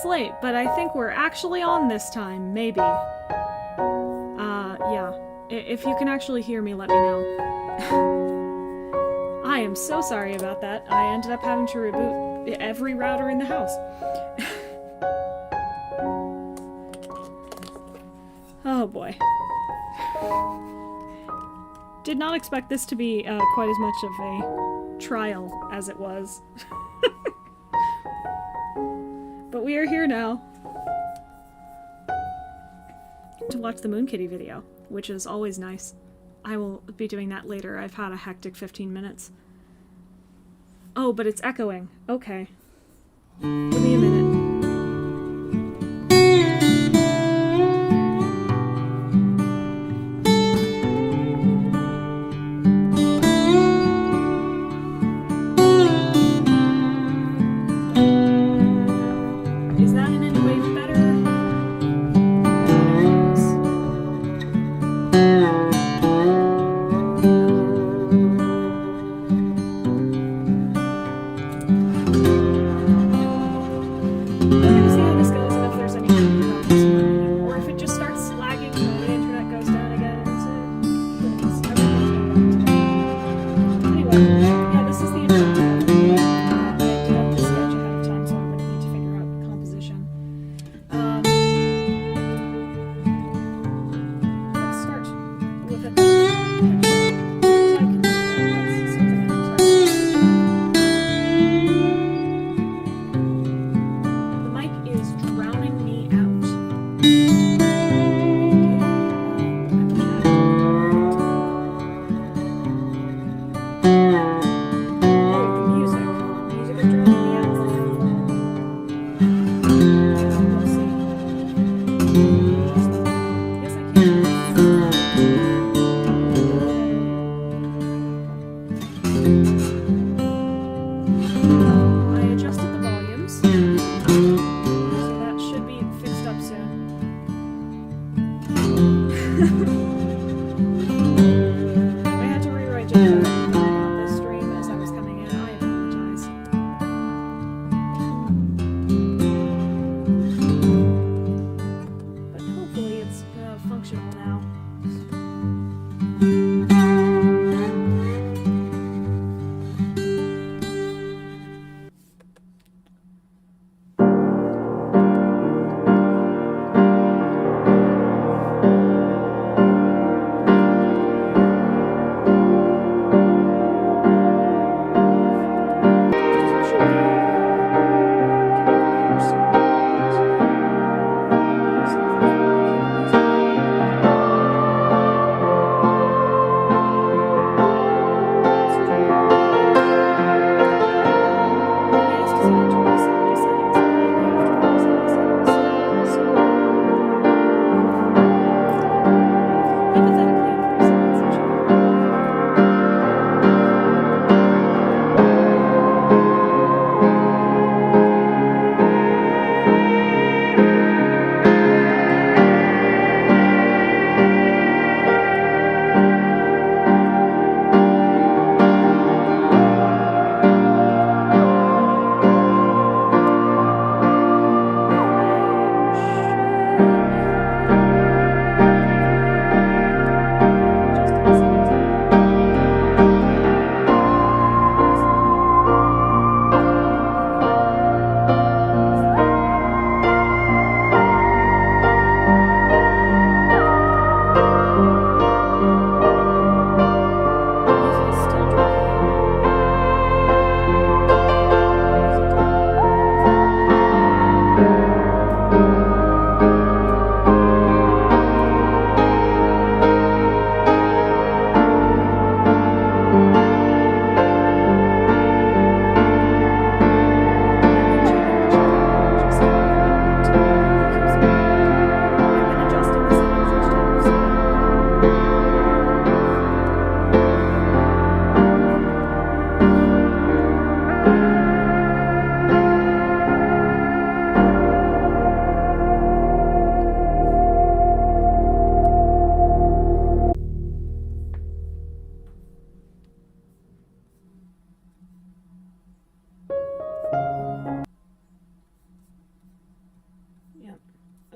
it's late, but I think we're actually on this time, maybe. Yeah. If you can actually hear me, let me know. I am so sorry about that. I ended up having to reboot every router in the house. Oh boy. Did not expect this to be quite as much of a trial as it was. But we are here now to watch the Moon Kitty video, which is always nice. I will be doing that later. I've had a hectic 15 minutes. Oh, but it's echoing. Okay. Give me a minute.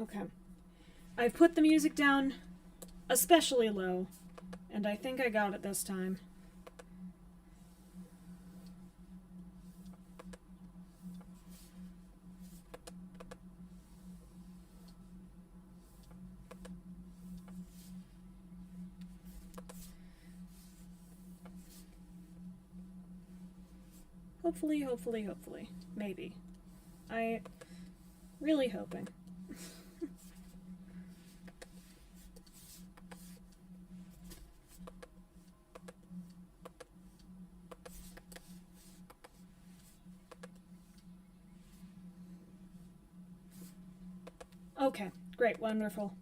Okay. I've put the music down especially low, and I think I got it this time. Hopefully, hopefully, hopefully. Maybe. I really hoping. Okay, great, wonderful.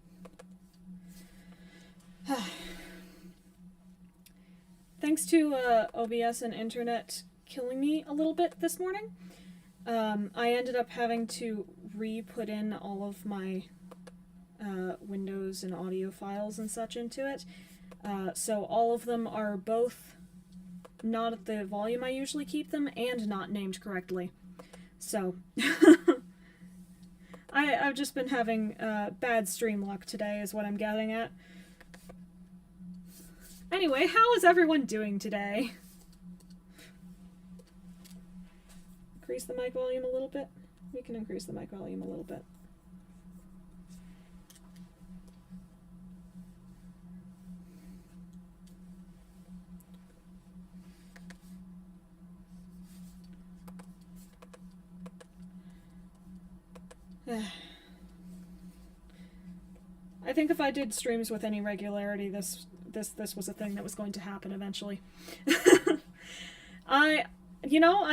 Thanks to OBS and internet killing me a little bit this morning, I ended up having to re-put in all of my Windows and audio files and such into it. So all of them are both not at the volume I usually keep them and not named correctly. So I've just been having bad stream luck today is what I'm getting at. Anyway, how is everyone doing today? Increase the mic volume a little bit. We can increase the mic volume a little bit. I think if I did streams with any regularity, this was a thing that was going to happen eventually. I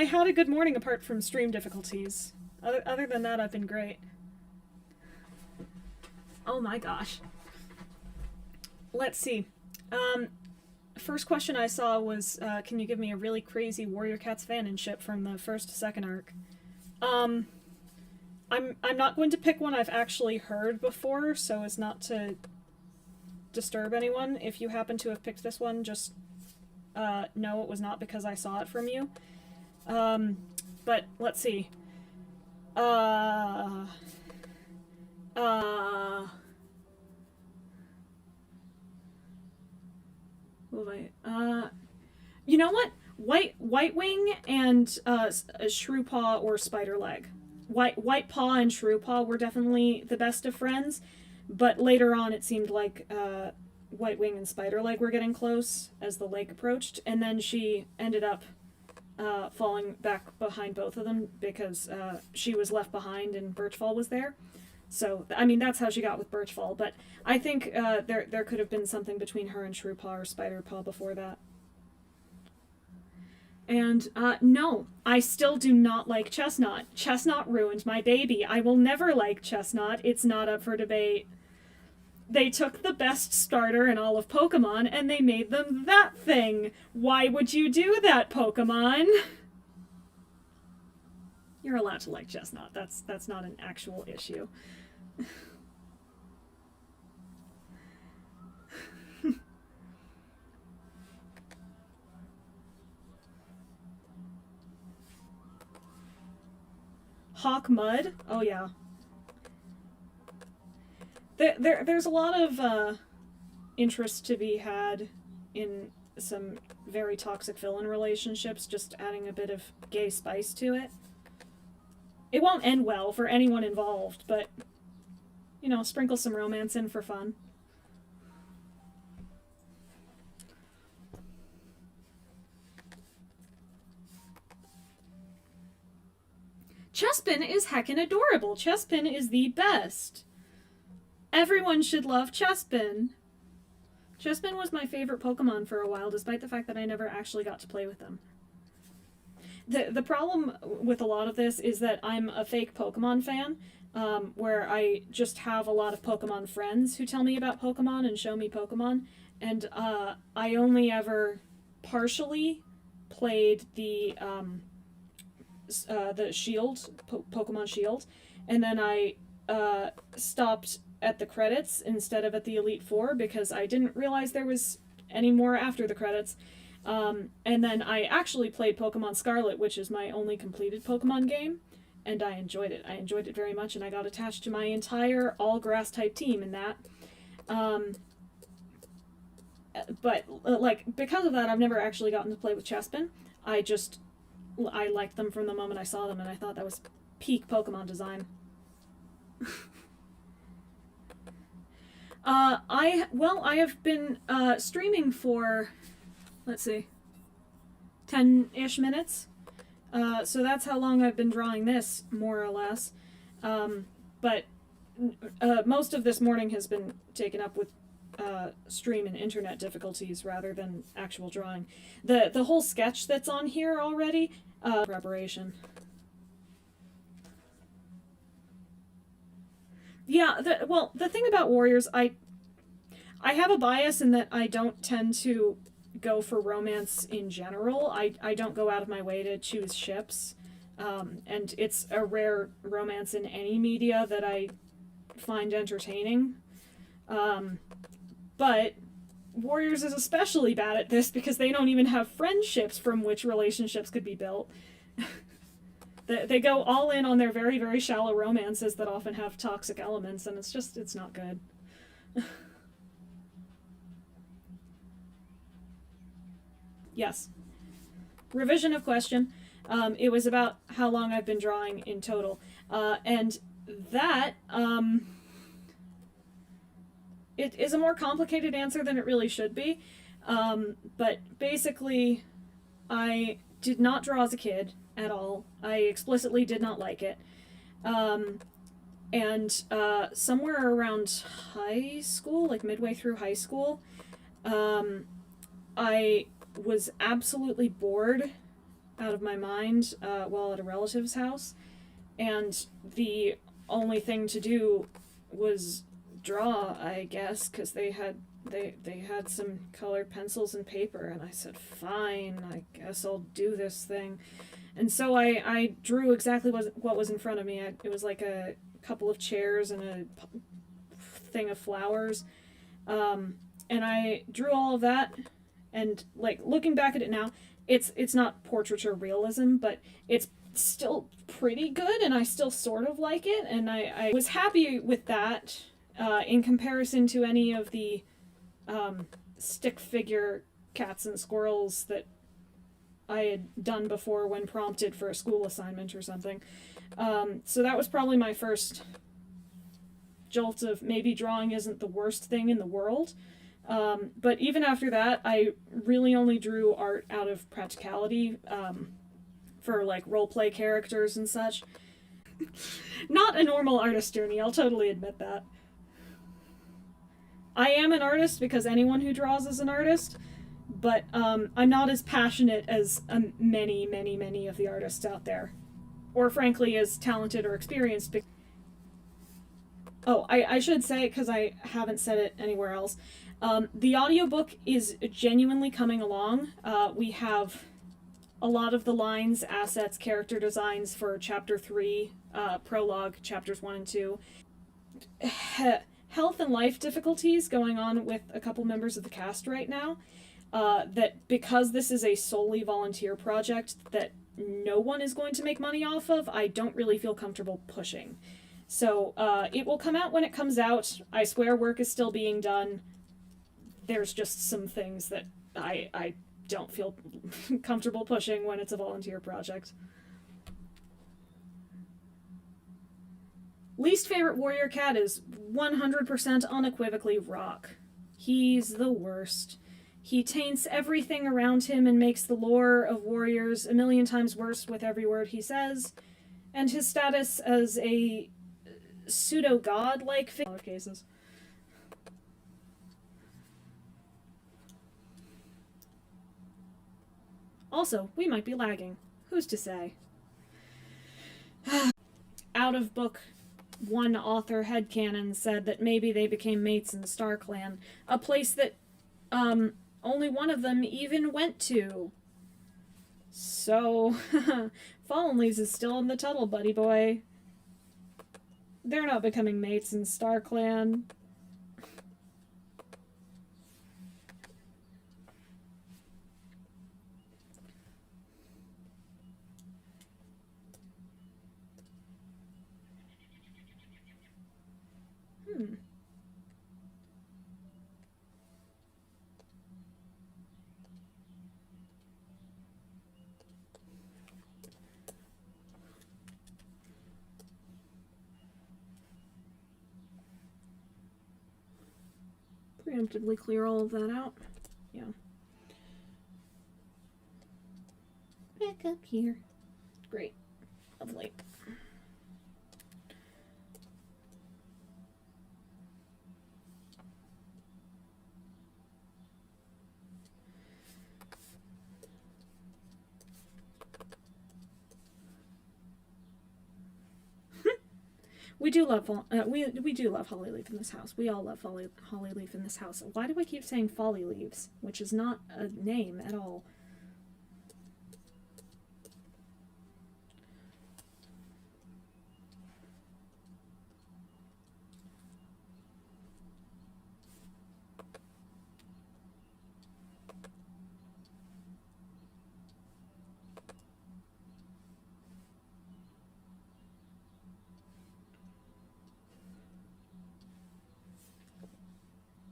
had a good morning apart from stream difficulties. Other than that, I've been great. Oh my gosh. Let's see. First question I saw was, can you give me a really crazy Warrior Cats fanship from the first to second arc? I'm not going to pick one I've actually heard before, so as not to disturb anyone. If you happen to have picked this one, just no, it was not because I saw it from you. But let's see. You know what? White Wing and Shrewpaw or Spiderleg. White Paw and Shrewpaw were definitely the best of friends, but later on it seemed like White Wing and Spiderleg were getting close as the lake approached, and then she ended up falling back behind both of them because she was left behind and Birchfall was there. So, I mean, that's how she got with Birchfall, but I think there could have been something between her and Shrewpaw or Spiderpaw before that. And, no, I still do not like Chestnut. Chestnut ruined my baby. I will never like Chestnut. It's not up for debate. They took the best starter in all of Pokemon and they made them that thing. Why would you do that, Pokemon? You're allowed to like Chestnut. That's not an actual issue. Hawk Mud? Oh yeah. There's a lot of interest to be had in some very toxic villain relationships, just adding a bit of gay spice to it. It won't end well for anyone involved, but, you know, sprinkle some romance in for fun. Chespin is heckin' adorable. Chespin is the best. Everyone should love Chespin. Chespin was my favorite Pokemon for a while, despite the fact that I never actually got to play with them. The problem with a lot of this is that I'm a fake Pokemon fan, where I just have a lot of Pokemon friends who tell me about Pokemon and show me Pokemon, and I only ever partially played the Shield, Pokemon Shield, and then I stopped at the credits instead of at the Elite Four because I didn't realize there was any more after the credits. And then I actually played Pokemon Scarlet, which is my only completed Pokemon game, and I enjoyed it. I enjoyed it very much, and I got attached to my entire all-grass type team in that. But, like, because of that, I've never actually gotten to play with Chespin. I liked them from the moment I saw them, and I thought that was peak Pokemon design. I have been streaming for, let's see, 10-ish minutes. So that's how long I've been drawing this, more or less. But most of this morning has been taken up with stream and internet difficulties rather than actual drawing. The whole sketch that's on here already, preparation. Yeah, the thing about Warriors, I have a bias in that I don't tend to go for romance in general. I don't go out of my way to choose ships. And it's a rare romance in any media that I find entertaining. But Warriors is especially bad at this because they don't even have friendships from which relationships could be built. They go all in on their very, very shallow romances that often have toxic elements, and it's not good. Yes. Revision of question. It was about how long I've been drawing in total. And that, it is a more complicated answer than it really should be. But basically, I did not draw as a kid at all. I explicitly did not like it. And somewhere around high school, like midway through high school, I was absolutely bored out of my mind while at a relative's house, and the only thing to do was draw, I guess, because they had some colored pencils and paper, and I said, fine, I guess I'll do this thing. And so I drew exactly what was in front of me. It was like a couple of chairs and a thing of flowers, and I drew all of that. And like looking back at it now, it's not portraiture realism, but it's still pretty good, and I still sort of like it, and I was happy with that in comparison to any of the stick figure cats and squirrels that I had done before when prompted for a school assignment or something. So that was probably my first jolt of maybe drawing isn't the worst thing in the world. But even after that, I really only drew art out of practicality for like roleplay characters and such. Not a normal artist journey, I'll totally admit that. I am an artist because anyone who draws is an artist, but I'm not as passionate as many of the artists out there. Or frankly, as talented or experienced. Oh, I should say, because I haven't said it anywhere else, the audiobook is genuinely coming along. We have a lot of the lines, assets, character designs for Chapter 3, Prologue, Chapters 1 and 2. Health and life difficulties going on with a couple members of the cast right now. That because this is a solely volunteer project that no one is going to make money off of, I don't really feel comfortable pushing. So it will come out when it comes out. I swear work is still being done. There's just some things that I don't feel comfortable pushing when it's a volunteer project. Least favorite warrior cat is 100% unequivocally Rock. He's the worst. He taints everything around him and makes the lore of warriors a million times worse with every word he says. And his status as a pseudo-god-like figure. Cases. Also, we might be lagging. Who's to say? Out of book, one author headcanon said that maybe they became mates in StarClan, a place that only one of them even went to. So, Fallen Leaves is still in the Tuttle, buddy boy. They're not becoming mates in StarClan. Hmm. Preemptively clear all of that out. Yeah. Back up here. Great. Lovely. We do love we do love Holly Leaf in this house. We all love Holly Leaf in this house. Why do I keep saying Folly Leaves, which is not a name at all?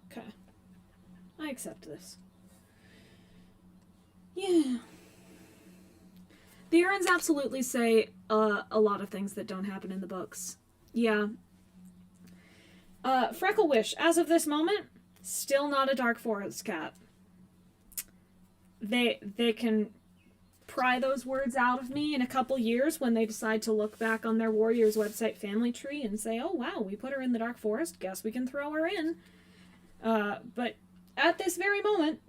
Okay. I accept this. Yeah. The Errands absolutely say a lot of things that don't happen in the books. Yeah. Freckle Wish, as of this moment, still not a Dark Forest cat. They can pry those words out of me in a couple years when they decide to look back on their Warriors website family tree and say, oh wow, we put her in the Dark Forest, guess we can throw her in. But at this very moment,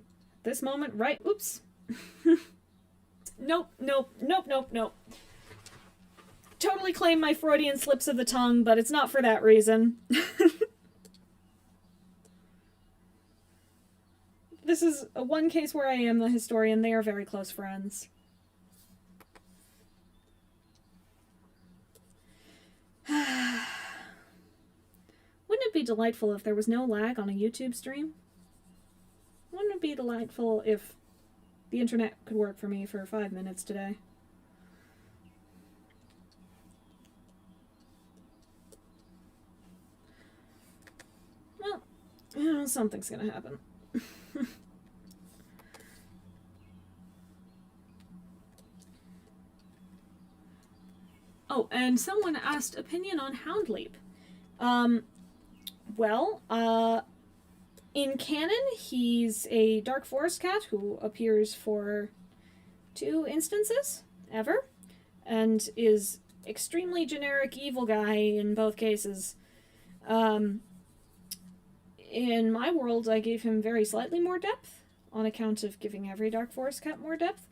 right, oops. Nope. Totally claim my Freudian slips of the tongue, but it's not for that reason. This is one case where I am the historian. They are very close friends. Wouldn't it be delightful if there was no lag on a YouTube stream? Wouldn't it be delightful if the internet could work for me for 5 minutes today? Well, you know, something's gonna happen. Oh, and someone asked opinion on Houndleap. Well, in canon, he's a Dark Forest cat who appears for 2 instances ever, and is extremely generic evil guy in both cases. In my world, I gave him very slightly more depth, on account of giving every Dark Forest cat more depth.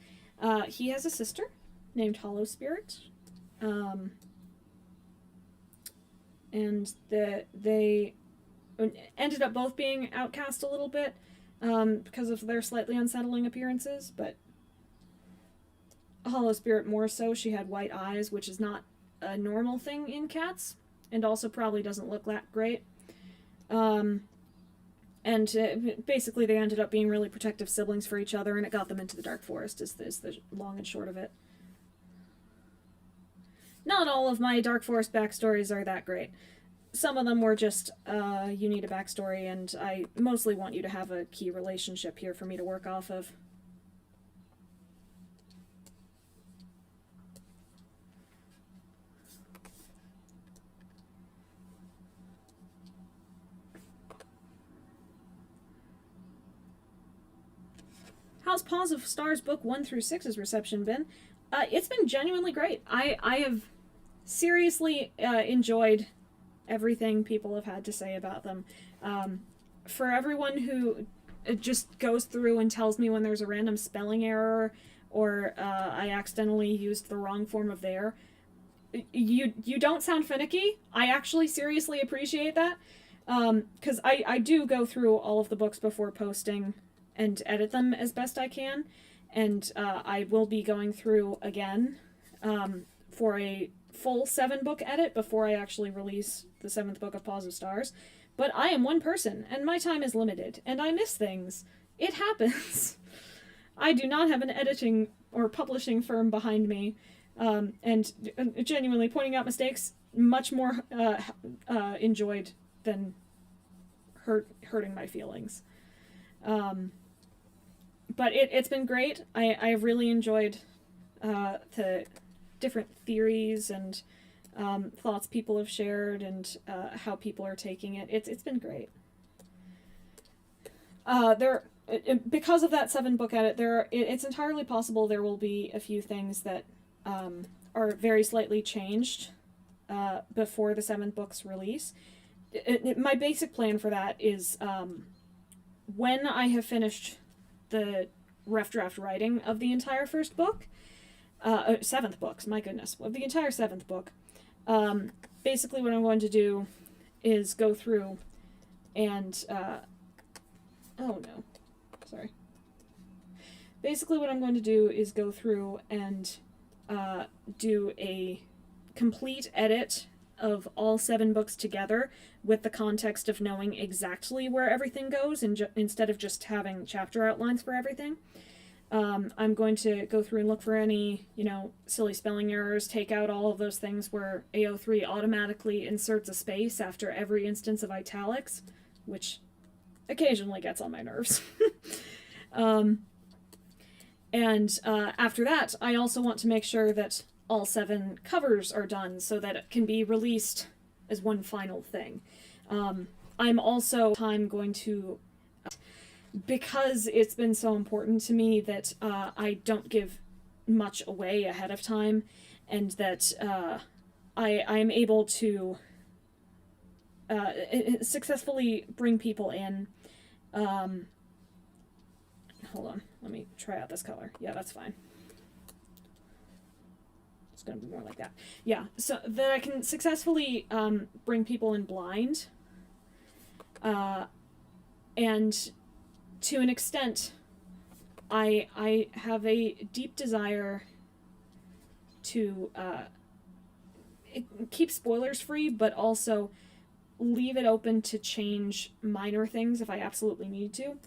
He has a sister named Hollow Spirit, and they ended up both being outcast a little bit because of their slightly unsettling appearances, but Hollow Spirit more so. She had white eyes, which is not a normal thing in cats, and also probably doesn't look that great. Basically they ended up being really protective siblings for each other, and it got them into the Dark Forest, is the long and short of it. Not all of my Dark Forest backstories are that great. Some of them were just, you need a backstory, and I mostly want you to have a key relationship here for me to work off of. How's Paws of Stars book 1 through 6's reception been? It's been genuinely great. I have seriously enjoyed everything people have had to say about them. For everyone who just goes through and tells me when there's a random spelling error or I accidentally used the wrong form of there, you don't sound finicky. I actually seriously appreciate that, because I do go through all of the books before posting and edit them as best I can, and I will be going through again for a full 7-book edit before I actually release the 7th book of Paws of Stars. But I am one person, and my time is limited, and I miss things. It happens. I do not have an editing or publishing firm behind me, and genuinely pointing out mistakes, much more enjoyed than hurting my feelings. But it's been great. I've really enjoyed the different theories and thoughts people have shared, and how people are taking it. It's been great. Because of that 7-book edit, it's entirely possible there will be a few things that are very slightly changed before the 7th book's release. My basic plan for that is when I have finished the rough draft writing of the entire first book, 7th books, my goodness, of the entire 7th book, basically what I'm going to do is go through and, oh no, sorry. Basically what I'm going to do is go through and do a complete edit of all 7 books together with the context of knowing exactly where everything goes, and instead of just having chapter outlines for everything. I'm going to go through and look for any, silly spelling errors, take out all of those things where AO3 automatically inserts a space after every instance of italics, which occasionally gets on my nerves. And after that, I also want to make sure that all 7 covers are done so that it can be released as one final thing. I'm also going to, because it's been so important to me that I don't give much away ahead of time, and that I am able to successfully bring people in. Hold on, let me try out this color. Yeah, that's fine. It's going to be more like that. Yeah, so that I can successfully bring people in blind. And to an extent, I have a deep desire to keep spoilers free, but also leave it open to change minor things if I absolutely need to.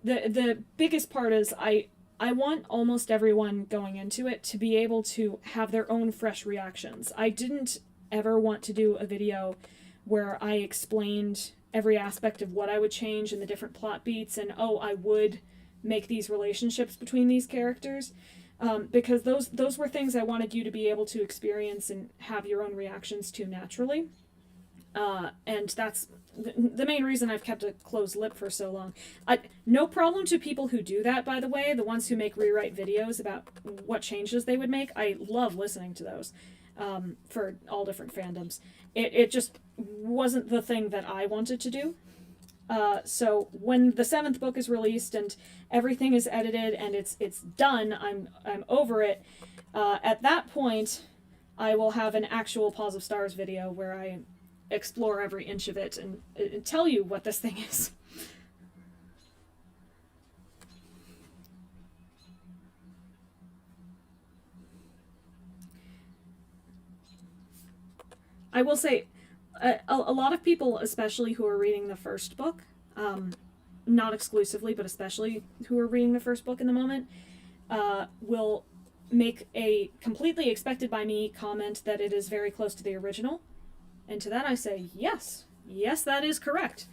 The biggest part is I want almost everyone going into it to be able to have their own fresh reactions. I didn't ever want to do a video where I explained every aspect of what I would change in the different plot beats, and I would make these relationships between these characters, because those were things I wanted you to be able to experience and have your own reactions to naturally. And that's the main reason I've kept a closed lip for so long. No problem to people who do that, by the way, the ones who make rewrite videos about what changes they would make. I love listening to those for all different fandoms. It just wasn't the thing that I wanted to do. So when the 7th book is released and everything is edited and it's done, I'm over it. At that point, I will have an actual Paws of Stars video where I explore every inch of it and tell you what this thing is. I will say, a lot of people, especially who are reading the first book, not exclusively, but especially who are reading the first book in the moment, will make a completely expected by me comment that it is very close to the original. And to that I say, yes, that is correct.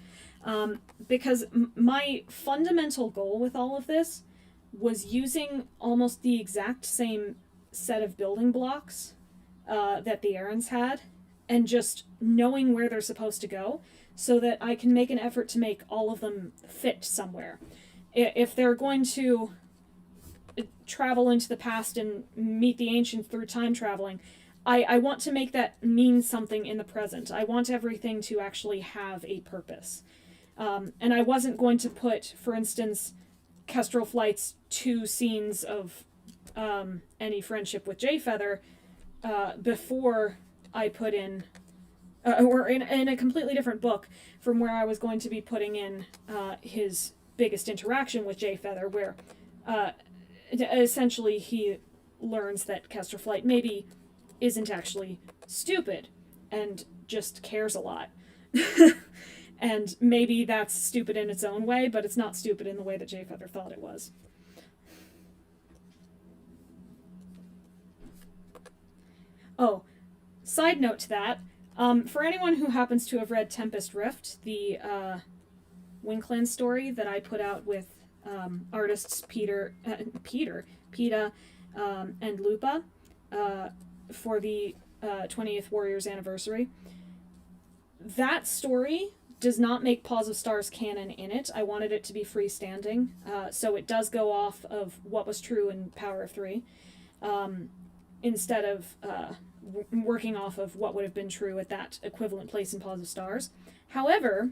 Because my fundamental goal with all of this was using almost the exact same set of building blocks that the Errands had, and just knowing where they're supposed to go so that I can make an effort to make all of them fit somewhere. If they're going to travel into the past and meet the ancients through time traveling, I want to make that mean something in the present. I want everything to actually have a purpose. And I wasn't going to put, for instance, Kestrel Flight's 2 scenes of any friendship with Jayfeather before I put in, or in a completely different book from where I was going to be putting in his biggest interaction with Jayfeather, where essentially he learns that Kestrel Flight maybe isn't actually stupid and just cares a lot. And maybe that's stupid in its own way, but it's not stupid in the way that Jayfeather thought it was. Oh, side note to that, For anyone who happens to have read Tempest Rift, the Winkland story that I put out with artists Peta, and Lupa for the 20th Warriors anniversary, that story does not make Paws of Stars canon in it. I wanted it to be freestanding, so it does go off of what was true in Power of Three, instead of working off of what would have been true at that equivalent place in Paws of Stars. However,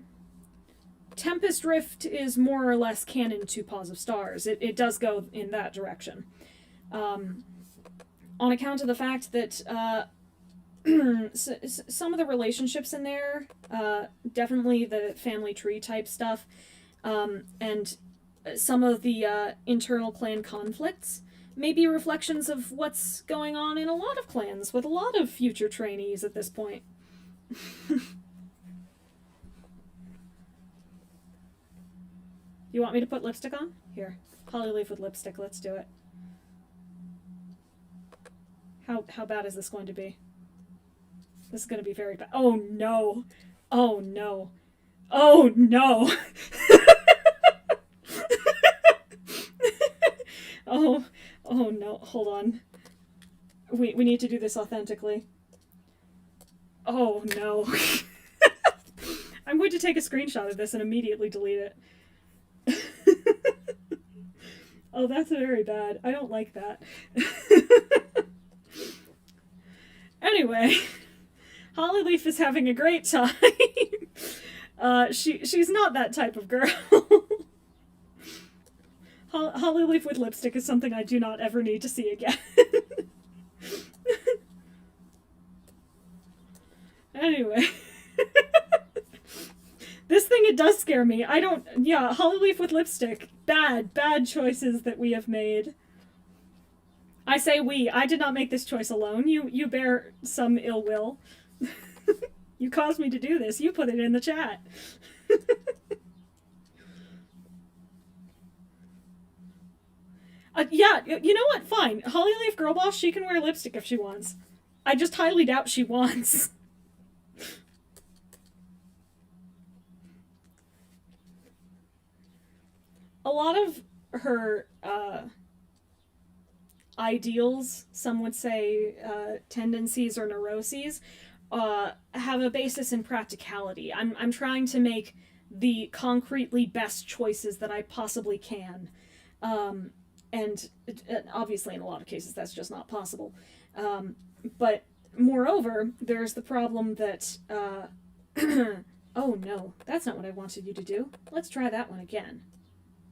Tempest Rift is more or less canon to Paws of Stars. It does go in that direction. On account of the fact that some of the relationships in there, definitely the family tree type stuff, and some of the internal clan conflicts may be reflections of what's going on in a lot of clans with a lot of future trainees at this point. You want me to put lipstick on? Here. Hollyleaf with lipstick. Let's do it. How bad is this going to be? This is going to be very bad. Oh, no. Oh, no. Oh, no. Oh, no. Hold on. We need to do this authentically. Oh, no. I'm going to take a screenshot of this and immediately delete it. Oh, that's very bad. I don't like that. Anyway, Hollyleaf is having a great time. She's not that type of girl. Hollyleaf with lipstick is something I do not ever need to see again. Anyway. This thing, it does scare me. Hollyleaf with lipstick. Bad choices that we have made. I say we. I did not make this choice alone. You bear some ill will. You caused me to do this. You put it in the chat. You know what? Fine. Hollyleaf Girl Boss, she can wear lipstick if she wants. I just highly doubt she wants. A lot of her ideals, some would say tendencies or neuroses, have a basis in practicality. I'm trying to make the concretely best choices that I possibly can. And obviously in a lot of cases that's just not possible. But moreover, there's the problem that... oh no, that's not what I wanted you to do. Let's try that one again.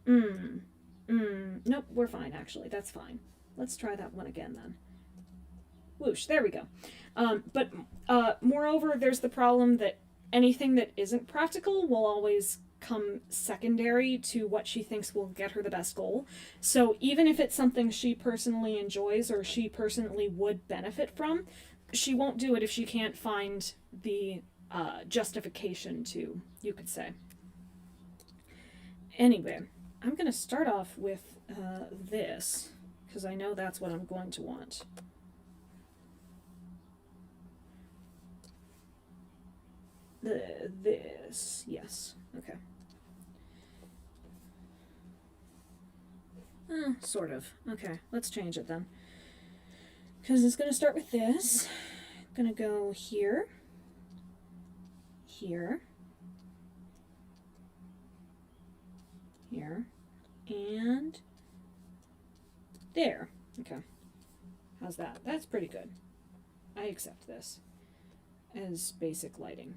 Nope, we're fine, actually. That's fine. Let's try that one again, then. Whoosh, there we go. But moreover, there's the problem that anything that isn't practical will always come secondary to what she thinks will get her the best goal. So even if it's something she personally enjoys or she personally would benefit from, she won't do it if she can't find the justification to, you could say. Anyway, I'm going to start off with this, because I know that's what I'm going to want. This, yes, okay. Sort of. Okay, let's change it then. Because it's going to start with this. I'm going to go here, here, here, and there. Okay. How's that? That's pretty good. I accept this as basic lighting.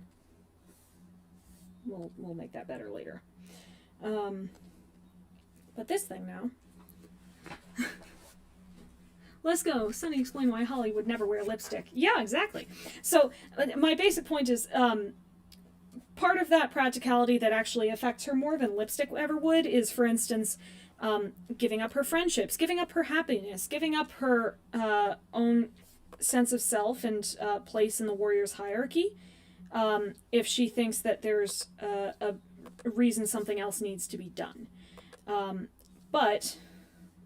We'll make that better later. But this thing now. Let's go. Sunny, explain why Holly would never wear lipstick. Yeah, exactly. So my basic point is part of that practicality that actually affects her more than lipstick ever would is, for instance, giving up her friendships, giving up her happiness, giving up her own sense of self and place in the warrior's hierarchy, if she thinks that there's a reason something else needs to be done. But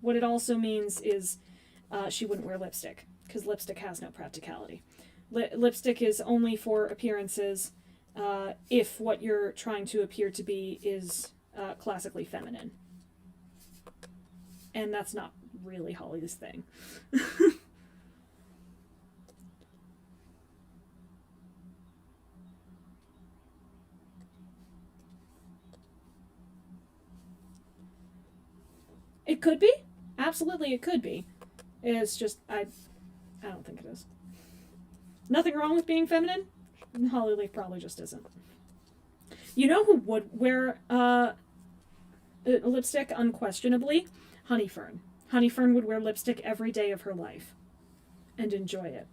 what it also means is she wouldn't wear lipstick, because lipstick has no practicality. Lipstick is only for appearances if what you're trying to appear to be is classically feminine. And that's not really Holly's thing. It could be. Absolutely, it could be. It's just, I don't think it is. Nothing wrong with being feminine. Holly Leaf probably just isn't. You know who would wear lipstick unquestionably? Honeyfern. Honeyfern would wear lipstick every day of her life and enjoy it.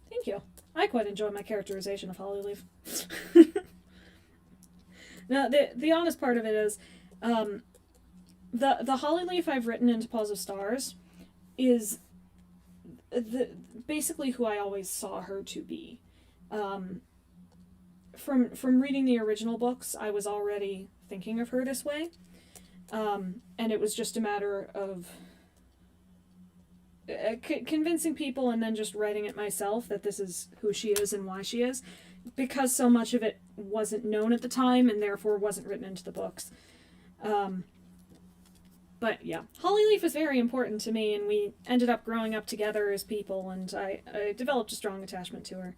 Thank you. I quite enjoy my characterization of Hollyleaf. Now, the honest part of it is, the Hollyleaf I've written into Paws of Stars is basically who I always saw her to be. From reading the original books, I was already thinking of her this way, and it was just a matter of convincing people and then just writing it myself that this is who she is and why she is, because so much of it wasn't known at the time and therefore wasn't written into the books. But yeah, Hollyleaf was very important to me, and we ended up growing up together as people, and I developed a strong attachment to her.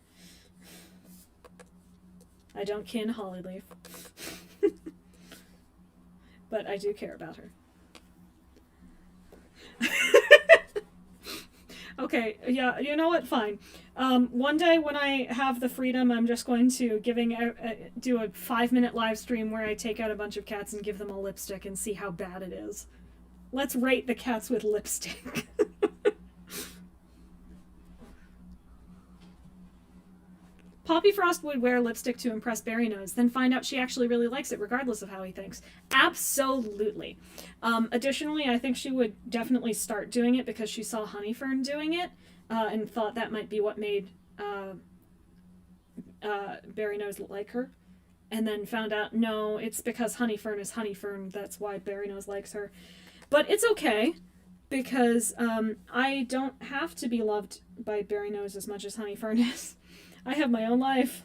I don't kin Hollyleaf. But I do care about her. Okay, yeah, you know what? Fine. One day when I have the freedom, I'm just going to do a 5-minute live stream where I take out a bunch of cats and give them a lipstick and see how bad it is. Let's rate the cats with lipstick. Poppy Frost would wear lipstick to impress Berry Nose, then find out she actually really likes it regardless of how he thinks. Absolutely. Additionally, I think she would definitely start doing it because she saw Honeyfern doing it and thought that might be what made Berry Nose like her. And then found out, no, it's because Honeyfern is Honeyfern, that's why Berry Nose likes her. But it's okay, because I don't have to be loved by Berry Nose as much as Honeyfern is. I have my own life.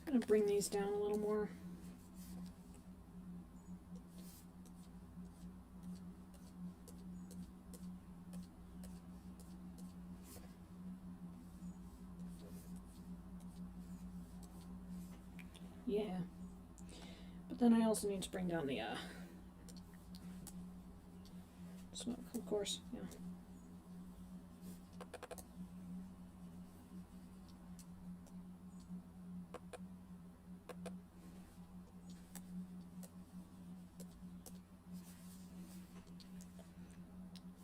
I'm going to bring these down a little more. Yeah. But then I also need to bring down the smoke, of course. Yeah.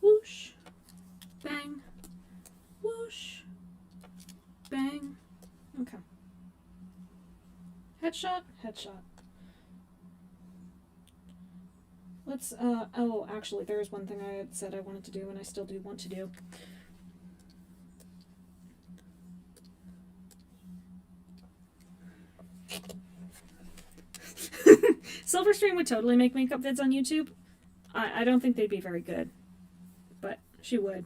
Whoosh, bang, whoosh, bang. Okay. Headshot, headshot. Let's, oh, actually, there's one thing I had said I wanted to do, and I still do want to do. Silverstream would totally make makeup vids on YouTube. I don't think they'd be very good, but she would.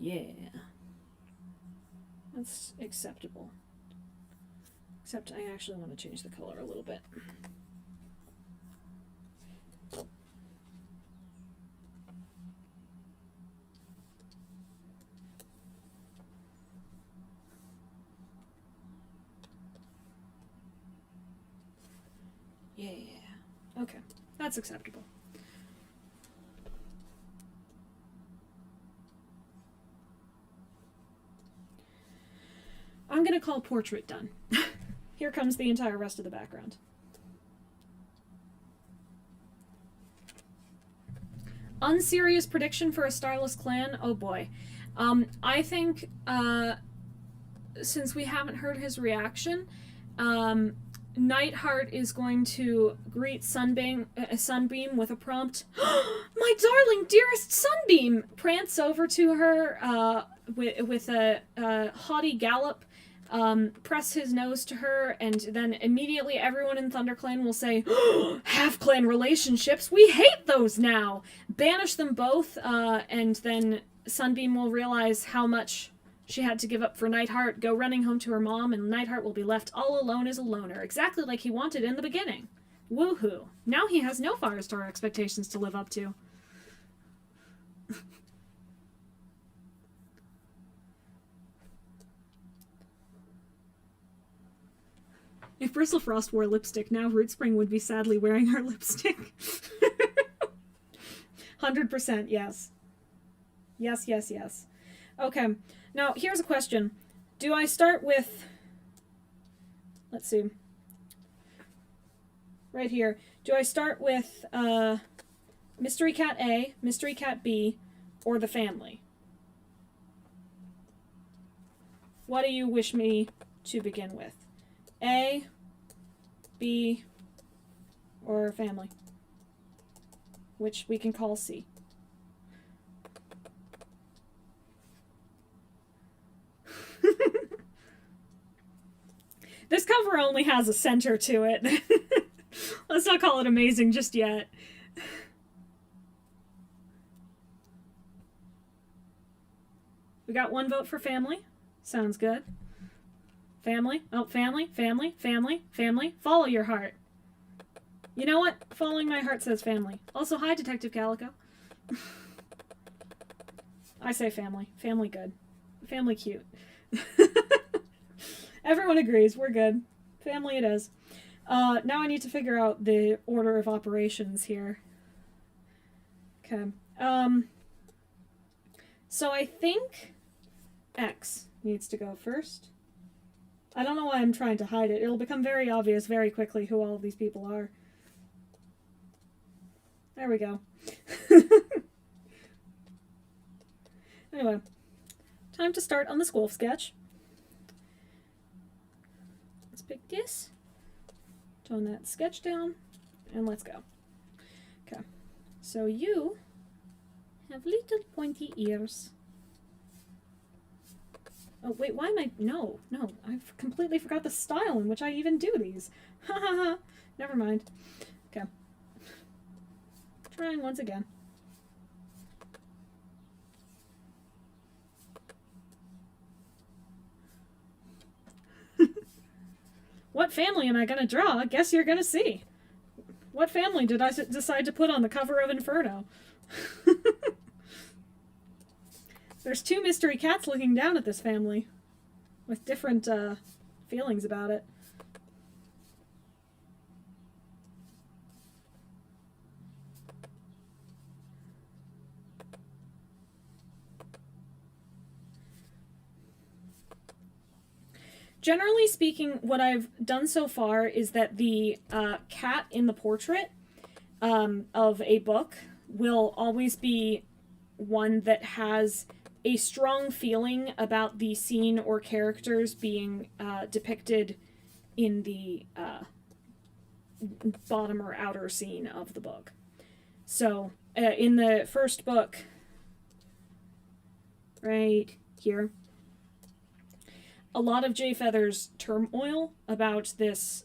Yeah. That's acceptable. Except I actually want to change the color a little bit. Yeah. Okay, that's acceptable. I'm gonna call portrait done. Here comes the entire rest of the background. Unserious prediction for a Starless clan? Oh boy. I think, since we haven't heard his reaction, Nightheart is going to greet Sunbeam with a prompt, "My darling, dearest Sunbeam!" Prance over to her with a haughty gallop, press his nose to her, and then immediately everyone in ThunderClan will say, "Half-clan relationships, we hate those now!" Banish them both, and then Sunbeam will realize how much she had to give up for Nightheart, go running home to her mom, and Nightheart will be left all alone as a loner, exactly like he wanted in the beginning. Woohoo! Now he has no Firestar expectations to live up to. If Bristlefrost wore lipstick, now Rootspring would be sadly wearing her lipstick. 100%, yes. Yes. Okay. Now, here's a question. Do I start with... Let's see. Right here. Do I start with Mystery Cat A, Mystery Cat B, or the family? What do you wish me to begin with? A, B, or family? Which we can call C. This cover only has a center to it. Let's not call it amazing just yet. We got one vote for family. Sounds good. Family. Oh, family. Follow your heart. You know what? Following my heart says family. Also, hi, Detective Calico. I say family. Family good. Family cute. Everyone agrees. We're good. Family it is. Now I need to figure out the order of operations here. Okay. So I think X needs to go first. I don't know why I'm trying to hide it. It'll become very obvious very quickly who all of these people are. There we go. Anyway, time to start on the Squolf sketch. Let's pick this, tone that sketch down, and let's go. Okay, so you have little pointy ears. Oh, wait, why am I... No, I completely forgot the style in which I even do these. Ha ha ha. Never mind. Okay. Trying once again. What family am I going to draw? Guess you're going to see. What family did I decide to put on the cover of Inferno? There's two mystery cats looking down at this family with different feelings about it. Generally speaking, what I've done so far is that the cat in the portrait of a book will always be one that has a strong feeling about the scene or characters being depicted in the bottom or outer scene of the book. So, in the first book, right here, a lot of Jay Feather's turmoil about this,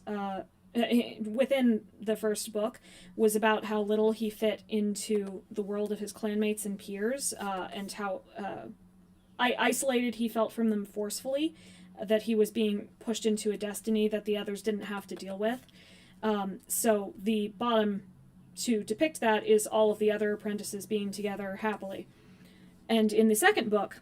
within the first book, was about how little he fit into the world of his clanmates and peers, and how isolated he felt from them forcefully, that he was being pushed into a destiny that the others didn't have to deal with. So the bottom to depict that is all of the other apprentices being together happily. And in the second book,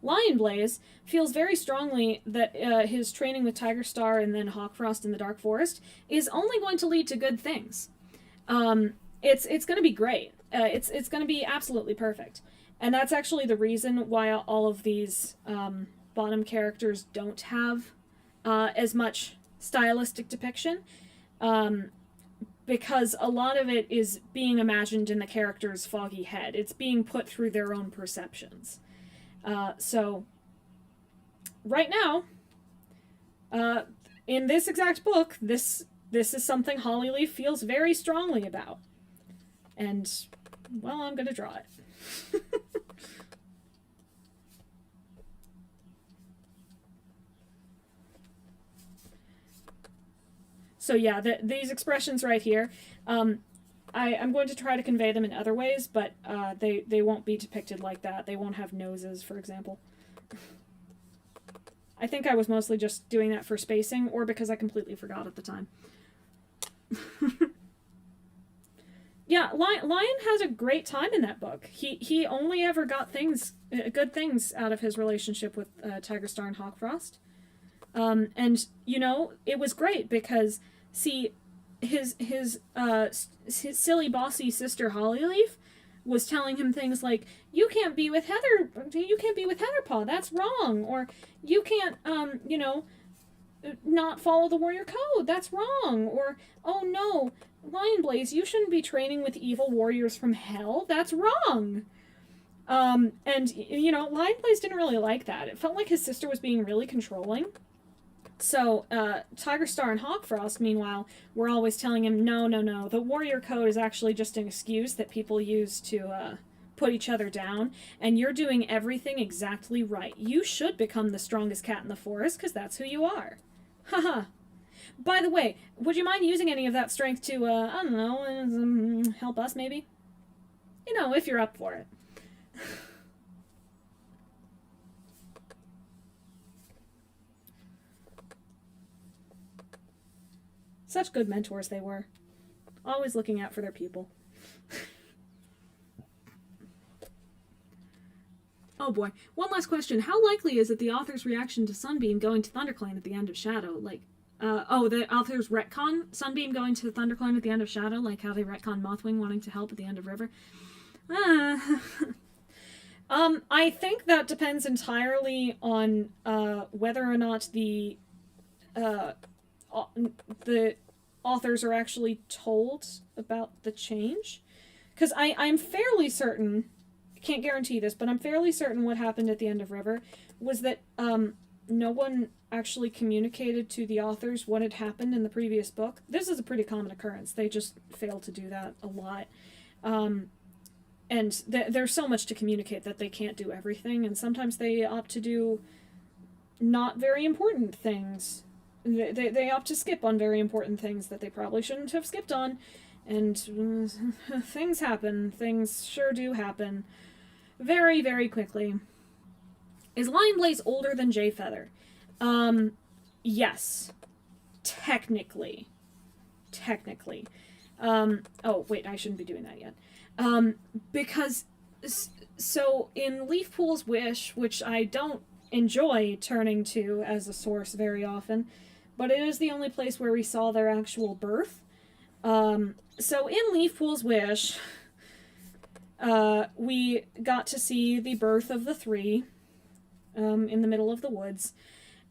Lionblaze feels very strongly that his training with Tiger Star and then Hawkfrost in the Dark Forest is only going to lead to good things. It's going to be great. It's going to be absolutely perfect. And that's actually the reason why all of these bottom characters don't have as much stylistic depiction, because a lot of it is being imagined in the character's foggy head. It's being put through their own perceptions. So, right now, in this exact book, this is something Hollyleaf feels very strongly about. And, well, I'm going to draw it. So yeah, these expressions right here, I'm going to try to convey them in other ways, but they won't be depicted like that. They won't have noses, for example. I think I was mostly just doing that for spacing, or because I completely forgot at the time. Yeah, Lion has a great time in that book. He only ever got good things out of his relationship with Tiger Star and Hawkfrost. And, you know, it was great because, see, his silly bossy sister Hollyleaf was telling him things like, you can't be with Heatherpaw, that's wrong, or you can't, you know, not follow the warrior code, that's wrong, or, oh no, Lionblaze, you shouldn't be training with evil warriors from hell, that's wrong. And, you know, Lionblaze didn't really like that. It felt like his sister was being really controlling. So, Tiger Star and Hawkfrost, meanwhile, were always telling him, no, the warrior code is actually just an excuse that people use to, put each other down, and you're doing everything exactly right. You should become the strongest cat in the forest, because that's who you are. Haha. By the way, would you mind using any of that strength to, I don't know, help us, maybe? You know, if you're up for it. Such good mentors they were. Always looking out for their people. Oh boy. One last question. How likely is it the author's reaction to Sunbeam going to ThunderClan at the end of Shadow? Like, the author's retcon Sunbeam going to ThunderClan at the end of Shadow, like how they retcon Mothwing wanting to help at the end of River? I think that depends entirely on whether or not the authors are actually told about the change. Because I'm fairly certain, can't guarantee this, but I'm fairly certain what happened at the end of River was that no one actually communicated to the authors what had happened in the previous book. This is a pretty common occurrence. They just fail to do that a lot. And there's so much to communicate that they can't do everything, and sometimes they opt to do not very important things. They opt to skip on very important things that they probably shouldn't have skipped on, and things happen. Things sure do happen. Very, very quickly. Is Lionblaze older than Jayfeather? Yes. Technically. Oh, wait, I shouldn't be doing that yet. Because, so in Leafpool's Wish, which I don't enjoy turning to as a source very often, but it is the only place where we saw their actual birth. So in Leafpool's Wish, we got to see the birth of the three in the middle of the woods,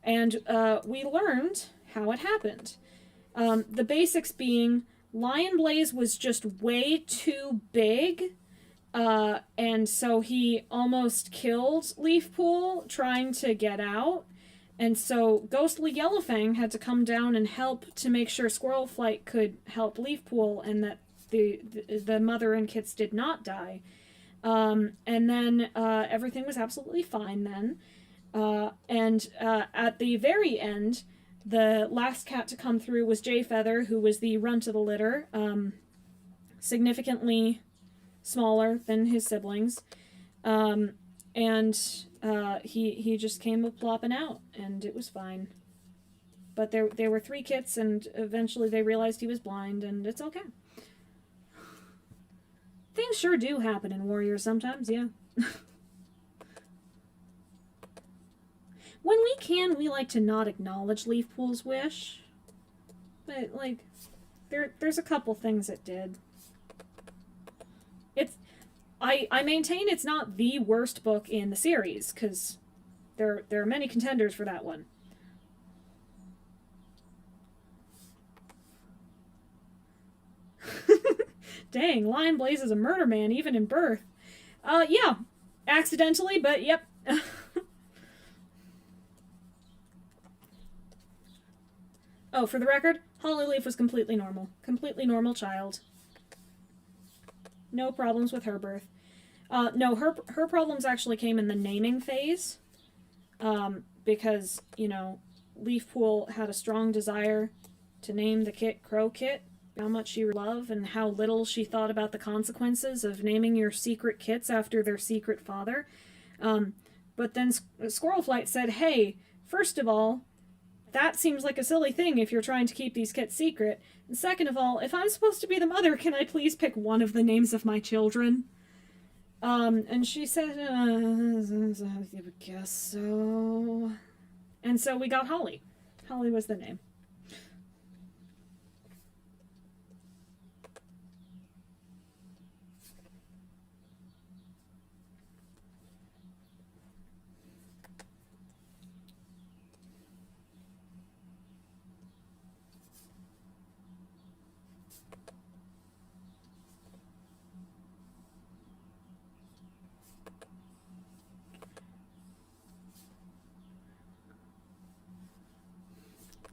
and we learned how it happened. The basics being Lionblaze was just way too big, and so he almost killed Leafpool trying to get out, and so Ghostly Yellowfang had to come down and help to make sure Squirrelflight could help Leafpool and that the mother and kits did not die. And then everything was absolutely fine then. And at the very end, the last cat to come through was Jayfeather, who was the runt of the litter, significantly smaller than his siblings. And he just came plopping out, and it was fine. But there were 3 kits, and eventually they realized he was blind, and it's okay. Things sure do happen in Warriors sometimes, yeah. When we can, we like to not acknowledge Leafpool's wish. But, like, there's a couple things it did. I maintain it's not the worst book in the series, because there are many contenders for that one. Dang, Lion Blaze is a murder man, even in birth. Yeah. Accidentally, but yep. Oh, for the record, Hollyleaf was completely normal. Completely normal child. No problems with her birth. No, her problems actually came in the naming phase. Because, you know, Leafpool had a strong desire to name the kit Crow Kit. How much she loved and how little she thought about the consequences of naming your secret kits after their secret father. But then Squirrelflight said, hey, first of all, that seems like a silly thing if you're trying to keep these kits secret. And second of all, if I'm supposed to be the mother, can I please pick one of the names of my children? And she said, I guess so. And so we got Holly. Holly was the name.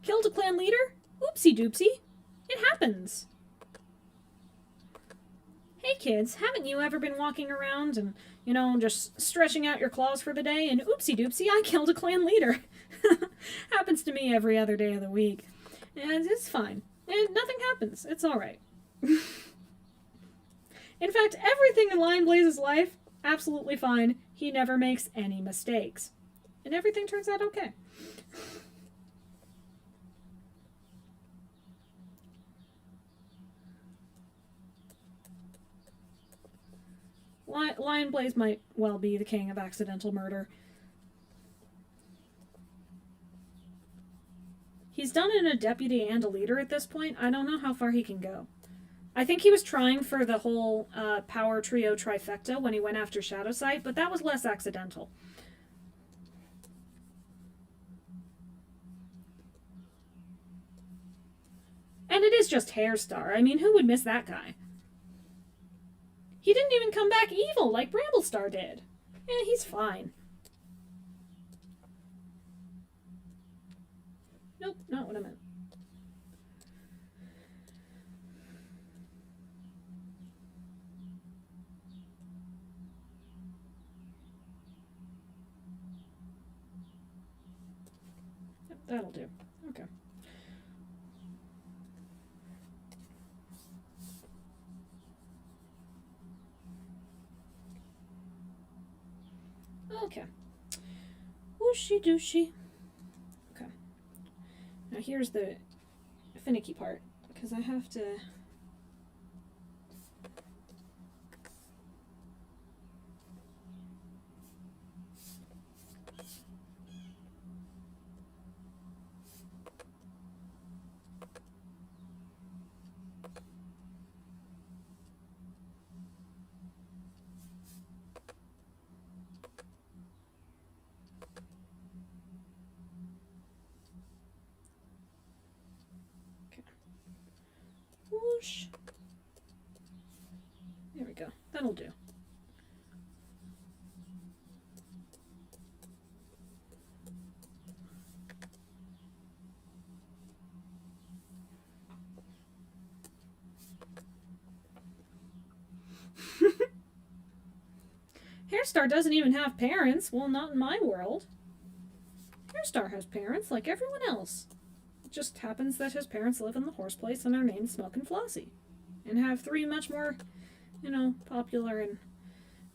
Killed a clan leader? Oopsie doopsie. It happens. Hey kids, haven't you ever been walking around and, you know, just stretching out your claws for the day and oopsie doopsie, I killed a clan leader. Happens to me every other day of the week. And it's fine. And nothing happens. It's alright. In fact, everything in Lion Blaze's life, absolutely fine. He never makes any mistakes. And everything turns out okay. Lion Blaze might well be the king of accidental murder. He's done it in a deputy and a leader at this point. I don't know how far he can go. I think he was trying for the whole power trio trifecta when he went after Shadowsight, but that was less accidental. And it is just Hairstar. I mean, who would miss that guy? He didn't even come back evil like Bramblestar did. He's fine. Nope, not what I meant. Yep, that'll do. Okay. Okay. Whooshy dooshy. Okay. Now here's the finicky part, because I have to... Whoosh. There we go. That'll do. Hairstar doesn't even have parents. Well, not in my world. Hairstar has parents like everyone else. It just happens that his parents live in the horse place and are named Smoke and Flossie. And have 3 much more, you know, popular and,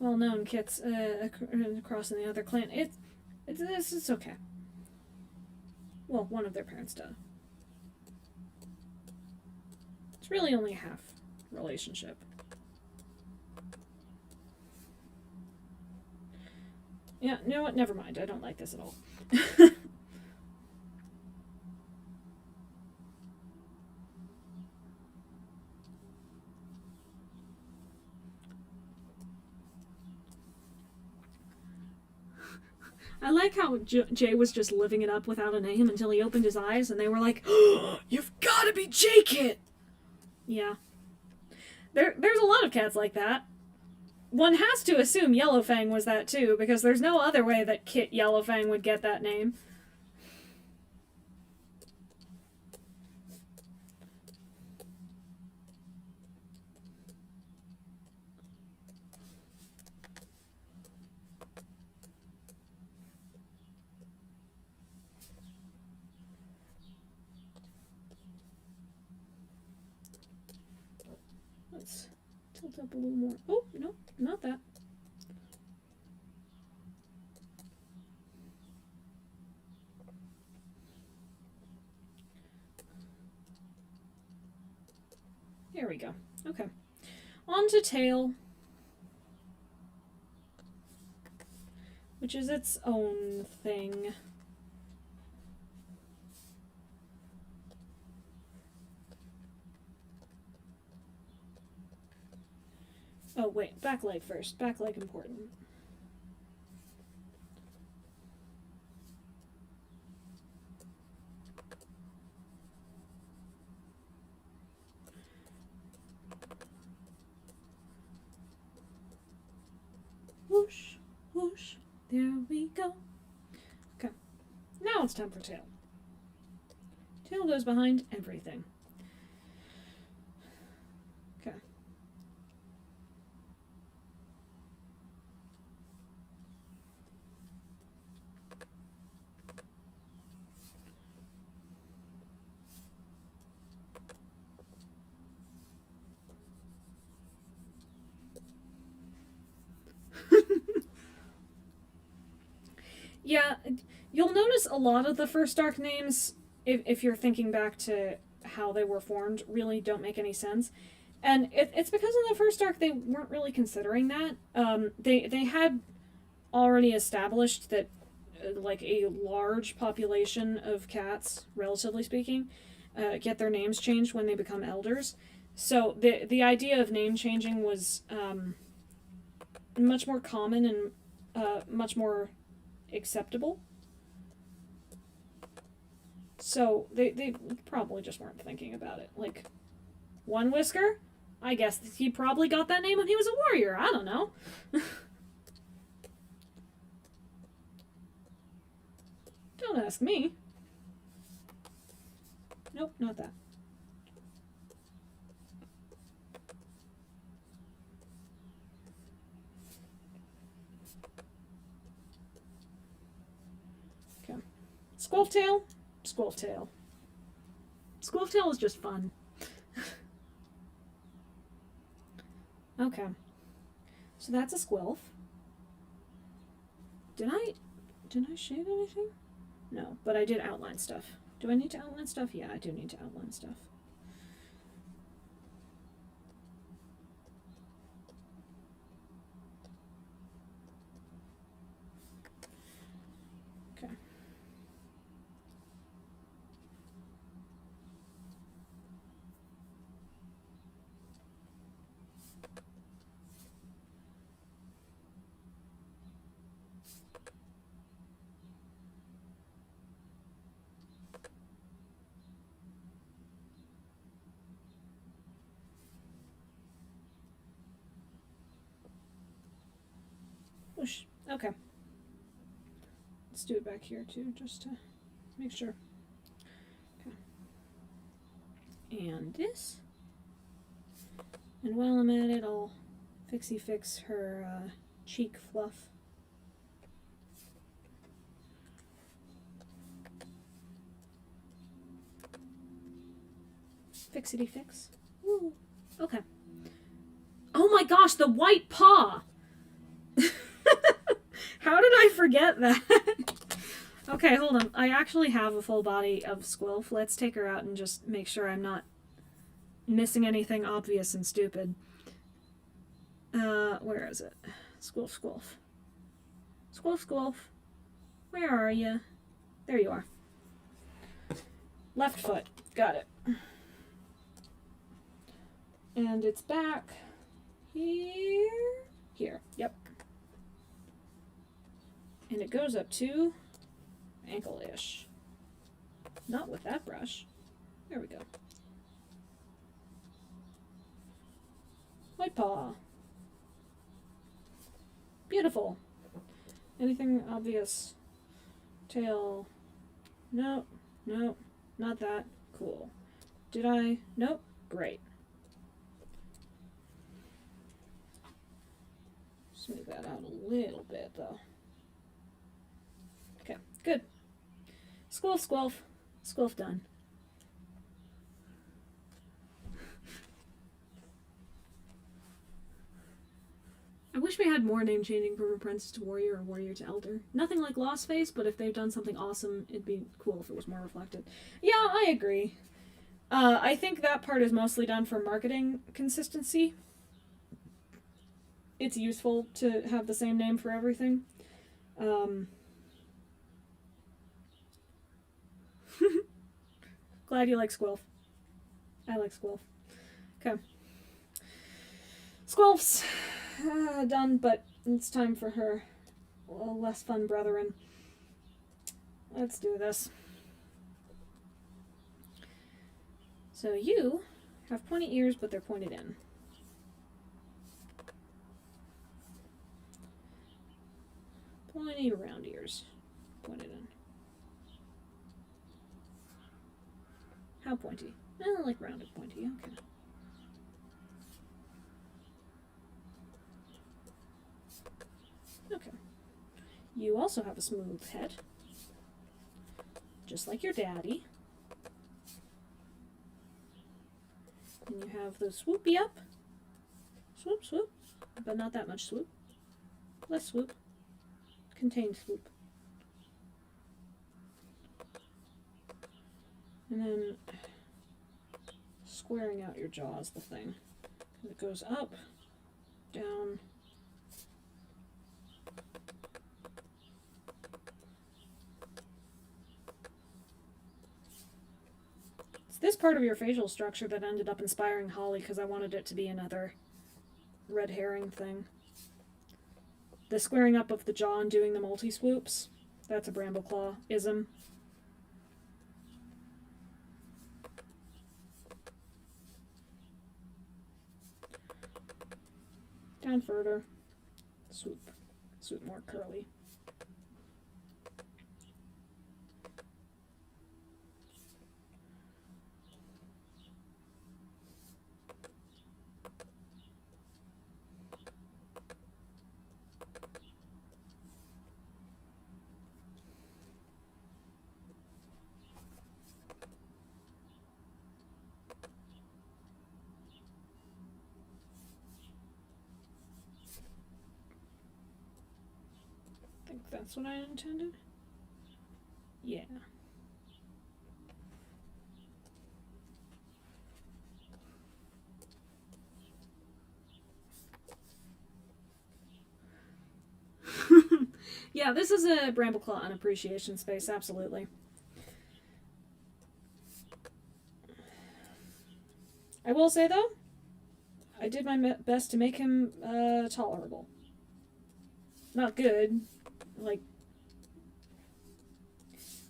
well-known kits across in the other clan. It's okay. Well, one of their parents died. It's really only half relationship. Yeah, you know what? Never mind. I don't like this at all. I like how Jay was just living it up without a name until he opened his eyes and they were like, oh, you've got to be J-Kit! Yeah. There's a lot of cats like that. One has to assume Yellowfang was that too, because there's no other way that Kit Yellowfang would get that name. Let's tilt up a little more. Oh, no, not that. There we go. Okay. On to tail, which is its own thing. Oh, wait. Back leg first. Back leg important. Whoosh, whoosh. There we go. Okay. Now it's time for tail. Tail goes behind everything. Okay. Yeah, you'll notice a lot of the first Dark names, if you're thinking back to how they were formed, really don't make any sense. And it's because in the first Dark they weren't really considering that. They had already established that like a large population of cats, relatively speaking, get their names changed when they become elders. So the idea of name changing was much more common and much more acceptable. So they probably just weren't thinking about it. Like, One Whisker? I guess he probably got that name when he was a warrior. I don't know. Don't ask me. Nope, not that. Okay. Squelftail? Squelftail. Squelftail is just fun. Okay. So that's a squelf. Did I shade anything? No, but I did outline stuff. Do I need to outline stuff? Yeah, I do need to outline stuff. Okay. Whoosh. Okay. Let's do it back here too, just to make sure. Okay. And this. And while I'm at it, I'll fix her cheek fluff. Fixity fix. Woo. Okay. Oh my gosh, the white paw! forget that? Okay, hold on. I actually have a full body of Squilf. Let's take her out and just make sure I'm not missing anything obvious and stupid. Where is it? Squilf, Squilf. Squilf, Squilf. Where are you? There you are. Left foot. Got it. And it's back here. Here. Yep. And it goes up to ankle-ish. Not with that brush. There we go. White paw. Beautiful. Anything obvious? Tail. Nope. Nope. Not that. Cool. Did I? Nope. Great. Smooth that out a little bit, though. Okay, good. Squilf, Squilf. Squilf done. I wish we had more name changing from Apprentice to Warrior or Warrior to Elder. Nothing like Lost Face, but if they've done something awesome, it'd be cool if it was more reflected. Yeah, I agree. I think that part is mostly done for marketing consistency. It's useful to have the same name for everything. Glad you like Squilf. I like Squilf. Okay. Squilf's done, but it's time for her less fun brethren. Let's do this. So you have pointy ears, but they're pointed in. Pointy round ears. Pointed in. How pointy? Like rounded pointy, okay. Okay. You also have a smooth head. Just like your daddy. And you have the swoopy up. Swoop, swoop. But not that much swoop. Less swoop. Contained swoop. And then squaring out your jaw is the thing. And it goes up, down. It's this part of your facial structure that ended up inspiring Holly because I wanted it to be another red herring thing. The squaring up of the jaw and doing the multi-swoops, that's a Brambleclaw-ism. Down further. Swoop. Swoop more curly. That's what I intended? Yeah. Yeah, this is a Brambleclaw unappreciation space, absolutely. I will say, though, I did my best to make him tolerable. Not good. Like,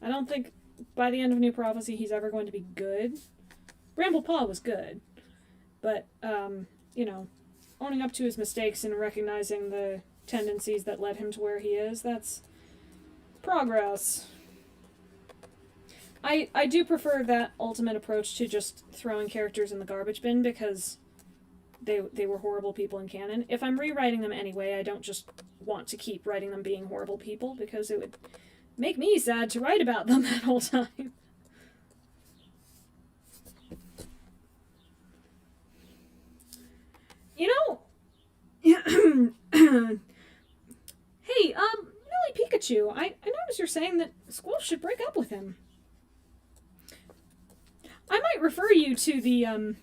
I don't think by the end of New Prophecy he's ever going to be good. Bramblepaw was good. But, you know, owning up to his mistakes and recognizing the tendencies that led him to where he is, that's progress. I do prefer that ultimate approach to just throwing characters in the garbage bin because they were horrible people in canon. If I'm rewriting them anyway, I don't just want to keep writing them being horrible people because it would make me sad to write about them that whole time. You know, hey, Millie get you. I notice you're saying that school should break up with him. I might refer you to the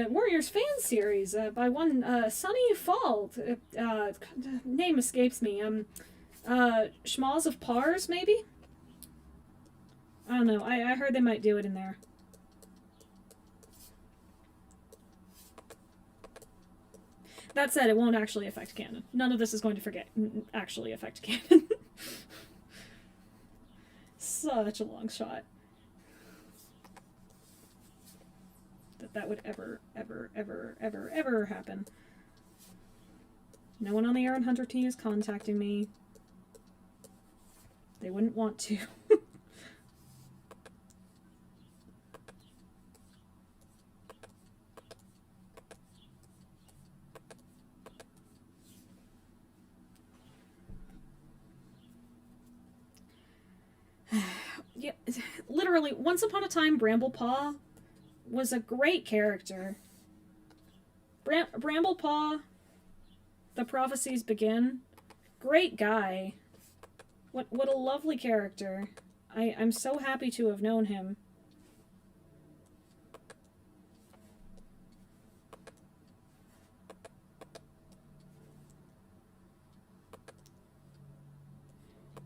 Warriors fan series by one Sunnyfall. Name escapes me. Paws of Stars, maybe? I don't know. I heard they might do it in there. That said, it won't actually affect canon. None of this is going to actually affect canon. Such a long shot. That would ever happen. No one on the Aaron Hunter team is contacting me. They wouldn't want to. Yeah, literally, once upon a time, Bramblepaw was a great character. Bramblepaw, The Prophecies Begin, great guy. What a lovely character. I'm so happy to have known him.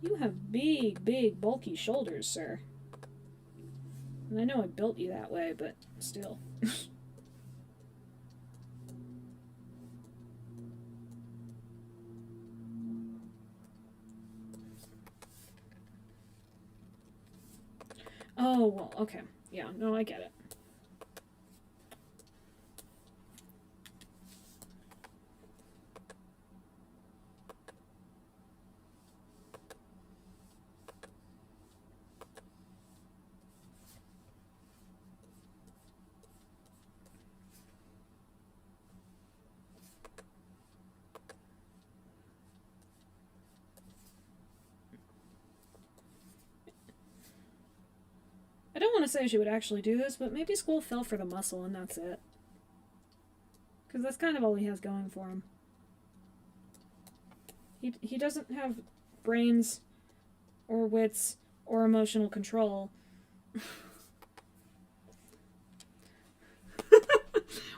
You have big, bulky shoulders, sir. And I know I built you that way, but still. Oh, well, okay. Yeah, no, I get it. I don't want to say she would actually do this, but maybe School fell for the muscle and that's it. Because that's kind of all he has going for him. He doesn't have brains or wits or emotional control.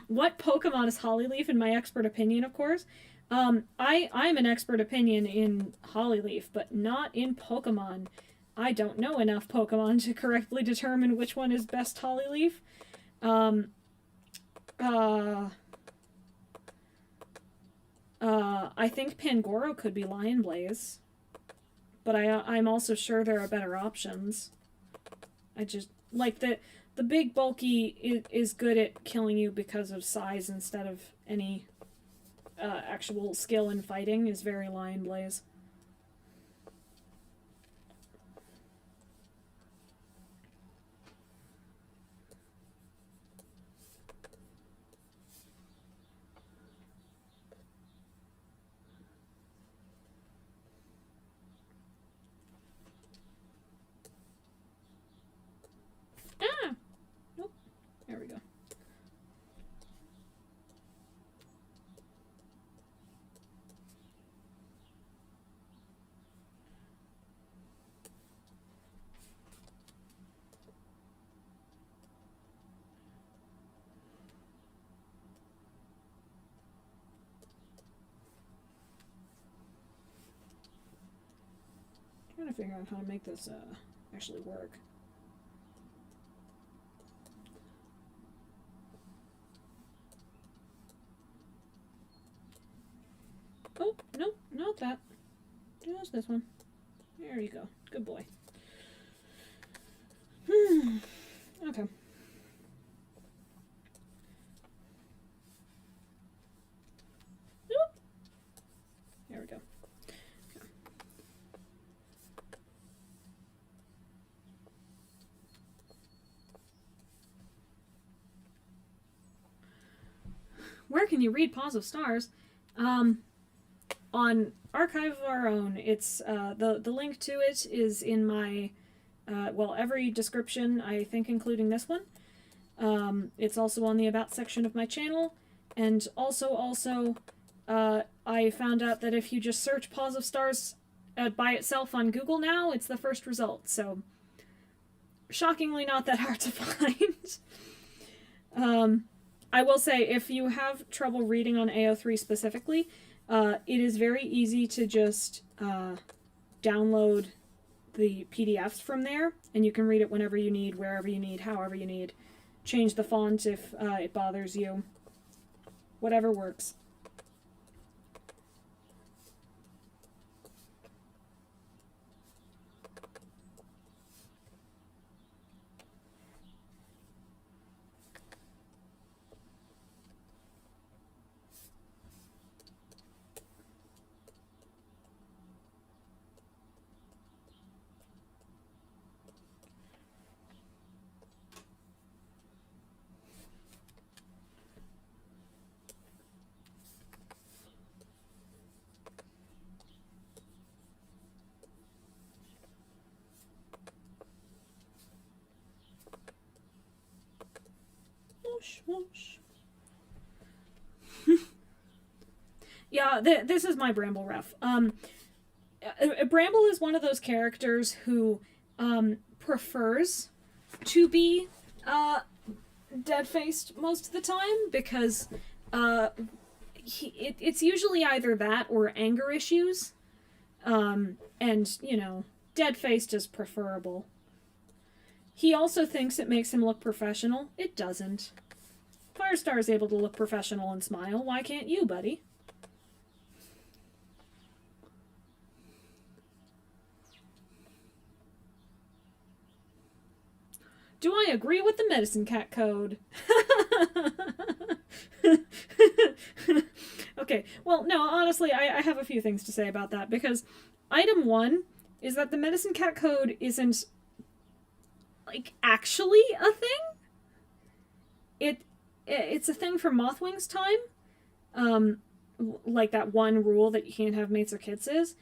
What Pokemon is Hollyleaf, in my expert opinion, of course? I'm an expert opinion in Hollyleaf, but not in Pokemon. I don't know enough Pokemon to correctly determine which one is best Hollyleaf. I think Pangoro could be Lion Blaze, but I'm also sure there are better options. I just like the big bulky is good at killing you because of size instead of any actual skill in fighting is very Lion Blaze. Nope. There we go. Trying to figure out how to make this actually work. Oh, nope, not that. Just this one. There you go. Good boy. Okay. Nope. There we go. Okay. Where can you read Paws of Stars? On Archive of Our Own. It's the link to it is in my every description, I think, including this one. It's also on the About section of my channel, and also I found out that if you just search Paws of Stars by itself on Google now, it's the first result, so shockingly not that hard to find. I will say, if you have trouble reading on AO3 specifically, it is very easy to just download the PDFs from there, and you can read it whenever you need, wherever you need, however you need. Change the font if it bothers you. Whatever works. Whoosh, whoosh. Yeah, this is my Bramble ref. Bramble is one of those characters who prefers to be dead-faced most of the time, because it's usually either that or anger issues. And, you know, dead-faced is preferable. He also thinks it makes him look professional. It doesn't. Firestar is able to look professional and smile. Why can't you, buddy? Do I agree with the medicine cat code? Okay, well, no, honestly, I have a few things to say about that, because item 1 is that the medicine cat code isn't, like, actually a thing. It's a thing from Mothwing's time, like that one rule that you can't have mates or kids is,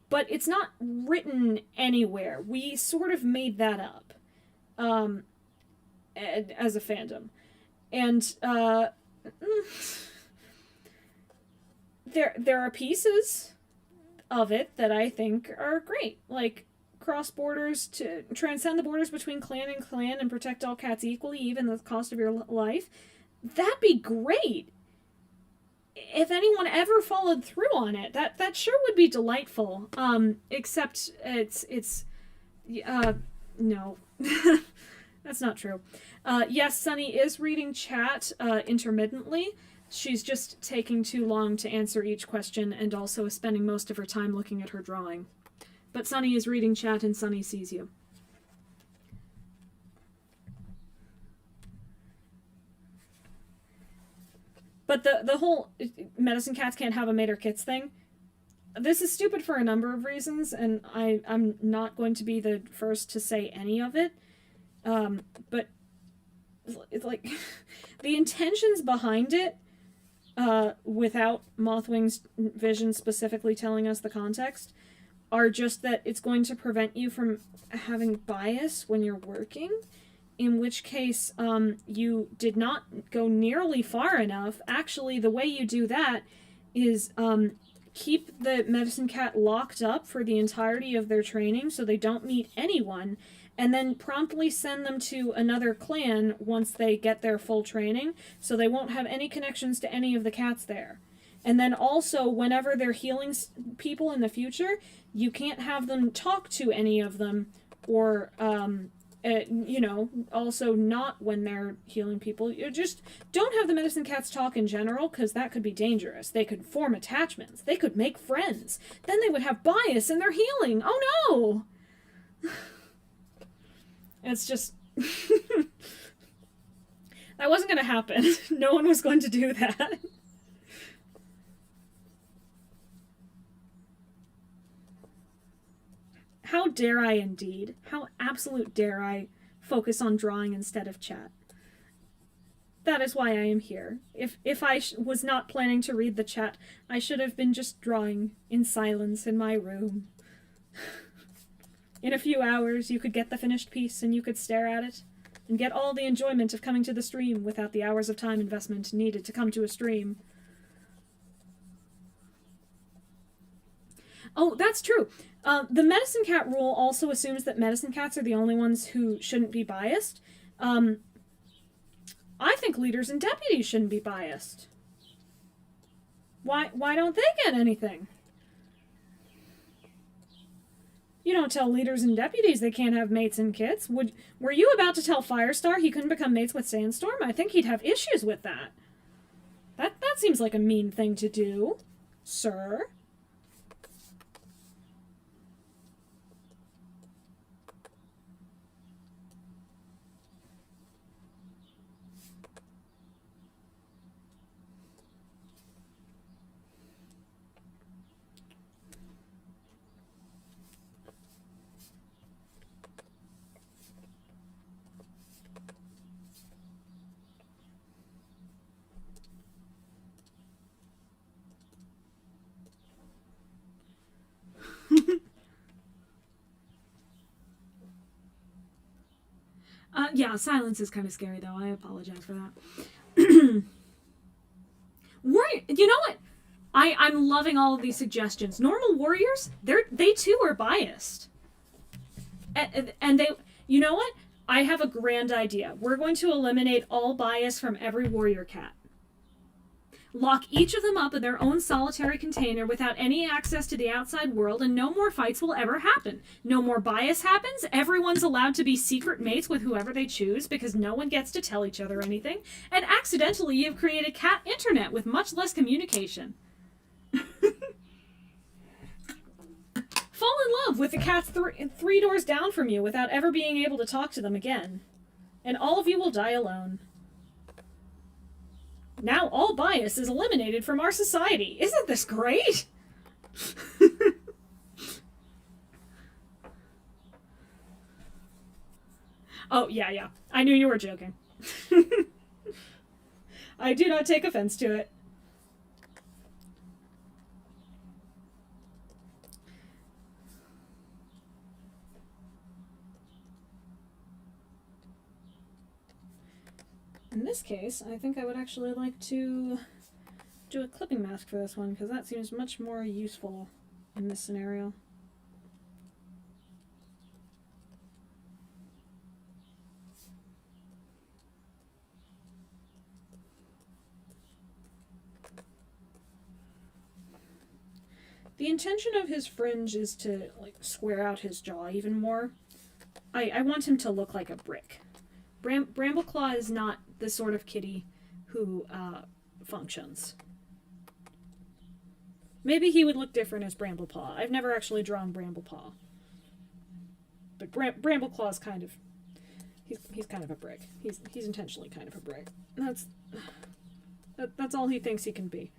but it's not written anywhere. We sort of made that up. As a fandom. And, there are pieces of it that I think are great. Like, cross borders to transcend the borders between clan and clan and protect all cats equally, even at the cost of your life. That'd be great. If anyone ever followed through on it, that sure would be delightful. Except it's no. That's not true. Yes, Sunny is reading chat intermittently. She's just taking too long to answer each question, and also is spending most of her time looking at her drawing. But Sunny is reading chat, and Sunny sees you. But the whole medicine cats can't have a mate or kits thing, this is stupid for a number of reasons, and I'm not going to be the first to say any of it. But it's like the intentions behind it, without Mothwing's vision specifically telling us the context, are just that it's going to prevent you from having bias when you're working, in which case you did not go nearly far enough. Actually, the way you do that is keep the medicine cat locked up for the entirety of their training so they don't meet anyone, and then promptly send them to another clan once they get their full training, so they won't have any connections to any of the cats there. And then also, whenever they're healing people in the future, you can't have them talk to any of them, or, you know, also not when they're healing people. You just don't have the medicine cats talk in general, because that could be dangerous. They could form attachments. They could make friends. Then they would have bias in their healing. Oh no! It's just... that wasn't going to happen. No one was going to do that. How dare I indeed? How absolute dare I focus on drawing instead of chat? That is why I am here. If I was not planning to read the chat, I should have been just drawing in silence in my room. In a few hours, you could get the finished piece and you could stare at it and get all the enjoyment of coming to the stream without the hours of time investment needed to come to a stream. Oh, that's true. The medicine cat rule also assumes that medicine cats are the only ones who shouldn't be biased. I think leaders and deputies shouldn't be biased. Why don't they get anything? You don't tell leaders and deputies they can't have mates and kits. Were you about to tell Firestar he couldn't become mates with Sandstorm? I think he'd have issues with that. That seems like a mean thing to do, sir. Yeah, silence is kind of scary, though. I apologize for that. Warrior, you know what? I'm loving all of these suggestions. Normal warriors, they too are biased. And they, you know what? I have a grand idea. We're going to eliminate all bias from every warrior cat. Lock each of them up in their own solitary container without any access to the outside world, and no more fights will ever happen. No more bias happens. Everyone's allowed to be secret mates with whoever they choose because no one gets to tell each other anything. And accidentally, you've created cat internet with much less communication. Fall in love with the cats three doors down from you without ever being able to talk to them again. And all of you will die alone. Now all bias is eliminated from our society. Isn't this great? Oh, yeah. I knew you were joking. I do not take offense to it. In this case, I think I would actually like to do a clipping mask for this one, because that seems much more useful in this scenario. The intention of his fringe is to square out his jaw even more. I want him to look like a brick. Brambleclaw is not the sort of kitty who functions. Maybe he would look different as Bramblepaw. I've never actually drawn Bramblepaw. But Brambleclaw's kind of... He's kind of a brick. He's intentionally kind of a brick. That's all he thinks he can be.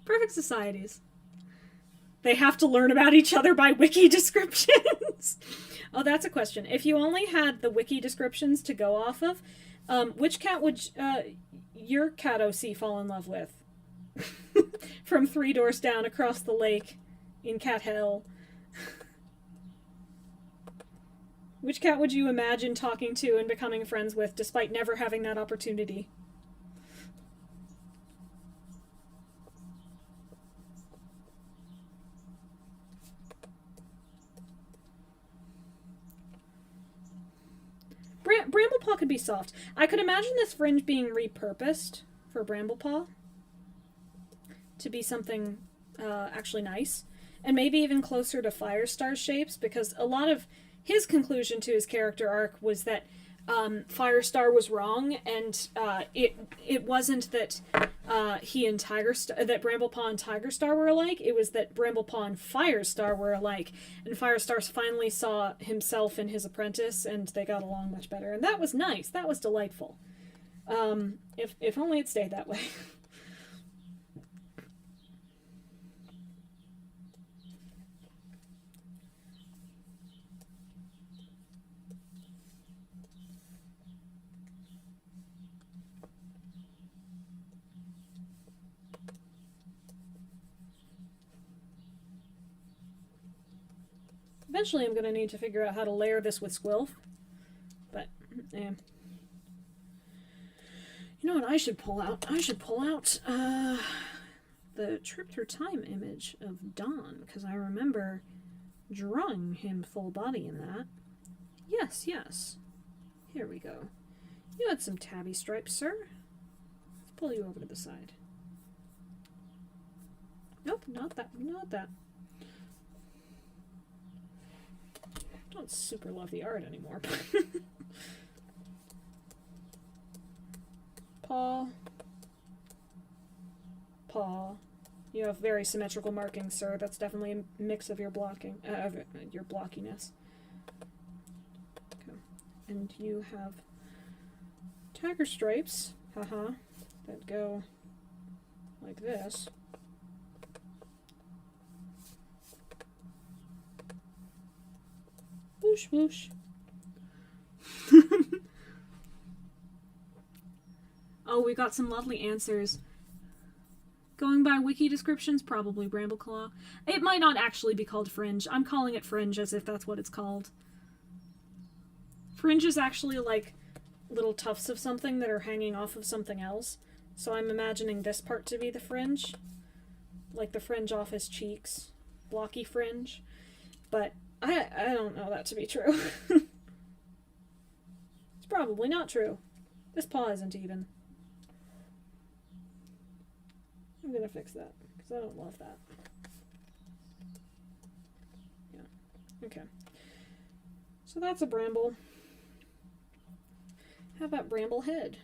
Perfect societies. They have to learn about each other by wiki descriptions. Oh, that's a question. If you only had the wiki descriptions to go off of, which cat would your cat OC fall in love with? From 3 doors down across the lake in Cat Hell. Which cat would you imagine talking to and becoming friends with despite never having that opportunity? Bramblepaw could be soft. I could imagine this fringe being repurposed for Bramblepaw to be something actually nice. And maybe even closer to Firestar's shapes, because a lot of his conclusion to his character arc was that Firestar was wrong, and it wasn't that he and that Bramblepaw and Tigerstar were alike. It was that Bramblepaw and Firestar were alike, and Firestar finally saw himself in his apprentice, and they got along much better. And that was nice. That was delightful. If only it stayed that way. Eventually I'm going to need to figure out how to layer this with Squilf. But, you You know what I should pull out? I should pull out the Trip Through Time image of Dawn, because I remember drawing him full body in that. Yes, yes. Here we go. You had some tabby stripes, sir. Let's pull you over to the side. Nope, not that, not that. Don't super love the art anymore. Paw. Paw. You have very symmetrical markings, sir. That's definitely a mix of your blocking, your blockiness. Okay. And you have tiger stripes, haha, that go like this. Whoosh, whoosh. Oh, we got some lovely answers. Going by wiki descriptions, probably Brambleclaw. It might not actually be called Fringe. I'm calling it Fringe as if that's what it's called. Fringe is actually like little tufts of something that are hanging off of something else. So I'm imagining this part to be the fringe. Like the fringe off his cheeks. Blocky fringe. But I don't know that to be true. It's probably not true. This paw isn't even. I'm gonna fix that, because I don't love that. Yeah. Okay. So that's a bramble. How about Bramblehead?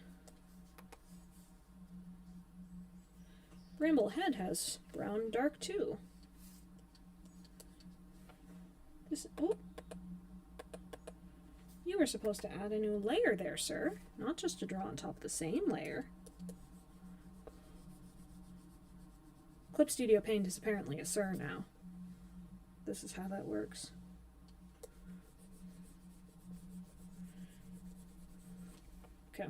Bramblehead has brown dark too. This, oh. You were supposed to add a new layer there, sir. Not just to draw on top of the same layer. Clip Studio Paint is apparently a sir now. This is how that works. Okay.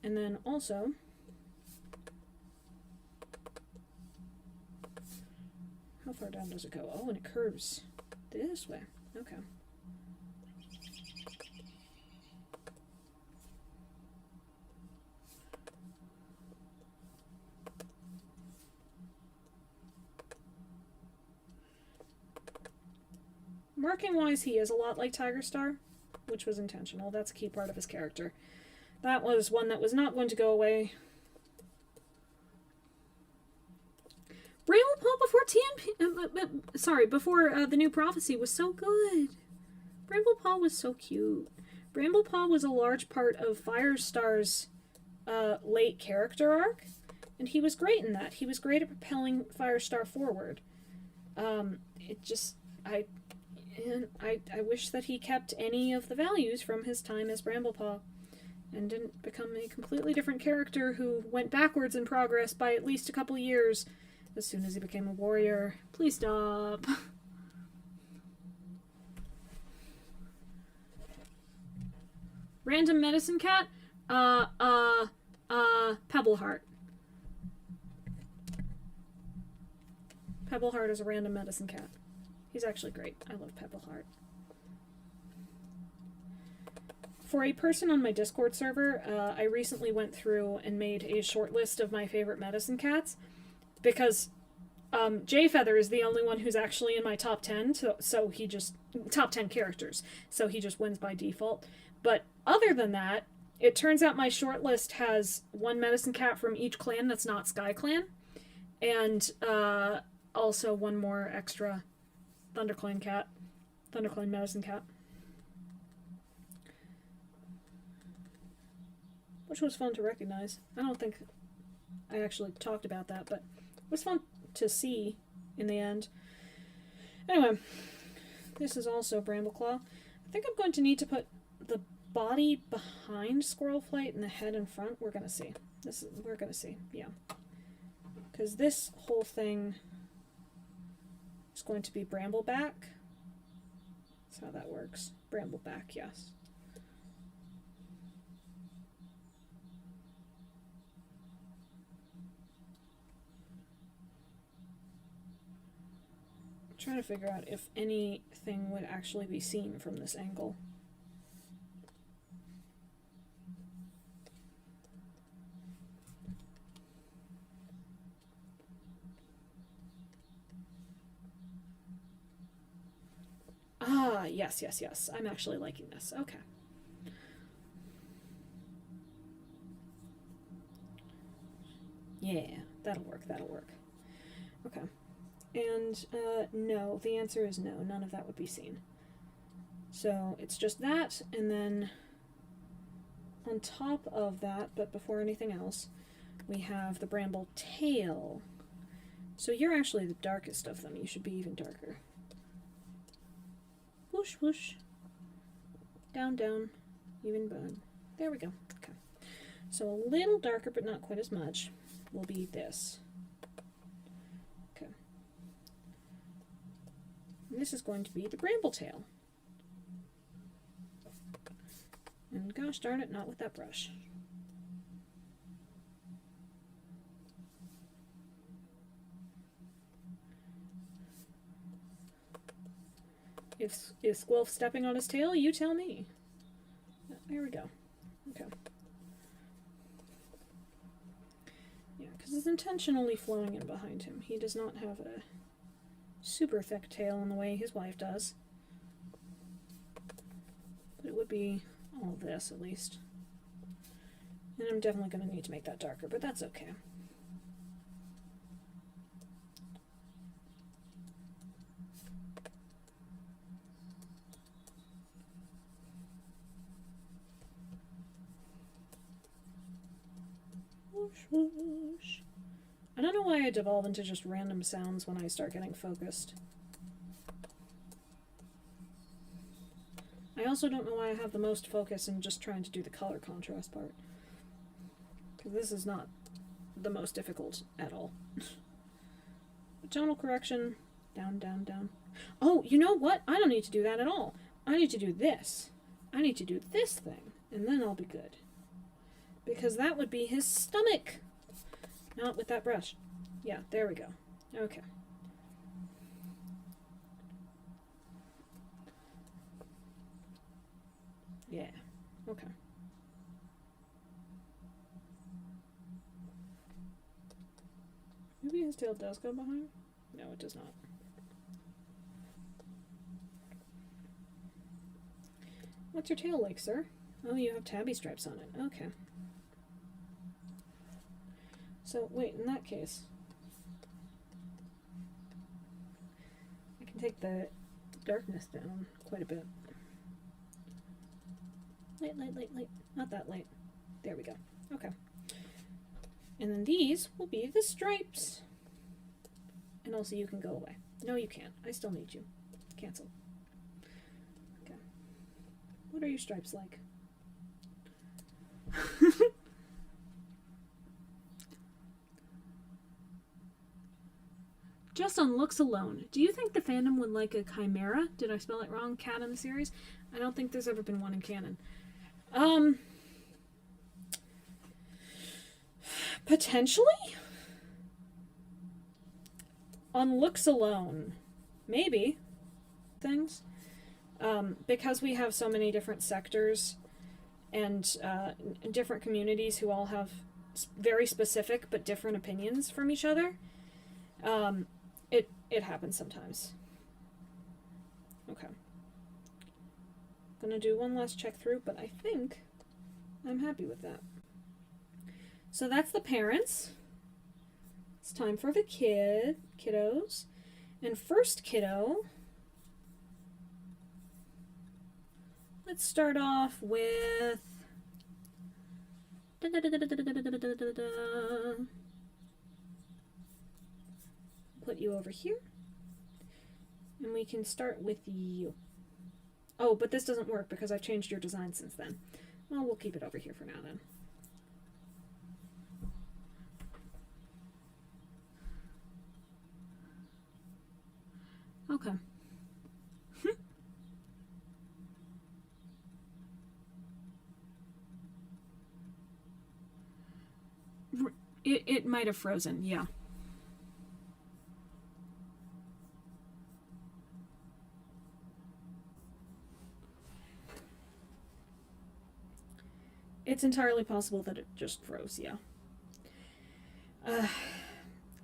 And then also, how far down does it go? Oh, and it curves this way. Okay. Marking-wise, he is a lot like Tiger Star, which was intentional. That's a key part of his character. That was one that was not going to go away. Bramblepaw before TNP... before the new Prophecy was so good. Bramblepaw was so cute. Bramblepaw was a large part of Firestar's late character arc, and he was great in that. He was great at propelling Firestar forward. It just... I wish that he kept any of the values from his time as Bramblepaw and didn't become a completely different character who went backwards in progress by at least a couple years as soon as he became a warrior. Please stop. Random medicine cat? Pebbleheart. Pebbleheart is a random medicine cat. He's actually great. I love Pebbleheart. For a person on my Discord server, I recently went through and made a short list of my favorite medicine cats because Jayfeather is the only one who's actually in my top 10, so he just... top 10 characters, so he just wins by default. But other than that, it turns out my short list has one medicine cat from each clan that's not Sky Clan, and also one more extra ThunderClan cat. ThunderClan medicine cat. Which was fun to recognize. I don't think I actually talked about that, but it was fun to see in the end. Anyway, this is also Brambleclaw. I think I'm going to need to put the body behind Squirrelflight and the head in front. We're gonna see. We're gonna see, yeah. Because this whole thing is going to be Brambleback. That's how that works. Brambleback, yes. I'm trying to figure out if anything would actually be seen from this angle. Ah, yes, yes, yes. I'm actually liking this. Okay. Yeah, that'll work, that'll work. Okay. And, no, the answer is no. None of that would be seen. So it's just that, and then on top of that, but before anything else, we have the bramble tail. So you're actually the darkest of them. You should be even darker. Whoosh, whoosh. Down, down. Even bug. There we go. Okay. So a little darker, but not quite as much, will be this. Okay. And this is going to be the bramble tail. And gosh darn it, not with that brush. Is Squilf stepping on his tail? You tell me. There we go. Okay. Yeah, because it's intentionally flowing in behind him. He does not have a super thick tail in the way his wife does. But it would be all this, at least. And I'm definitely going to need to make that darker, but that's okay. Whoosh, whoosh. I don't know why I devolve into just random sounds when I start getting focused. I also don't know why I have the most focus in just trying to do the color contrast part. Because this is not the most difficult at all. Tonal correction, down, down, down. Oh, you know what? I don't need to do that at all. I need to do this. I need to do this thing, and then I'll be good. Because that would be his stomach. Not with that brush. Yeah, there we go. Okay. Yeah, okay. Maybe his tail does go behind? No, it does not. What's your tail like, sir? Oh, you have tabby stripes on it. Okay. So, wait, in that case, I can take the darkness down quite a bit. Light, light, light, light. Not that light. There we go. Okay. And then these will be the stripes. And also you can go away. No, you can't. I still need you. Cancel. Okay. What are your stripes like? Just on looks alone, do you think the fandom would like a chimera? Did I spell it wrong? Cat in the series? I don't think there's ever been one in canon. Potentially? On looks alone, maybe. Things. Because we have so many different sectors and different communities who all have very specific but different opinions from each other, it happens sometimes. Okay. Gonna do one last check through, but I think I'm happy with that. So that's the parents. It's time for the kiddos. And first kiddo, let's start off with put you over here. And we can start with you. Oh, but this doesn't work because I've changed your design since then. Well, we'll keep it over here for now then. Okay. It might have frozen, yeah. It's entirely possible that it just froze, yeah.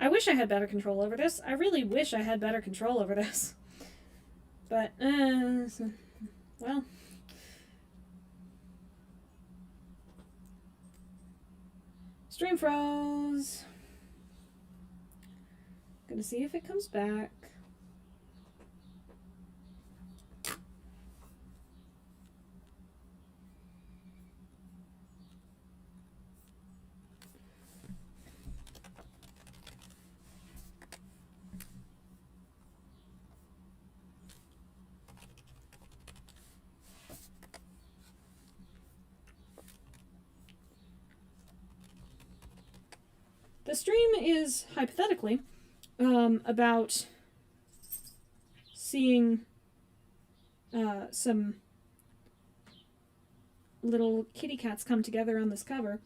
I wish I had better control over this. I really wish I had better control over this. But, well. Stream froze. Gonna see if it comes back. The stream is, hypothetically, about seeing some little kitty cats come together on this cover.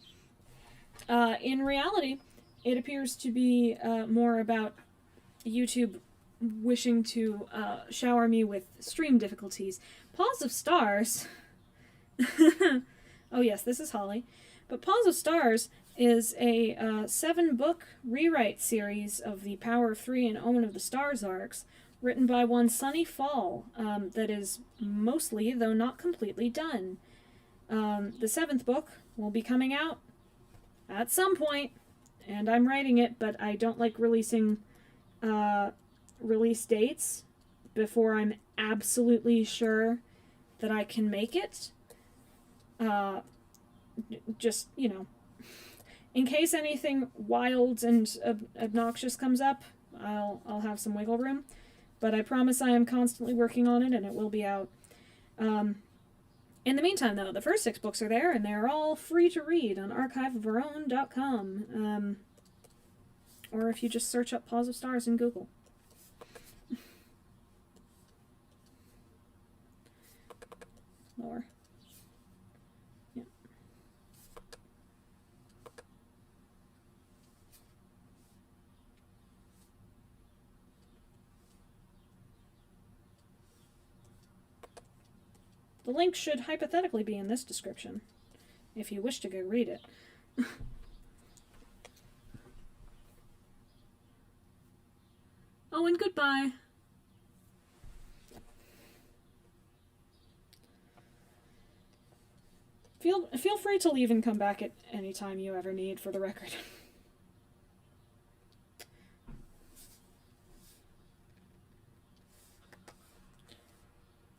In reality, it appears to be more about YouTube wishing to shower me with stream difficulties. Paws of Stars... Oh yes, this is Holly. But Paws of Stars is a 7-book rewrite series of the Power of Three and Omen of the Stars arcs, written by one Sunnyfall, that is mostly, though not completely, done. The 7th book will be coming out at some point, and I'm writing it, but I don't like releasing release dates before I'm absolutely sure that I can make it. Just, you know, in case anything wild and obnoxious comes up, I'll have some wiggle room. But I promise I am constantly working on it, and it will be out. In the meantime, though, the first 6 books are there, and they're all free to read on archiveofourown.com. Or if you just search up Paws of Stars in Google. Lower. Yeah. The link should hypothetically be in this description, if you wish to go read it. Oh, and goodbye. Feel free to leave and come back at any time you ever need, for the record.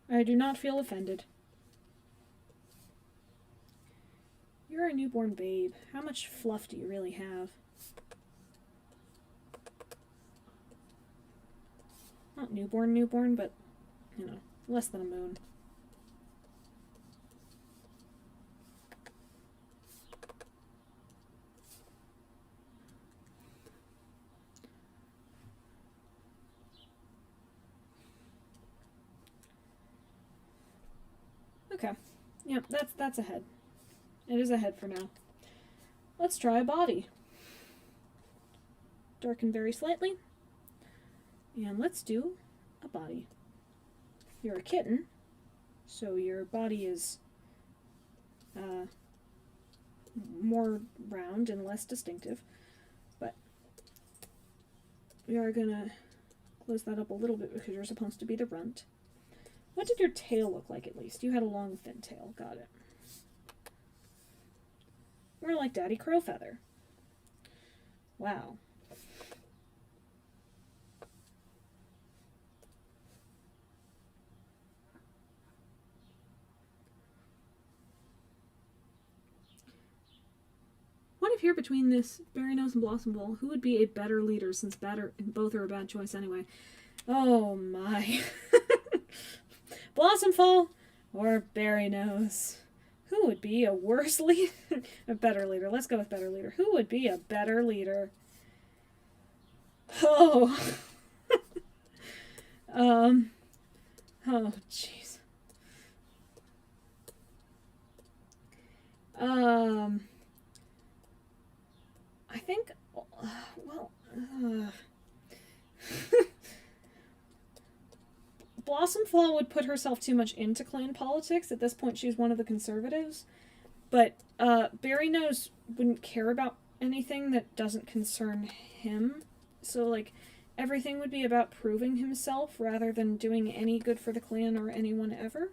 I do not feel offended. You're a newborn babe. How much fluff do you really have? Not newborn, but, you know, less than a moon. Okay. Yep, that's a head. It is a head for now. Let's try a body. Darken very slightly. And let's do a body. You're a kitten, so your body is more round and less distinctive. But we are gonna close that up a little bit because you're supposed to be the runt. What did your tail look like, at least? You had a long, thin tail. Got it. More like Daddy Crowfeather. Wow. What if here between this Berry Nose and Blossom Bowl, who would be a better leader, since both are a bad choice anyway? Oh my. Blossomfall or Berry Nose? Who would be a worse leader? A better leader. Let's go with better leader. Who would be a better leader? Oh. Oh, jeez. I think, well, Blossomfall would put herself too much into clan politics. At this point, she's one of the conservatives. But Berry Nose wouldn't care about anything that doesn't concern him. So, like, everything would be about proving himself rather than doing any good for the clan or anyone ever.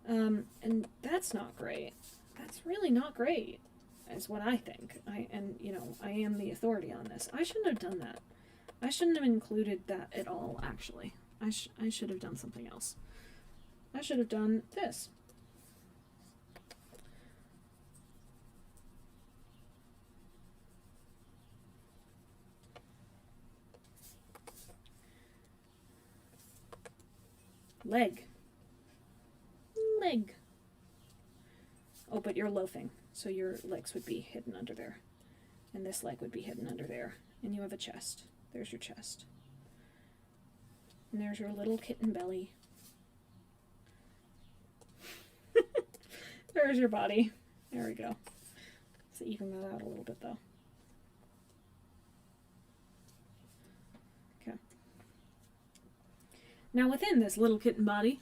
And that's not great. That's really not great, is what I think. I am the authority on this. I shouldn't have done that. I shouldn't have included that at all, actually. I should have done something else. I should have done this. Leg. Oh, but you're loafing, so your legs would be hidden under there. And this leg would be hidden under there. And you have a chest. There's your chest. And there's your little kitten belly. There's your body. There we go. Let's even that out a little bit, though. Okay. Now within this little kitten body,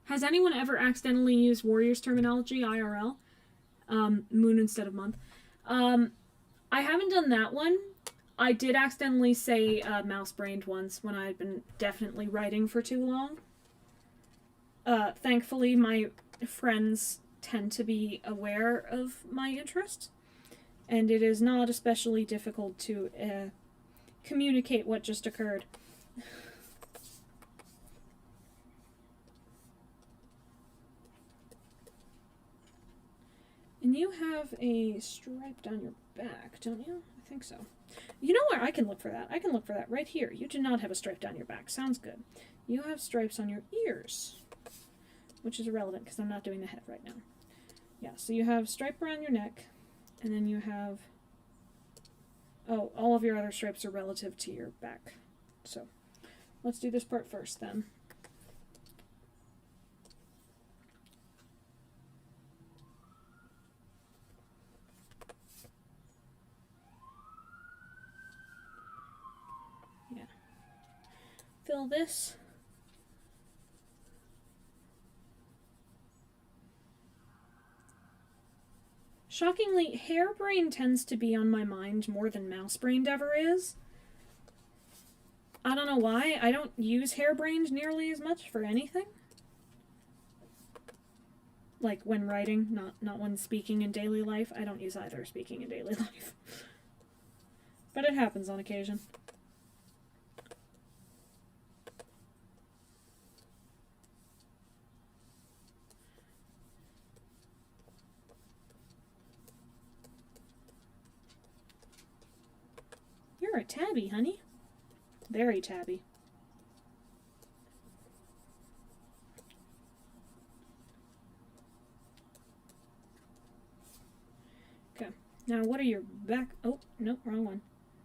has anyone ever accidentally used Warriors terminology, IRL? Moon instead of month. I haven't done that one. I did accidentally say mouse-brained once when I had been definitely writing for too long. Thankfully, my friends tend to be aware of my interests, and it is not especially difficult to communicate what just occurred. And you have a stripe down your back, don't you? I think so. You know where I can look for that? I can look for that right here. You do not have a stripe down your back. Sounds good. You have stripes on your ears, which is irrelevant because I'm not doing the head right now. Yeah, so you have stripe around your neck, and then you have... Oh, all of your other stripes are relative to your back. So, let's do this part first, then. Fill this. Shockingly, harebrained tends to be on my mind more than mousebrained ever is. I don't know why. I don't use harebrained nearly as much for anything. Like when writing, not when speaking in daily life. I don't use either speaking in daily life. But it happens on occasion. You're a tabby, honey. Very tabby. Okay. Now, what are your back... Oh, nope, wrong one.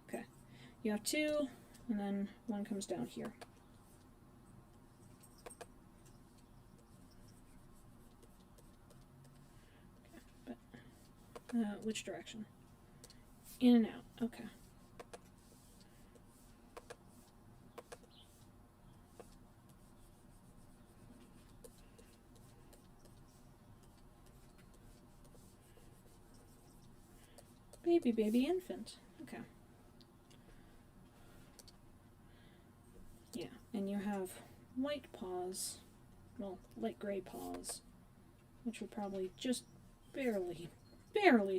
Okay. You have two, and then one comes down here. Okay, but... which direction? In and out. Okay. Baby infant. Okay. Yeah, and you have white paws, well, light gray paws, which would probably just barely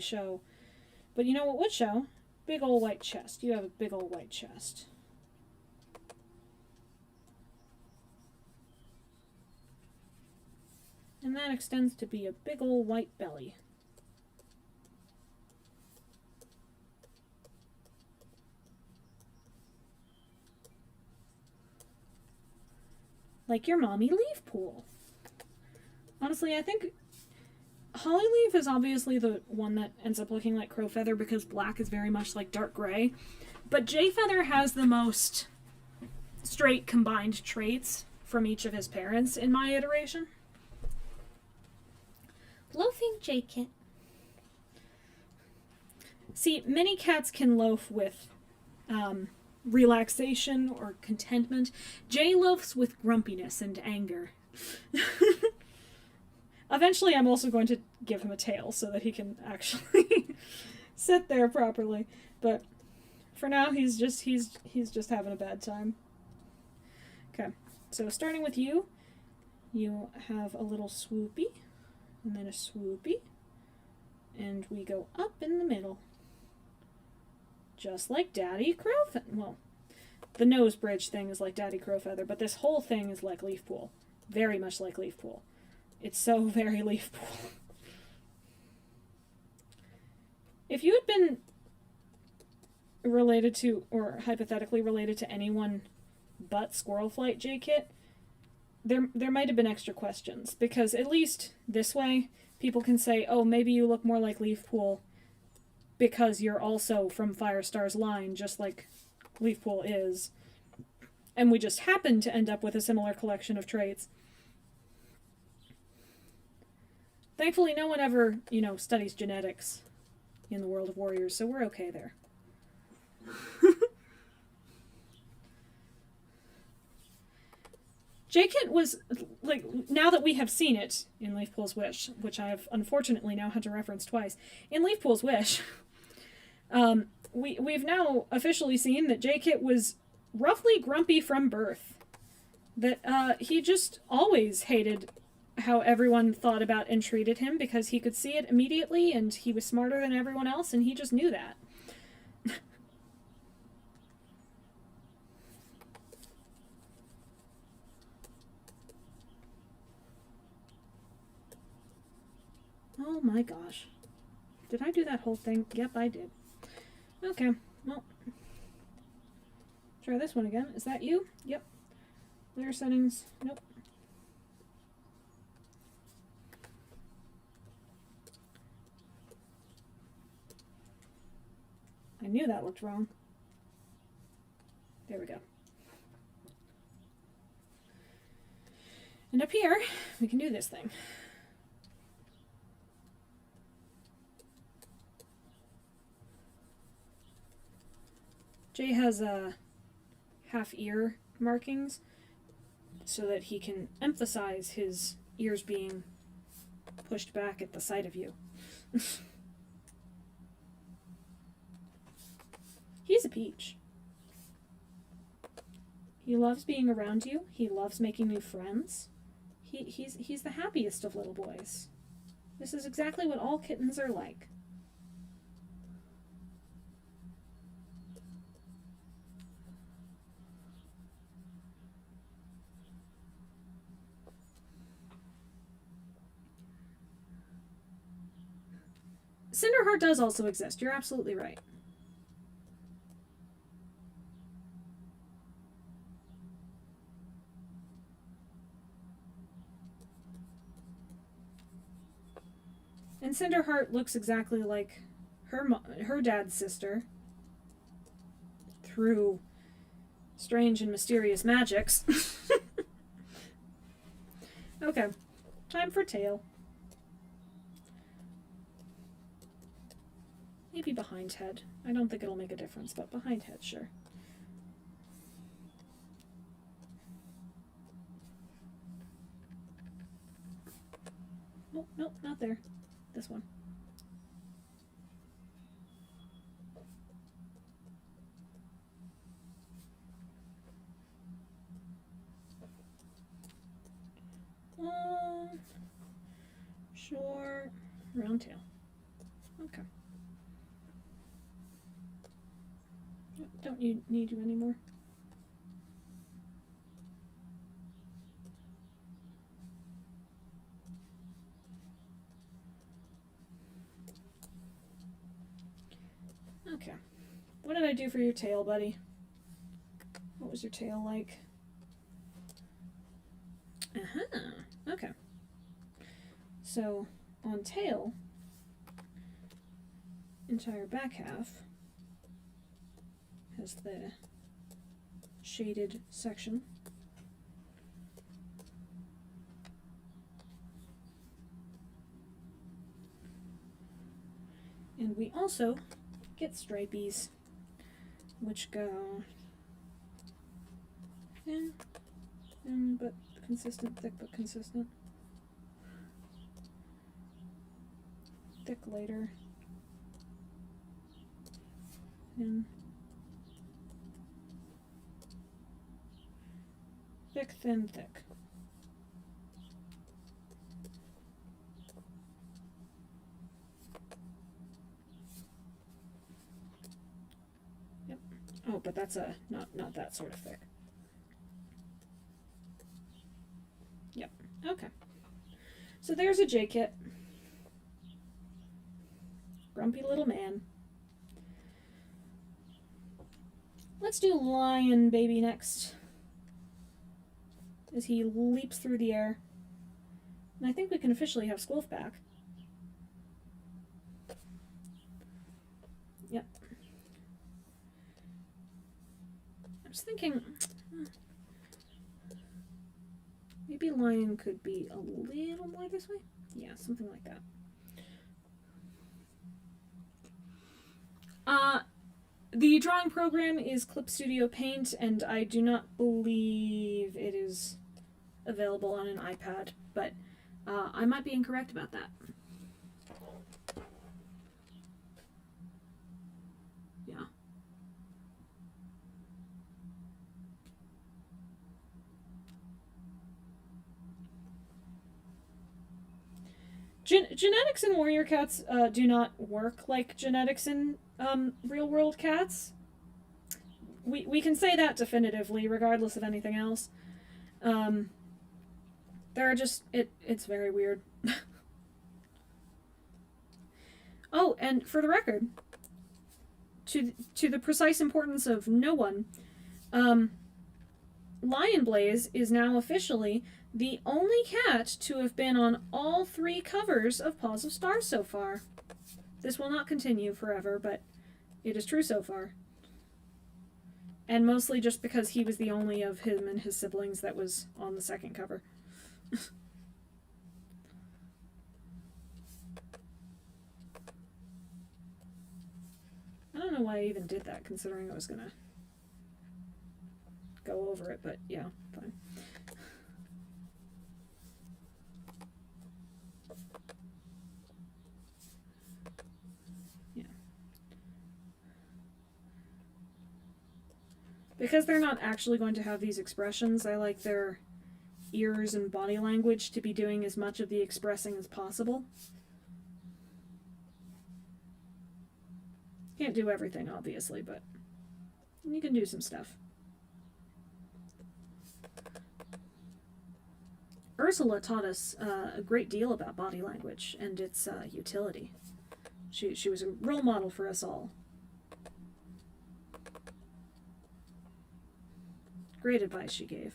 show. But you know what would show? Big old white chest. You have a big old white chest. And that extends to be a big old white belly. Like your mommy leaf pool. Honestly, I think Hollyleaf is obviously the one that ends up looking like Crowfeather because black is very much like dark gray. But Jayfeather has the most straight combined traits from each of his parents in my iteration. Loafing Jay-Kit. See, many cats can loaf with relaxation or contentment. Jay loafs with grumpiness and anger. Eventually, I'm also going to give him a tail so that he can actually sit there properly. But For now, he's just having a bad time. Okay, so starting with you, you have a little swoopy, and then a swoopy, and we go up in the middle, just like Daddy Crowfeather. Well, the nose bridge thing is like Daddy Crowfeather, but this whole thing is like Leaf Pool, very much like Leaf Pool. It's so very Leaf Pool. If you had been related to, or hypothetically related to anyone but Squirrel Flight J-Kit, there might have been extra questions, because at least this way people can say, oh, maybe you look more like Leaf Pool because you're also from Firestar's line, just like Leaf Pool is, and we just happen to end up with a similar collection of traits. Thankfully, no one ever, studies genetics in the world of warriors, so we're okay there. J-Kit was, like, now that we have seen it in Leaf Pool's Wish, which I have unfortunately now had to reference twice, in Leaf Pool's Wish, we've now officially seen that J-Kit was roughly grumpy from birth. That he just always hated how everyone thought about and treated him, because he could see it immediately, and he was smarter than everyone else, and he just knew that. Oh my gosh. Did I do that whole thing? Yep, I did. Okay, well. Try this one again. Is that you? Yep. Layer settings. Nope. I knew that looked wrong. There we go. And up here, we can do this thing. Jay has half ear markings so that he can emphasize his ears being pushed back at the sight of you. He's a peach. He loves being around you. He loves making new friends. He's the happiest of little boys. This is exactly what all kittens are like. Cinderheart does also exist. You're absolutely right. And Cinderheart looks exactly like her dad's sister through strange and mysterious magics. Okay, time for tail. Maybe behind head. I don't think it'll make a difference, but behind head, sure. Oh, nope, not there. This one. Short, round tail. Okay. Don't need you anymore. Okay. What did I do for your tail, buddy? What was your tail like? Okay. So, on tail, entire back half has the shaded section. And we also get stripies, which go thin, but consistent, thick but consistent. Thick later, thin, Thick, thin, thick. Yep. Oh, but that's a not that sort of thick. Yep. Okay. So there's a J-kit. Grumpy little man. Let's do Lion Baby next. As he leaps through the air. And I think we can officially have Squilf back. Yep. I was thinking... maybe Lion could be a little more this way? Yeah, something like that. The drawing program is Clip Studio Paint, and I do not believe it is available on an iPad, but I might be incorrect about that. Yeah. Genetics in Warrior Cats do not work like genetics in real-world cats. We can say that definitively, regardless of anything else. There are just... it's very weird. Oh, and for the record, to the precise importance of no one, Lion Blaze is now officially the only cat to have been on all 3 covers of Paws of Stars so far. This will not continue forever, but it is true so far. And mostly just because he was the only of him and his siblings that was on the second cover. I don't know why I even did that, considering I was gonna go over it, but yeah, fine. Yeah. Because they're not actually going to have these expressions, I like their ears and body language to be doing as much of the expressing as possible. Can't do everything, obviously, but you can do some stuff. Ursula taught us a great deal about body language and its utility. She was a role model for us all. Great advice she gave.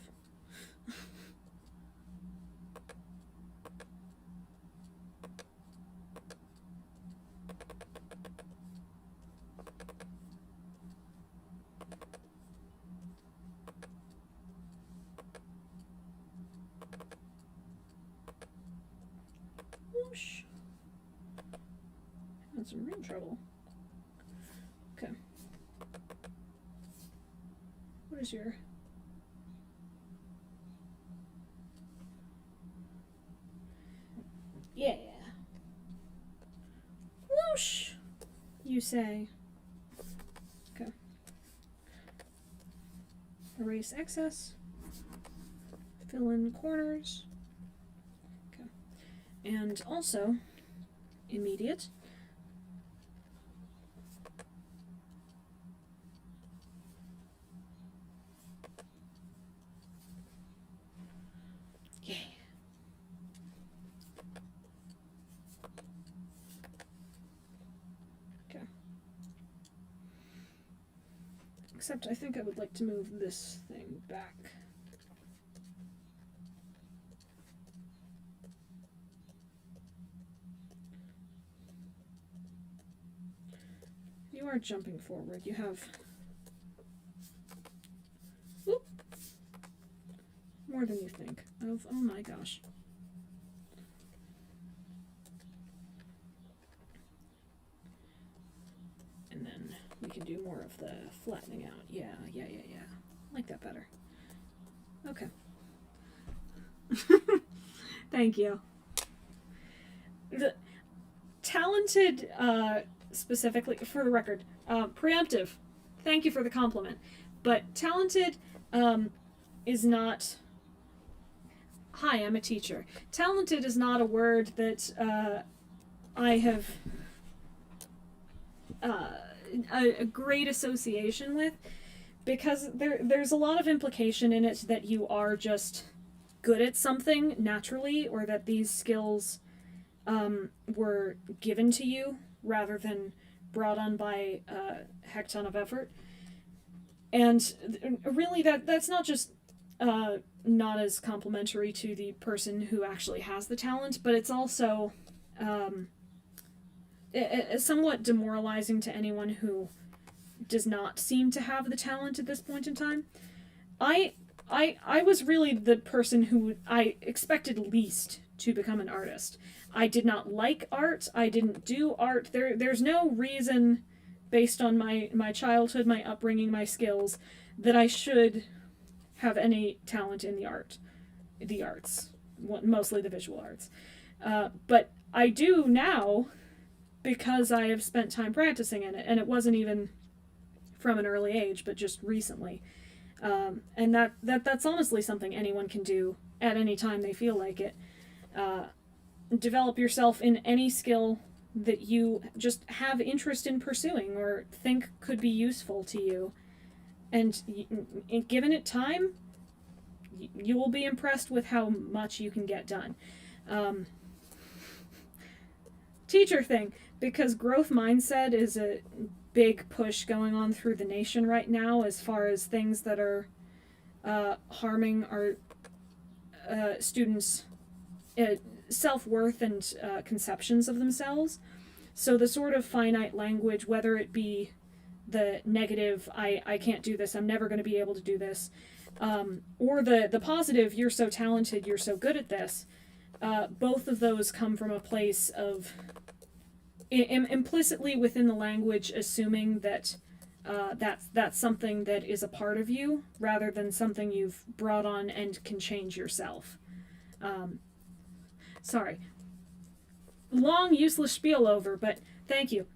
Whoosh. Had some real trouble. Okay. What is your... yeah. Whoosh, you say. Okay. Erase excess. Fill in corners. Okay. And also, immediate. Except I think I would like to move this thing back. You are jumping forward. You have... whoop, more than you think of. Oh my gosh. And then we can do more of the flattening out. Yeah. I like that better. Okay. Thank you. The talented, specifically, for the record, preemptive. Thank you for the compliment. But talented is not hi, I'm a teacher. Talented is not a word that I have a great association with, because there's a lot of implication in it that you are just good at something naturally, or that these skills were given to you rather than brought on by a heck ton of effort. And really, that's not just not as complimentary to the person who actually has the talent, but it's also somewhat demoralizing to anyone who does not seem to have the talent at this point in time. I was really the person who I expected least to become an artist. I did not like art. I didn't do art. There's no reason, based on my childhood, my upbringing, my skills, that I should have any talent in the arts, mostly the visual arts. But I do now, because I have spent time practicing in it, and it wasn't even from an early age, but just recently. And that's honestly something anyone can do at any time they feel like it. Develop yourself in any skill that you just have interest in pursuing or think could be useful to you. And given it time, you will be impressed with how much you can get done. Teacher thing, because growth mindset is a big push going on through the nation right now as far as things that are harming our students' self-worth and conceptions of themselves. So the sort of finite language, whether it be the negative, I can't do this, I'm never going to be able to do this, or the positive, you're so talented, you're so good at this, both of those come from a place of implicitly within the language assuming that that's something that is a part of you rather than something you've brought on and can change yourself. Sorry. Long, useless spiel over, but thank you.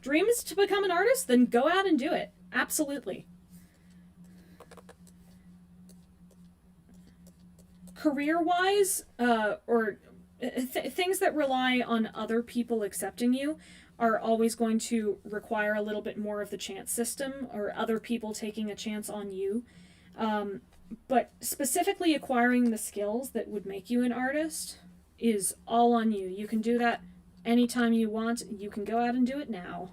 Dreams to become an artist? Then go out and do it. Absolutely. Career-wise, or things that rely on other people accepting you are always going to require a little bit more of the chance system, or other people taking a chance on you. But specifically acquiring the skills that would make you an artist is all on you. You can do that anytime you want. You can go out and do it now.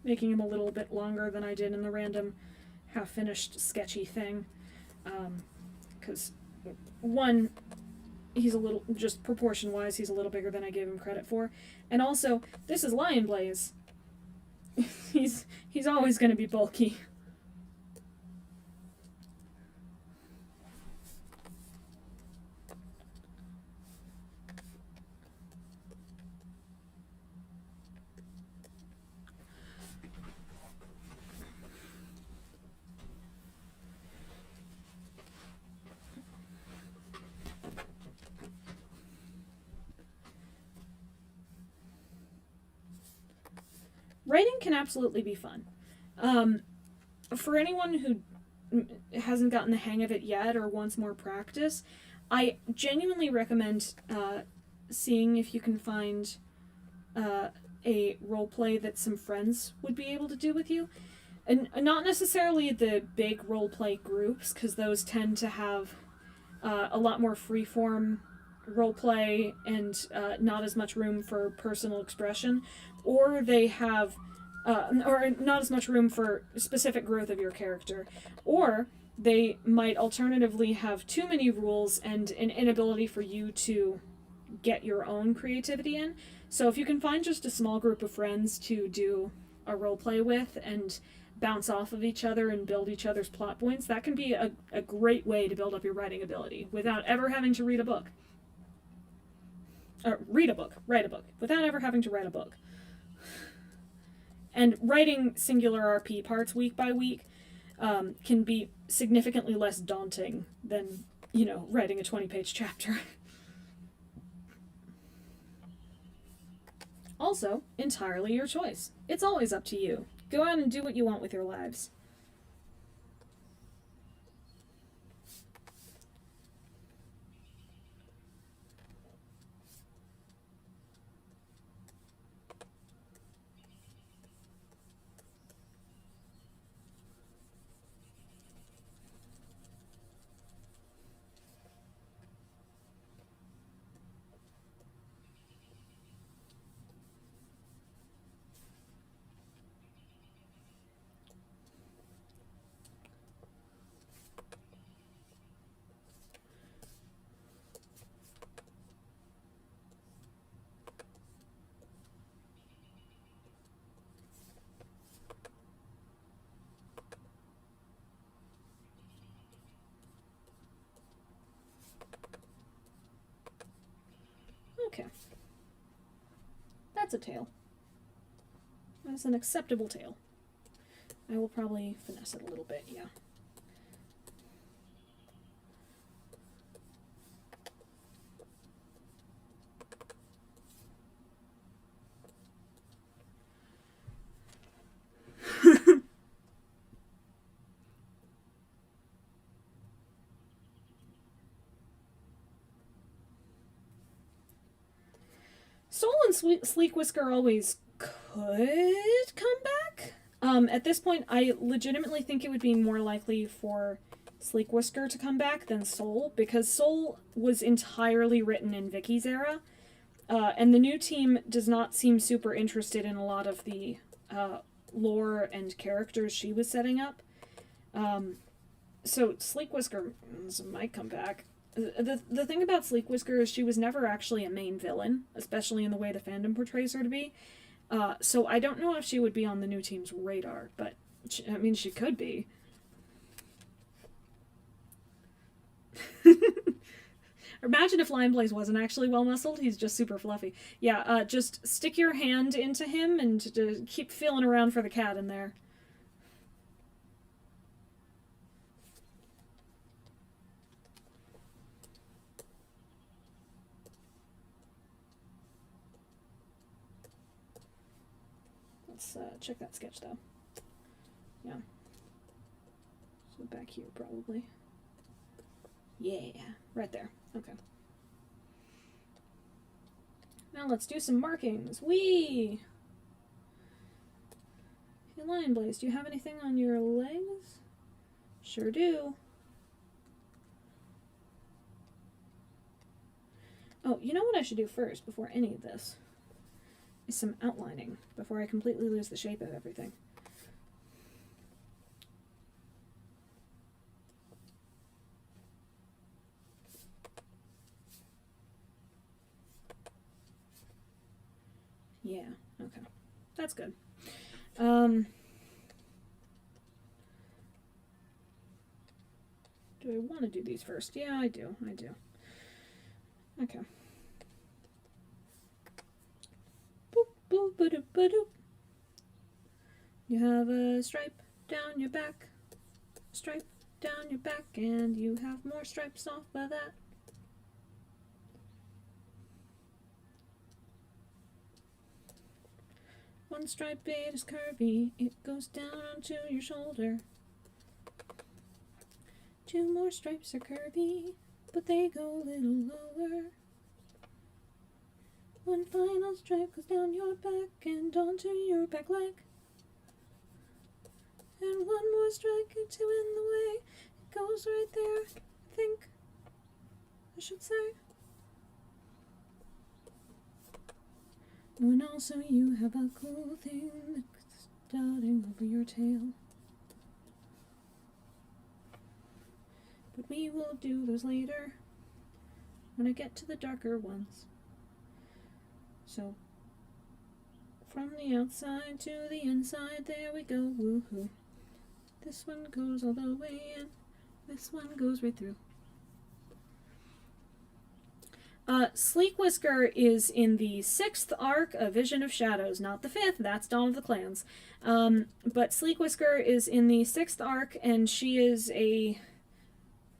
Making him a little bit longer than I did in the random half-finished sketchy thing. Because, one, he's a little, just proportion-wise, he's a little bigger than I gave him credit for. And also, this is Lion Blaze. he's always going to be bulky. Writing can absolutely be fun. For anyone who hasn't gotten the hang of it yet or wants more practice, I genuinely recommend seeing if you can find a role play that some friends would be able to do with you. And not necessarily the big role play groups, because those tend to have a lot more freeform role play and not as much room for personal expression, or they have or not as much room for specific growth of your character, or they might alternatively have too many rules and an inability for you to get your own creativity in. So if you can find just a small group of friends to do a role play with and bounce off of each other and build each other's plot points, that can be a great way to build up your writing ability without ever having to read a book. Or write a book, without ever having to write a book. And writing singular RP parts week by week can be significantly less daunting than, writing a 20-page chapter. Also, entirely your choice. It's always up to you. Go out and do what you want with your lives. Okay. That's a tail. That's an acceptable tail. I will probably finesse it a little bit, yeah. Soul and Sleek Whisker always could come back. At this point, I legitimately think it would be more likely for Sleek Whisker to come back than Soul, because Soul was entirely written in Vicky's era, and the new team does not seem super interested in a lot of the lore and characters she was setting up. So Sleek Whisker might come back. The thing about Sleek Whisker is she was never actually a main villain, especially in the way the fandom portrays her to be. So I don't know if she would be on the new team's radar, but she could be. Imagine if Lion Blaze wasn't actually well muscled, he's just super fluffy. Yeah, just stick your hand into him and keep feeling around for the cat in there. Let's check that sketch though. Yeah. So back here probably. Yeah, right there. Okay. Now let's do some markings. Whee! Hey, Lion Blaze, do you have anything on your legs? Sure do. Oh, you know what I should do first before any of this? Is some outlining before I completely lose the shape of everything. Yeah, okay. That's good. Do I want to do these first? Yeah, I do. Okay. Boop, boop, ba-doop, ba-doop. You have a stripe down your back, stripe down your back, and you have more stripes off by that. One stripe it is curvy, it goes down onto your shoulder. Two more stripes are curvy, but they go a little lower. One final stripe goes down your back and onto your back leg. And one more stripe or two in the way. It goes right there, I think I should say. And also you have a cool thing that's darting over your tail. But we will do those later when I get to the darker ones. So, from the outside to the inside, there we go, woohoo. This one goes all the way in, this one goes right through. Sleek Whisker is in the 6th arc of Vision of Shadows, not the 5th, that's Dawn of the Clans. But Sleek Whisker is in the 6th arc, and she is a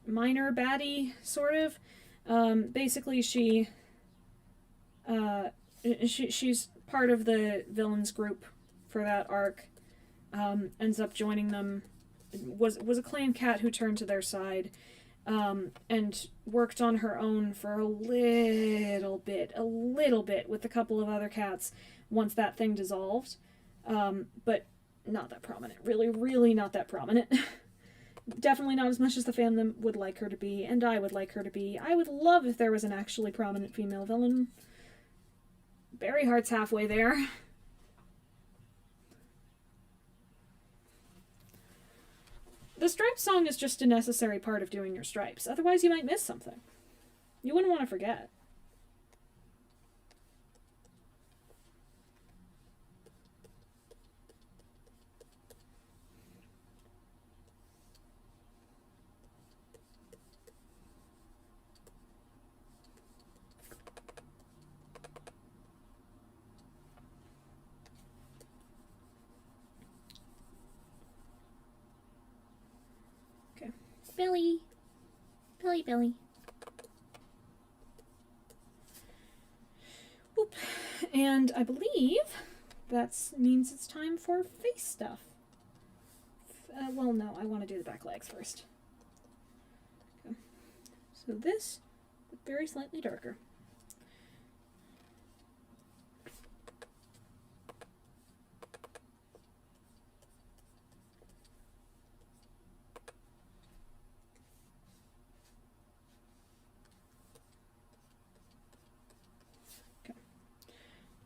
minor baddie, sort of. Basically, she's part of the villains group for that arc. Ends up joining them. Was a clan cat who turned to their side. And worked on her own for a little bit with a couple of other cats once that thing dissolved. But not that prominent. Really not that prominent. Definitely not as much as the fandom would like her to be, and I would like her to be. I would love if there was an actually prominent female villain. Berryheart's halfway there. The Stripes song is just a necessary part of doing your stripes. Otherwise, you might miss something. You wouldn't want to forget. Billy. Billy. Whoop. And I believe that means it's time for face stuff. Well, no, I want to do the back legs first. Okay. So this, very slightly darker.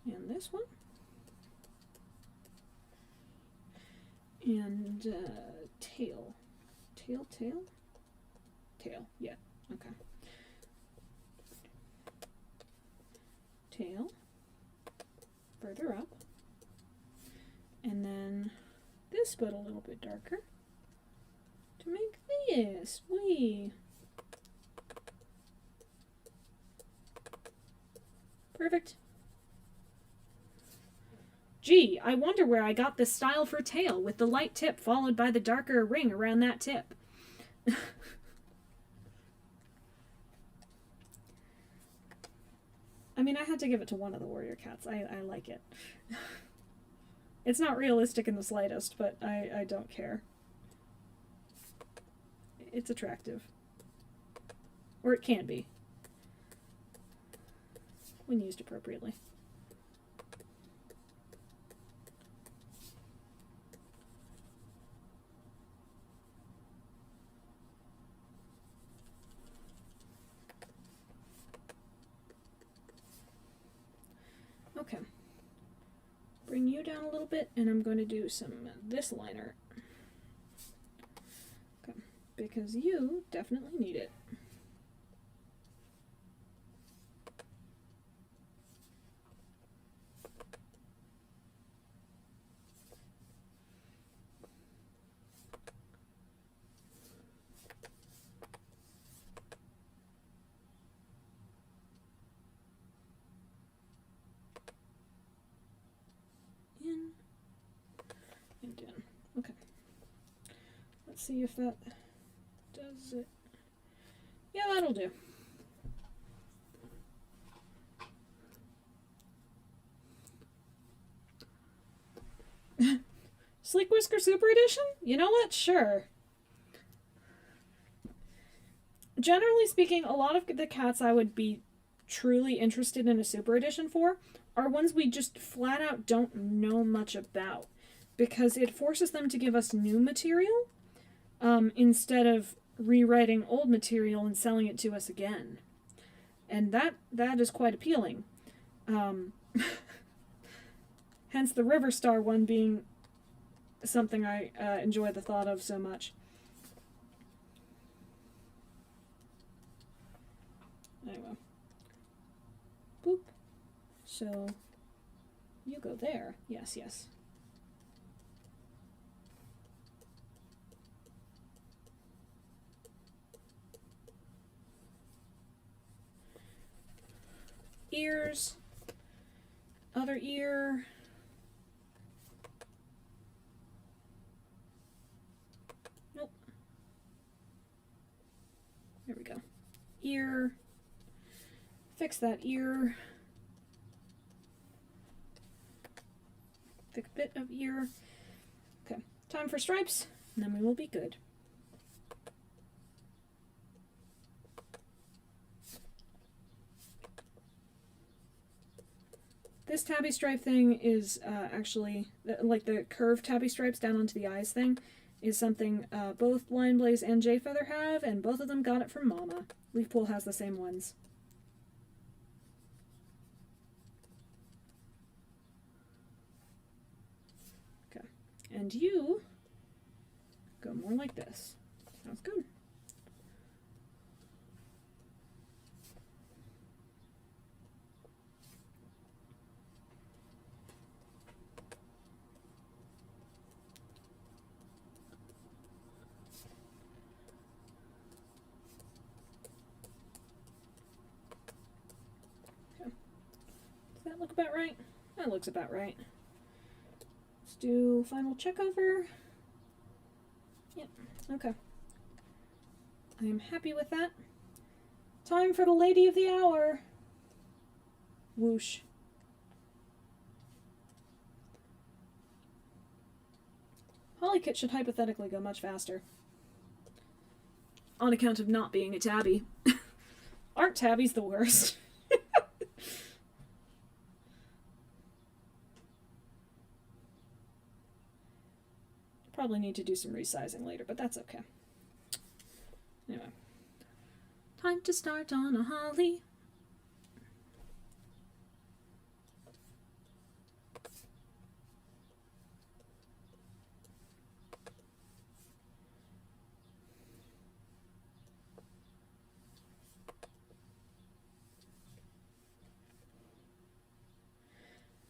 And this one. And tail. Tail, yeah, okay. Tail. Further up. And then this, but a little bit darker. To make this. Whee! Perfect. Gee, I wonder where I got this style for tail, with the light tip followed by the darker ring around that tip. I mean, I had to give it to one of the warrior cats. I like it. It's not realistic in the slightest, but I don't care. It's attractive. Or it can be. When used appropriately. Okay, bring you down a little bit, and I'm going to do some this liner. Okay, because you definitely need it. See if that does it. Yeah, that'll do. Sleek Whisker Super Edition? You know what? Sure. Generally speaking, a lot of the cats I would be truly interested in a Super Edition for are ones we just flat out don't know much about, because it forces them to give us new material instead of rewriting old material and selling it to us again. And that is quite appealing. Hence the River Star one being something I enjoy the thought of so much. Anyway. Boop. So you go there. Yes, yes. Ears. Other ear. Nope. There we go. Ear. Fix that ear. Thick bit of ear. Okay, time for stripes, and then we will be good. This tabby stripe thing is actually, like the curved tabby stripes down onto the eyes thing, is something both Lion Blaze and Jay Feather have, and both of them got it from Mama. Leafpool has the same ones. Okay, and you go more like this. Sounds good. Does that look about right? That looks about right. Let's do final check over. Yep, okay. I am happy with that. Time for the lady of the hour. Whoosh. Hollykit should hypothetically go much faster. On account of not being a tabby. Aren't tabbies the worst? Probably need to do some resizing later, but that's okay. Anyway. Time to start on a holly.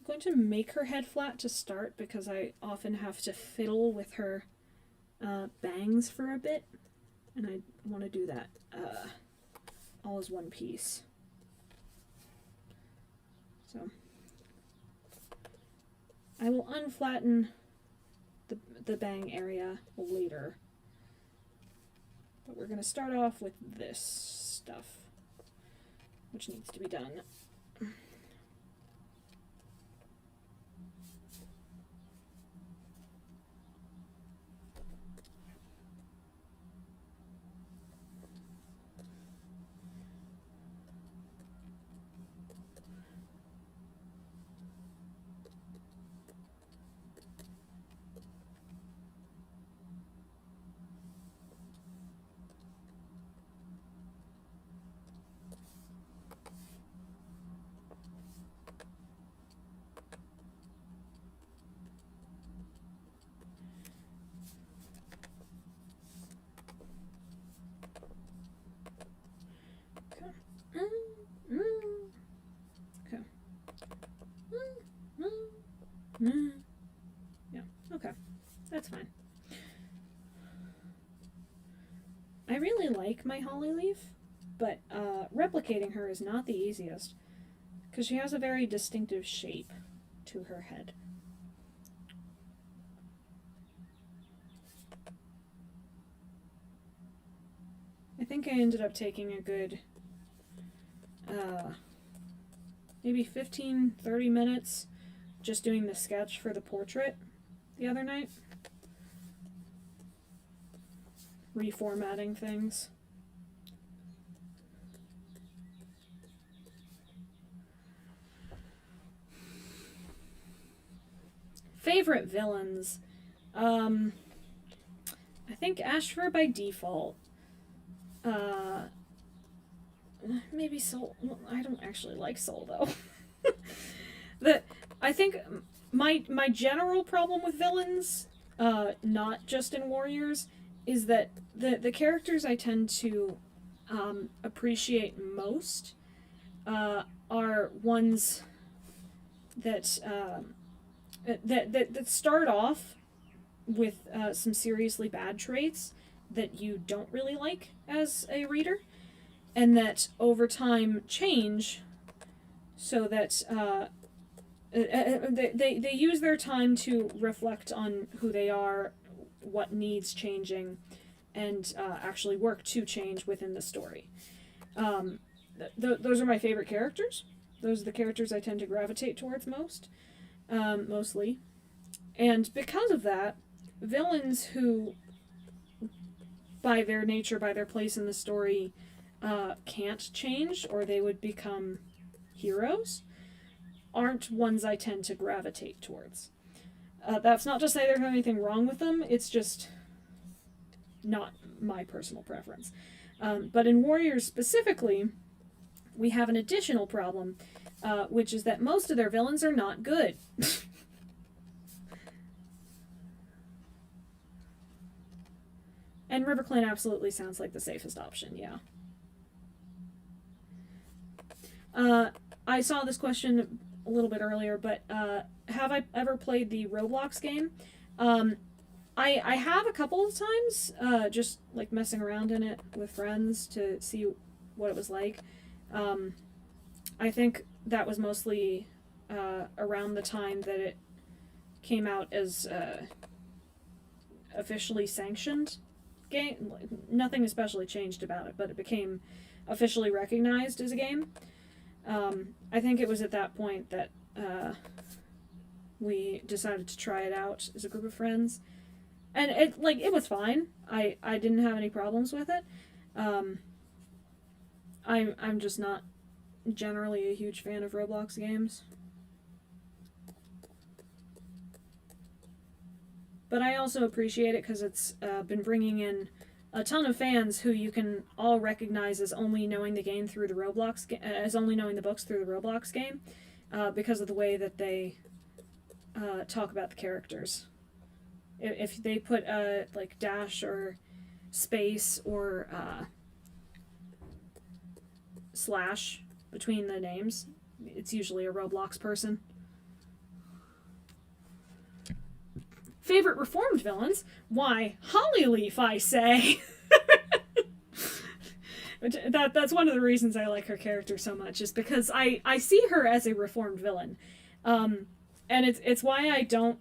I'm going to make her head flat to start because I often have to fiddle with her bangs for a bit, and I want to do that all as one piece. So I will unflatten the bang area later, but we're going to start off with this stuff, which needs to be done. Yeah, okay. That's fine. I really like my holly leaf, but replicating her is not the easiest, because she has a very distinctive shape to her head. I think I ended up taking a good maybe 15-30 minutes just doing the sketch for the portrait the other night. Reformatting things. Favorite villains. I think Ashfur by default. Maybe Soul. Well, I don't actually like Soul though. I think my general problem with villains, not just in Warriors, is that the characters I tend to appreciate most are ones that that start off with some seriously bad traits that you don't really like as a reader, and that over time change so that they use their time to reflect on who they are, what needs changing, and actually work to change within the story. Those are my favorite characters. Those are the characters I tend to gravitate towards mostly. And because of that, villains who, by their nature, by their place in the story, can't change, or they would become heroes, aren't ones I tend to gravitate towards. That's not to say there's anything wrong with them, it's just not my personal preference. But in Warriors specifically, we have an additional problem, which is that most of their villains are not good. And RiverClan absolutely sounds like the safest option, yeah. I saw this question a little bit earlier, but have I ever played the Roblox game? I have a couple of times, just like messing around in it with friends to see what it was like. I think that was mostly around the time that it came out as officially sanctioned game. Nothing especially changed about it, but it became officially recognized as a game. I think it was at that point that we decided to try it out as a group of friends, and it was fine. I didn't have any problems with it. I'm just not generally a huge fan of Roblox games. But I also appreciate it because it's been bringing in a ton of fans who you can all recognize as only knowing the game through the Roblox as only knowing the books through the Roblox game, because of the way that they talk about the characters. If they put like dash or space or slash between the names, it's usually a Roblox person. Favorite reformed villains? Why, Hollyleaf, I say. That's one of the reasons I like her character so much, is because I see her as a reformed villain. And it's why I don't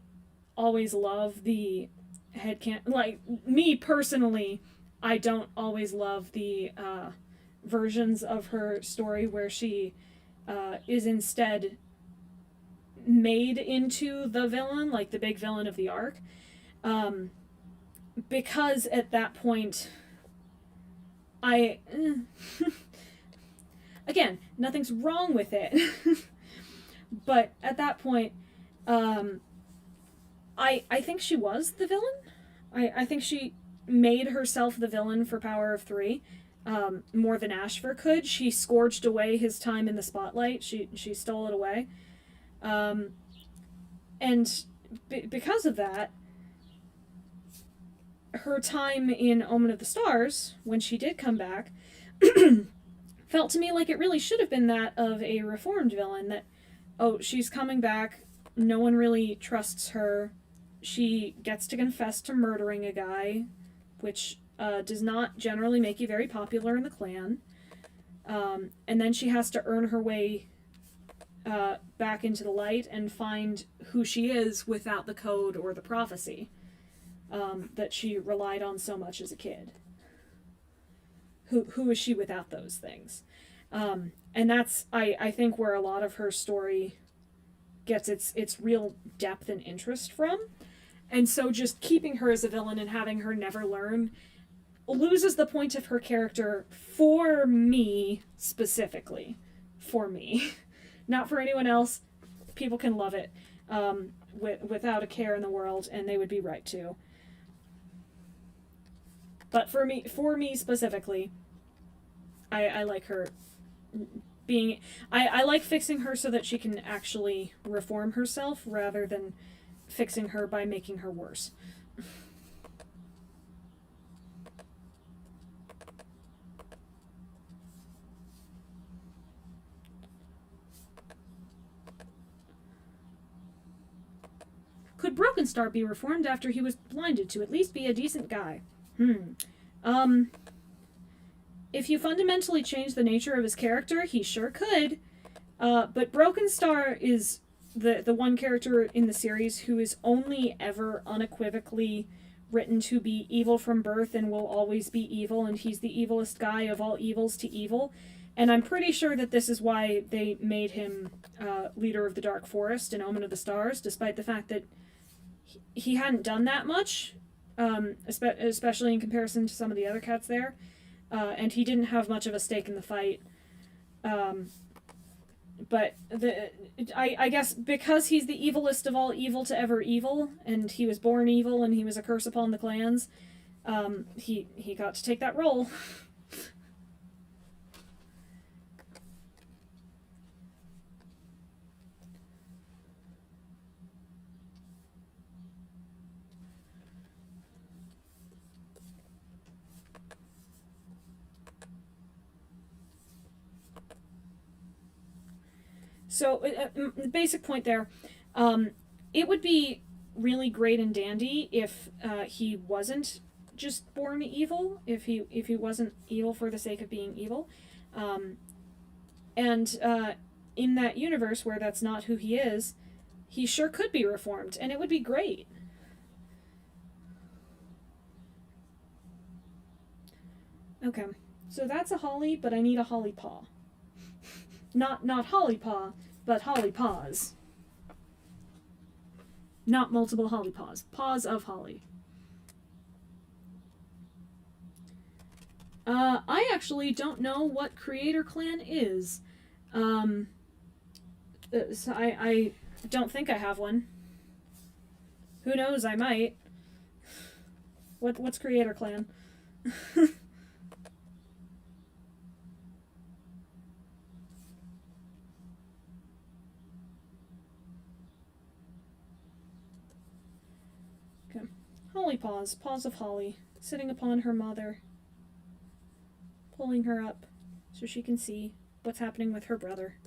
always love the headcanon. Like, me personally, I don't always love the versions of her story where she is instead made into the villain, like the big villain of the arc, because at that point again, nothing's wrong with it, but at that point I think she was the villain. I think she made herself the villain for Power of Three, more than Ashfur could. She scorched away his time in the spotlight. She stole it away. And because of that, her time in Omen of the Stars, when she did come back, felt to me like it really should have been that of a reformed villain. That, oh, she's coming back, no one really trusts her, she gets to confess to murdering a guy, which does not generally make you very popular in the clan, and then she has to earn her way back into the light and find who she is without the code or the prophecy that she relied on so much as a kid. Who is she without those things? And that's, I think, where a lot of her story gets its real depth and interest from. And so just keeping her as a villain and having her never learn loses the point of her character, for me specifically. For me. Not for anyone else. People can love it without a care in the world, and they would be right to. But for me specifically, I like her being... I like fixing her so that she can actually reform herself, rather than fixing her by making her worse. Could Broken Star be reformed after he was blinded to at least be a decent guy? If you fundamentally change the nature of his character, he sure could. But Broken Star is the one character in the series who is only ever unequivocally written to be evil from birth and will always be evil, and he's the evilest guy of all evils to evil. And I'm pretty sure that this is why they made him leader of the Dark Forest in Omen of the Stars, despite the fact that he hadn't done that much, especially in comparison to some of the other cats there. And he didn't have much of a stake in the fight. But I guess because he's the evilest of all evil to ever evil, and he was born evil and he was a curse upon the clans, he got to take that role. So, the basic point there, it would be really great and dandy if he wasn't just born evil, if he wasn't evil for the sake of being evil. And in that universe where that's not who he is, he sure could be reformed, and it would be great. Okay, so that's a holly, but I need a holly paw. Not holly paw, but holly paws. Not multiple holly paws. Paws of holly. I actually don't know what Creator Clan is. So I don't think I have one. Who knows, I might. What's Creator Clan? Holly paws, paws of holly, sitting upon her mother, pulling her up so she can see what's happening with her brother.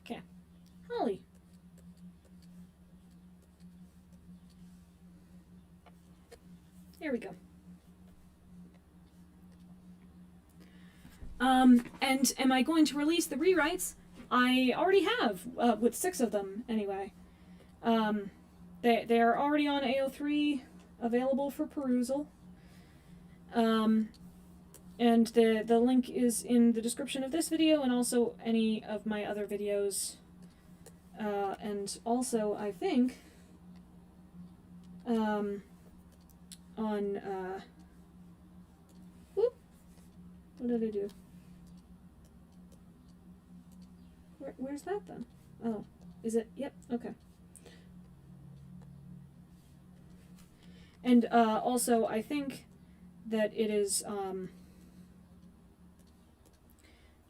Okay. Holly. There we go. And am I going to release the rewrites? I already have, with 6 of them, anyway. They are already on AO3, available for perusal. And the link is in the description of this video and also any of my other videos. And also, I think, on, whoop, what did I do? Where's that then? Oh, is it? Yep, okay. And, also, I think that it is,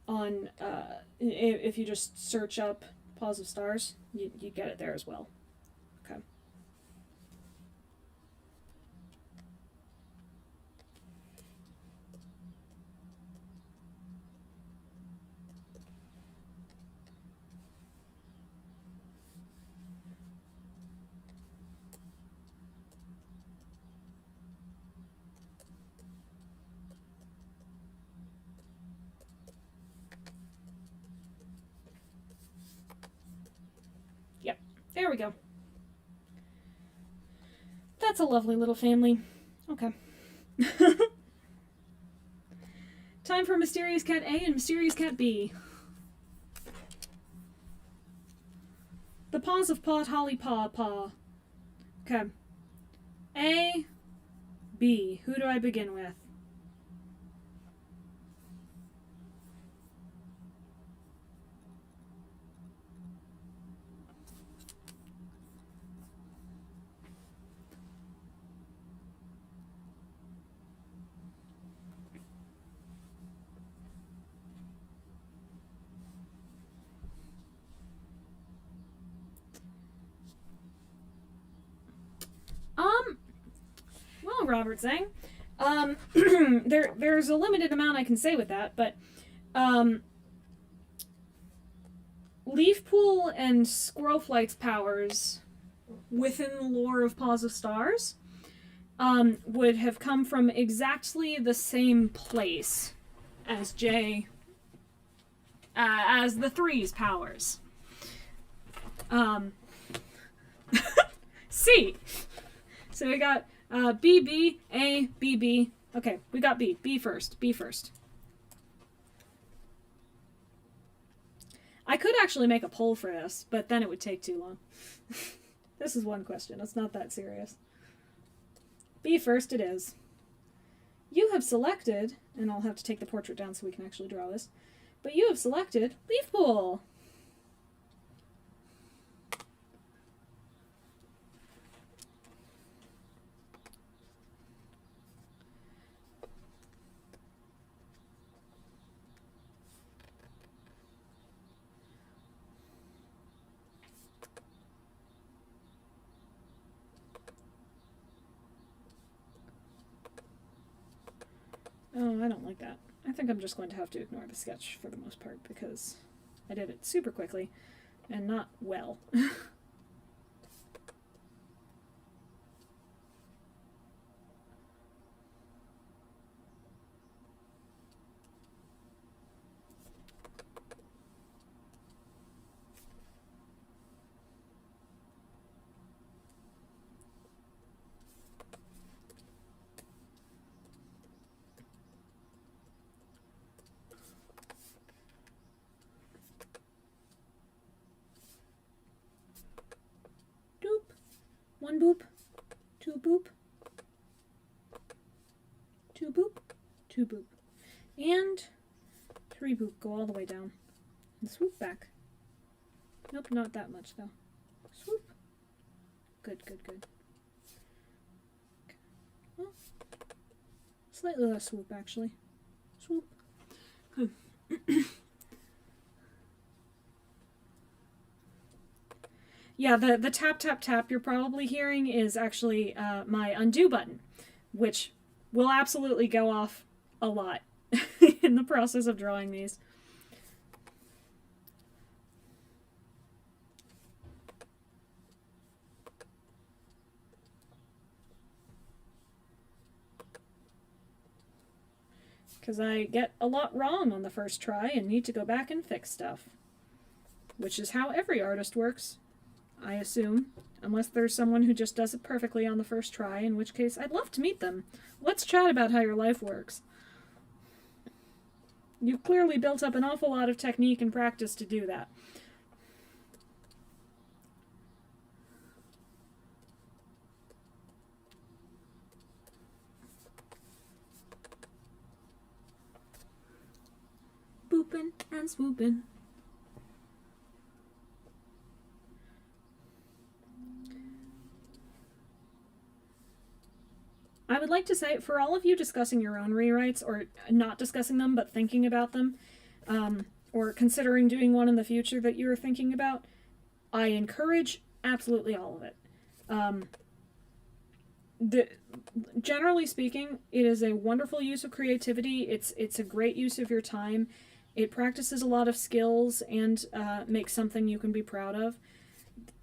on, if you just search up Paws of Stars, you get it there as well. Okay. There we go. That's a lovely little family. Okay. Time for Mysterious Cat A and Mysterious Cat B. The Paws of Pot Holly Paw Paw. Okay. A, B. Who do I begin with? Robert saying. There's a limited amount I can say with that, but Leafpool and Squirrelflight's powers within the lore of Paws of Stars would have come from exactly the same place as as the Three's powers. C. So we got B, B, A, B, B. Okay, we got B. B first. B first. I could actually make a poll for this, but then it would take too long. This is one question. It's not that serious. B first it is. You have selected, and I'll have to take the portrait down so we can actually draw this, but you have selected Leafpool. Oh, I don't like that. I think I'm just going to have to ignore the sketch for the most part because I did it super quickly and not well. One boop, two boop, two boop, two boop, and three boop. Go all the way down and swoop back. Nope, not that much though. Swoop. Good, good, good. Okay. Well, slightly less swoop actually. Swoop. Good. Yeah, the tap, tap, tap you're probably hearing is actually my undo button, which will absolutely go off a lot in the process of drawing these. Because I get a lot wrong on the first try and need to go back and fix stuff. Which is how every artist works. I assume, unless there's someone who just does it perfectly on the first try, in which case I'd love to meet them. Let's chat about how your life works. You've clearly built up an awful lot of technique and practice to do that. Boopin' and swoopin'. I would like to say, for all of you discussing your own rewrites, or not discussing them, but thinking about them, or considering doing one in the future that you're thinking about, I encourage absolutely all of it. Generally speaking, it is a wonderful use of creativity. It's a great use of your time. It practices a lot of skills and makes something you can be proud of.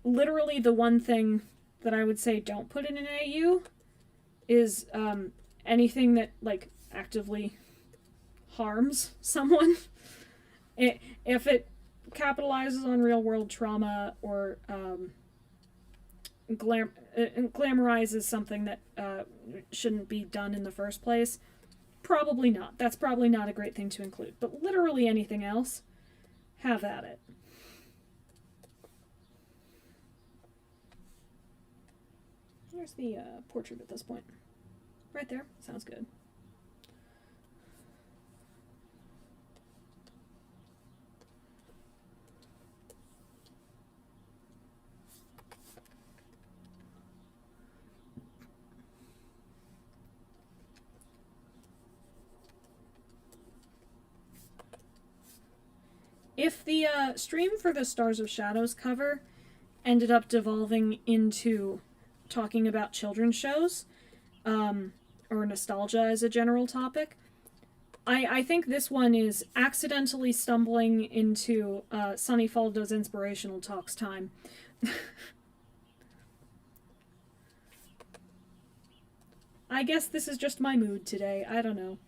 Literally, the one thing that I would say don't put in an AU is anything that, like, actively harms someone. If it capitalizes on real-world trauma or glamorizes something that shouldn't be done in the first place, probably not. That's probably not a great thing to include. But literally anything else, have at it. Where's the portrait at this point? Right there. Sounds good. If the stream for the Stars of Shadows cover ended up devolving into talking about children's shows, or nostalgia as a general topic. I think this one is accidentally stumbling into Sunnyfall does inspirational talks time. I guess this is just my mood today. I don't know.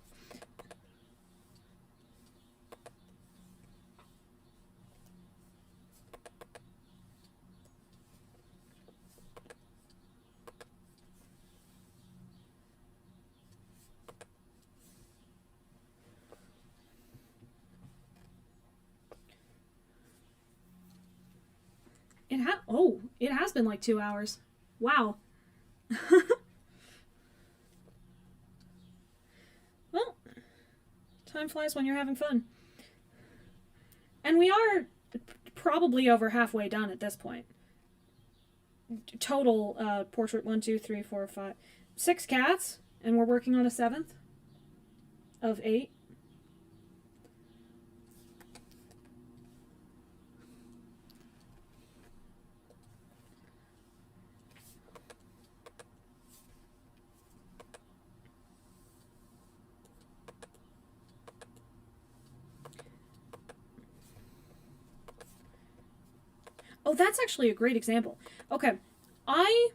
It has been like 2 hours. Wow. Well, time flies when you're having fun. And we are probably over halfway done at this point. Total portrait 1, 2, 3, 4, 5, 6 cats, and we're working on a 7th of 8. Oh, that's actually a great example. Okay, I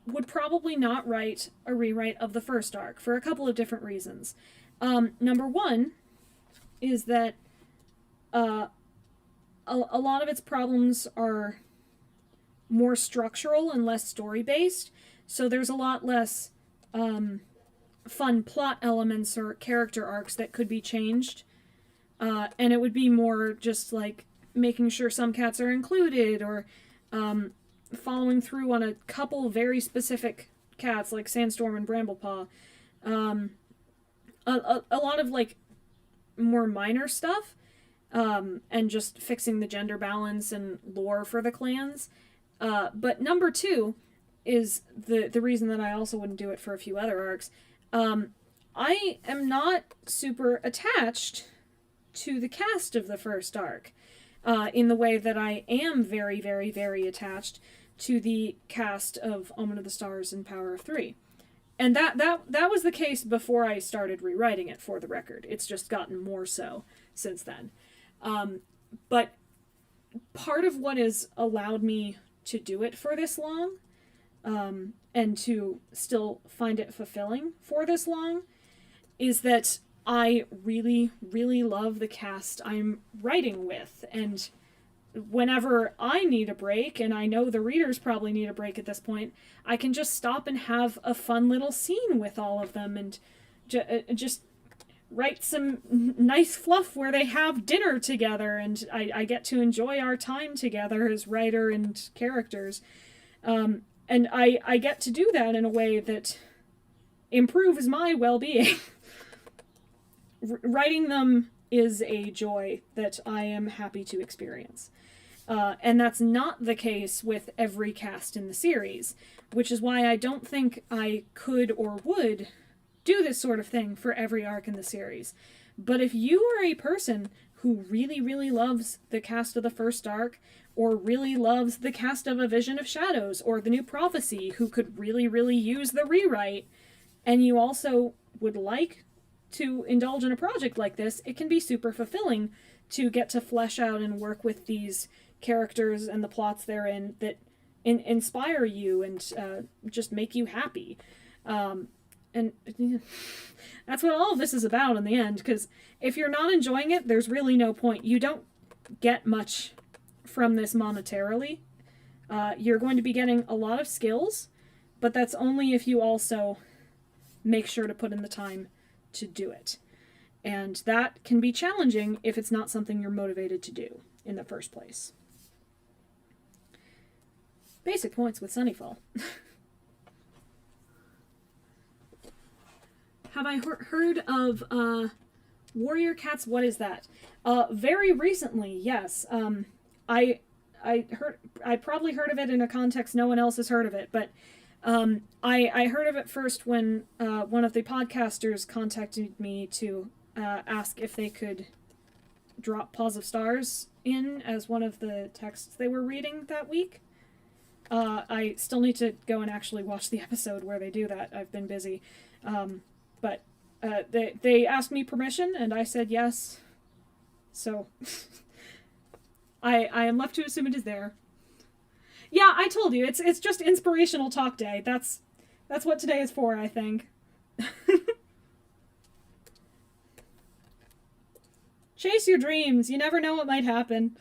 would probably not write a rewrite of the first arc for a couple of different reasons. Number one is that a lot of its problems are more structural and less story-based, so there's a lot less fun plot elements or character arcs that could be changed, and it would be more just like making sure some cats are included, or following through on a couple very specific cats like Sandstorm and Bramblepaw. A lot of like more minor stuff, and just fixing the gender balance and lore for the clans. But number two is the reason that I also wouldn't do it for a few other arcs. I am not super attached to the cast of the first arc, in the way that I am very, very, very attached to the cast of Omen of the Stars and Power of Three. And that was the case before I started rewriting it, for the record. It's just gotten more so since then. But part of what has allowed me to do it for this long, and to still find it fulfilling for this long, is that I really, really love the cast I'm writing with. And whenever I need a break, and I know the readers probably need a break at this point, I can just stop and have a fun little scene with all of them, and just write some nice fluff where they have dinner together, and I get to enjoy our time together as writer and characters. And I get to do that in a way that improves my well-being. Writing them is a joy that I am happy to experience. And that's not the case with every cast in the series, which is why I don't think I could or would do this sort of thing for every arc in the series. But if you are a person who really, really loves the cast of the first arc, or really loves the cast of A Vision of Shadows, or The New Prophecy, who could really, really use the rewrite, and you also would like to indulge in a project like this, it can be super fulfilling to get to flesh out and work with these characters and the plots therein that inspire you and just make you happy. And that's what all of this is about in the end, because if you're not enjoying it, there's really no point. You don't get much from this monetarily. You're going to be getting a lot of skills, but that's only if you also make sure to put in the time to do it. And that can be challenging if it's not something you're motivated to do in the first place. Basic points with Sunnyfall. Have I heard of Warrior Cats? What is that? Very recently, yes. I probably heard of it in a context no one else has heard of it, but I heard of it first when one of the podcasters contacted me to ask if they could drop Paws of Stars in as one of the texts they were reading that week. I still need to go and actually watch the episode where they do that. I've been busy. But they asked me permission, and I said yes. So I am left to assume it is there. Yeah, I told you, it's just inspirational talk day. That's what today is for, I think. Chase your dreams. You never know what might happen.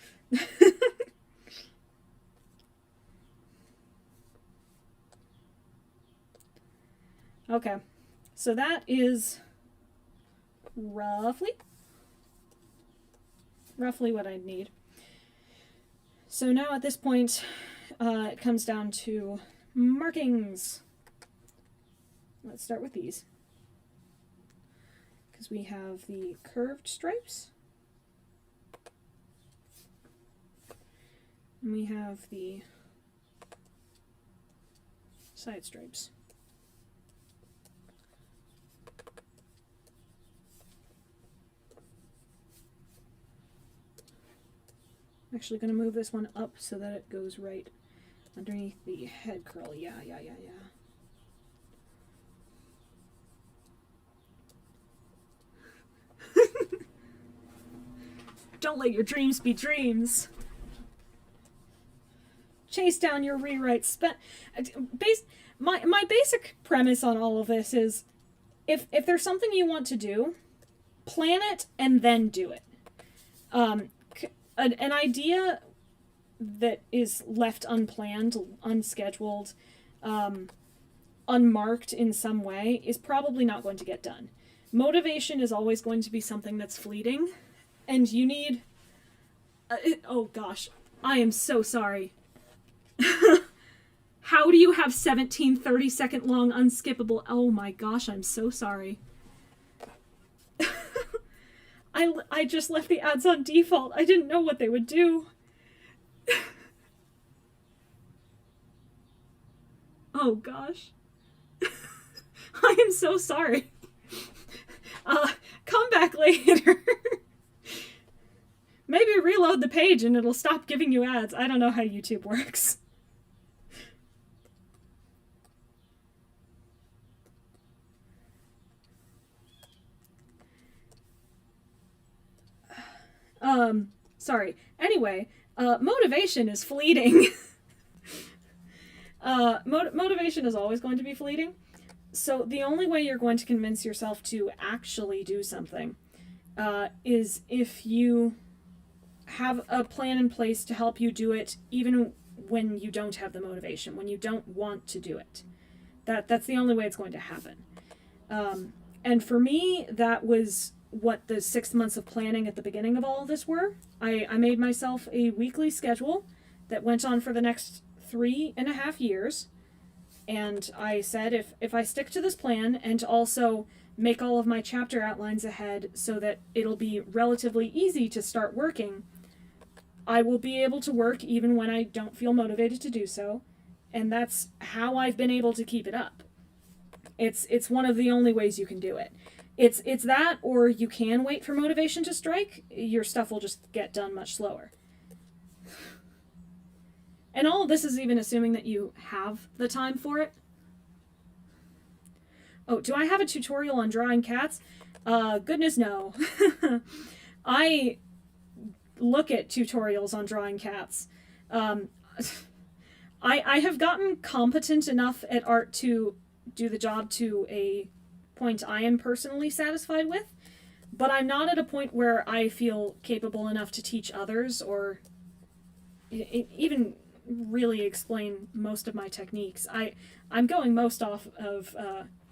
Okay, so that is roughly what I need. So now at this point, it comes down to markings. Let's start with these, because we have the curved stripes, and we have the side stripes. I'm actually going to move this one up so that it goes right underneath the head curl. Yeah. Don't let your dreams be dreams. Chase down your rewrites. My basic premise on all of this is, if there's something you want to do, plan it and then do it. An idea that is left unplanned, unscheduled, unmarked in some way is probably not going to get done. Motivation is always going to be something that's fleeting, and you need... oh gosh, I am so sorry. How do you have 17 30-second long unskippable... Oh my gosh, I'm so sorry. I just left the ads on default. I didn't know what they would do. Oh gosh. I am so sorry. Come back later. Maybe reload the page and it'll stop giving you ads. I don't know how YouTube works. Sorry. Anyway, motivation is fleeting. Motivation is always going to be fleeting. So the only way you're going to convince yourself to actually do something is if you have a plan in place to help you do it even when you don't have the motivation, when you don't want to do it. That's the only way it's going to happen. And for me, that was what the 6 months of planning at the beginning of all of this were. I made myself a weekly schedule that went on for the next 3.5 years. And I said, if I stick to this plan and also make all of my chapter outlines ahead so that it'll be relatively easy to start working, I will be able to work even when I don't feel motivated to do so. And that's how I've been able to keep it up. It's one of the only ways you can do it. It's that, or you can wait for motivation to strike. Your stuff will just get done much slower. And all of this is even assuming that you have the time for it. Oh, do I have a tutorial on drawing cats? Goodness no. I look at tutorials on drawing cats. I have gotten competent enough at art to do the job to a point I am personally satisfied with, but I'm not at a point where I feel capable enough to teach others or even really explain most of my techniques. I'm going most off of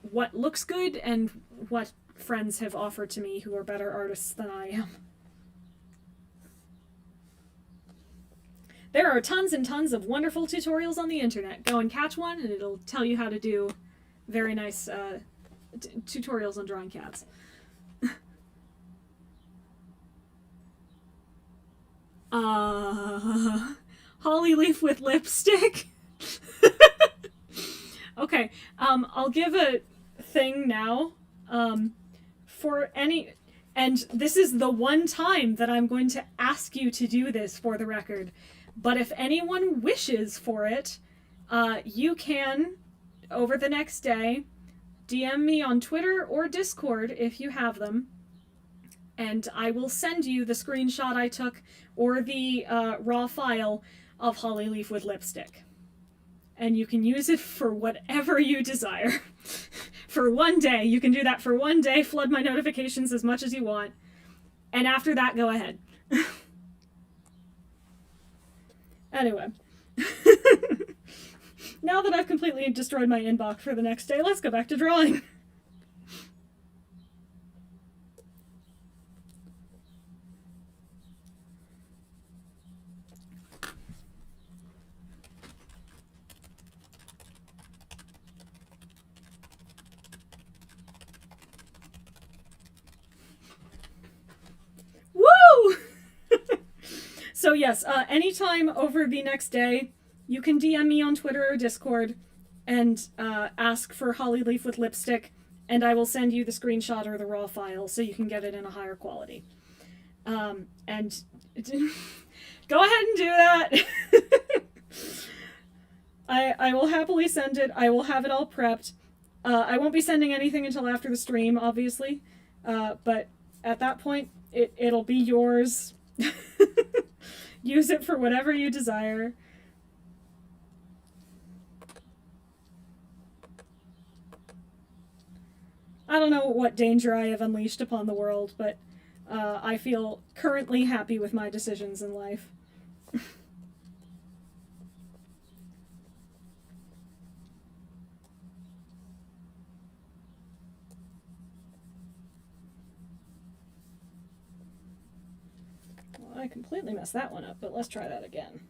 what looks good and what friends have offered to me who are better artists than I am. There are tons and tons of wonderful tutorials on the internet. Go and catch one and it'll tell you how to do very nice tutorials on drawing cats. Holly leaf with lipstick. Okay, I'll give a thing now. For any, and this is the one time that I'm going to ask you to do this for the record, but if anyone wishes for it, you can, over the next day, DM me on Twitter or Discord if you have them, and I will send you the screenshot I took or the raw file of Hollyleaf with lipstick. And you can use it for whatever you desire. For one day. You can do that for one day, flood my notifications as much as you want. And after that, go ahead. Anyway. Now that I've completely destroyed my inbox for the next day, let's go back to drawing. Woo! So yes, anytime over the next day, you can DM me on Twitter or Discord and ask for Hollyleaf with lipstick, and I will send you the screenshot or the raw file so you can get it in a higher quality. And go ahead and do that. I will happily send it. I will have it all prepped. I won't be sending anything until after the stream, obviously. But at that point, it'll be yours. Use it for whatever you desire. I don't know what danger I have unleashed upon the world, but I feel currently happy with my decisions in life. Well, I completely messed that one up, but let's try that again.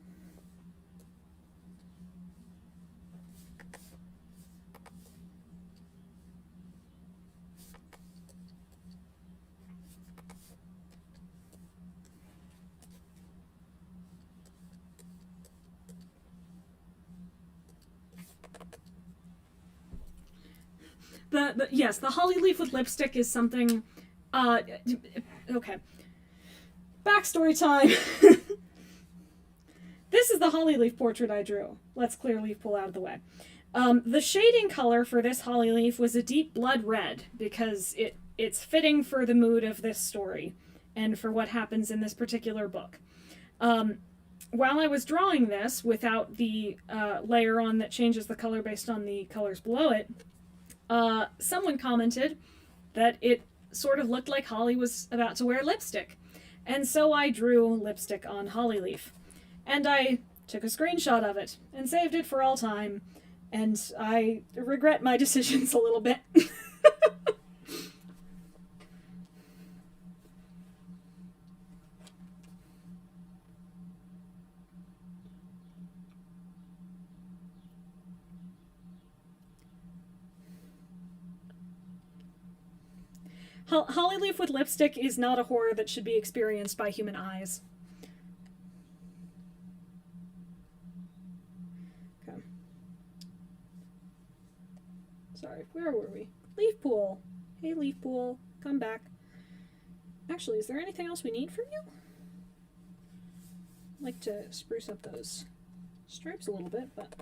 Yes, the Hollyleaf with lipstick is something. Okay. Backstory time. This is the Hollyleaf portrait I drew. Let's clear leaf pull out of the way. The shading color for this Hollyleaf was a deep blood red because it's fitting for the mood of this story and for what happens in this particular book. While I was drawing this without the layer on that changes the color based on the colors below it, someone commented that it sort of looked like Holly was about to wear lipstick. And so I drew lipstick on Hollyleaf. And I took a screenshot of it and saved it for all time. And I regret my decisions a little bit. Hollyleaf with lipstick is not a horror that should be experienced by human eyes. Okay. Sorry, where were we? Leaf pool. Hey, leaf pool, come back. Actually, is there anything else we need from you? I'd like to spruce up those stripes a little bit, but...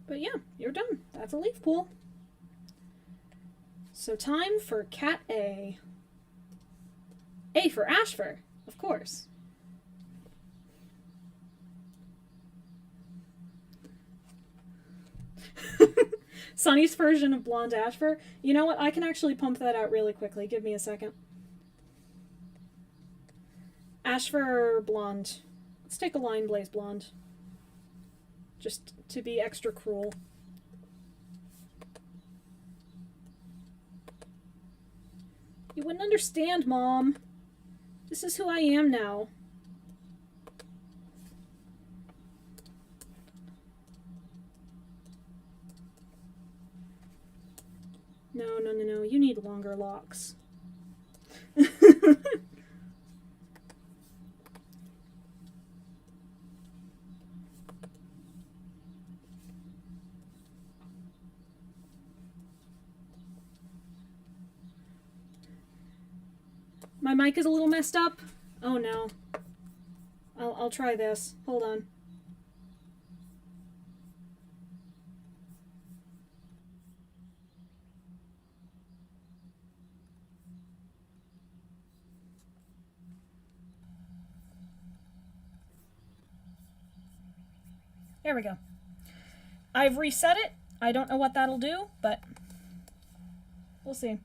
But yeah, you're done. That's a leaf pool. So time for Cat A. A for Ashfur, of course. Sunny's version of Blonde Ashfur. You know what? I can actually pump that out really quickly. Give me a second. Ashfur Blonde. Let's take a Line Blaze Blonde. Just to be extra cruel. You wouldn't understand, Mom. This is who I am now. No, no, no, no. You need longer locks. My mic is a little messed up. Oh no. I'll try this. Hold on. There we go. I've reset it. I don't know what that'll do, but we'll see.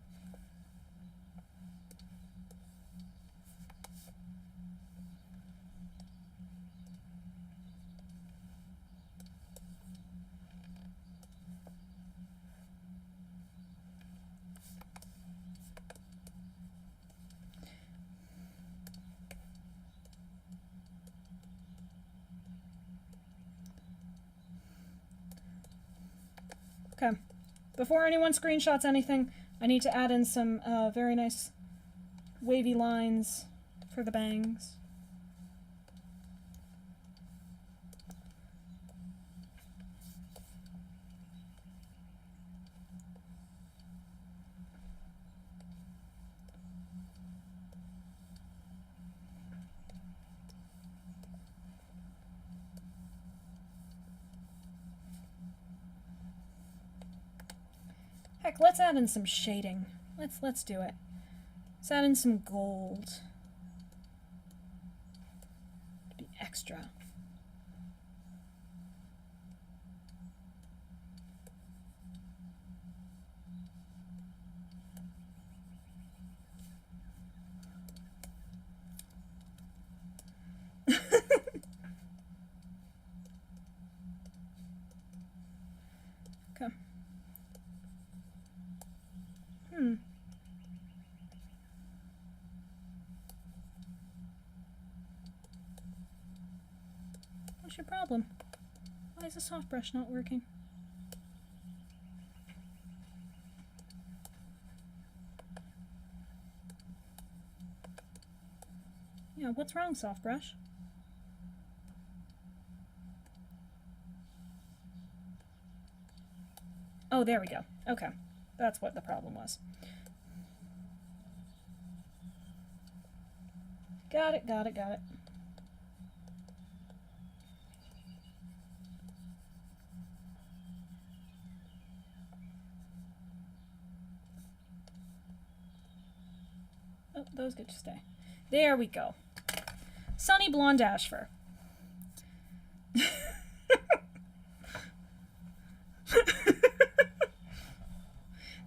Okay. Before anyone screenshots anything, I need to add in some very nice wavy lines for the bangs. Heck, let's add in some shading. Let's do it. Let's add in some gold. To be extra. Okay. What's your problem? Why is the soft brush not working? Yeah, what's wrong, soft brush? Oh, there we go. Okay. That's what the problem was. Got it, got it, got it. Oh, those get to stay. There we go. Sunny Blonde Ashfur.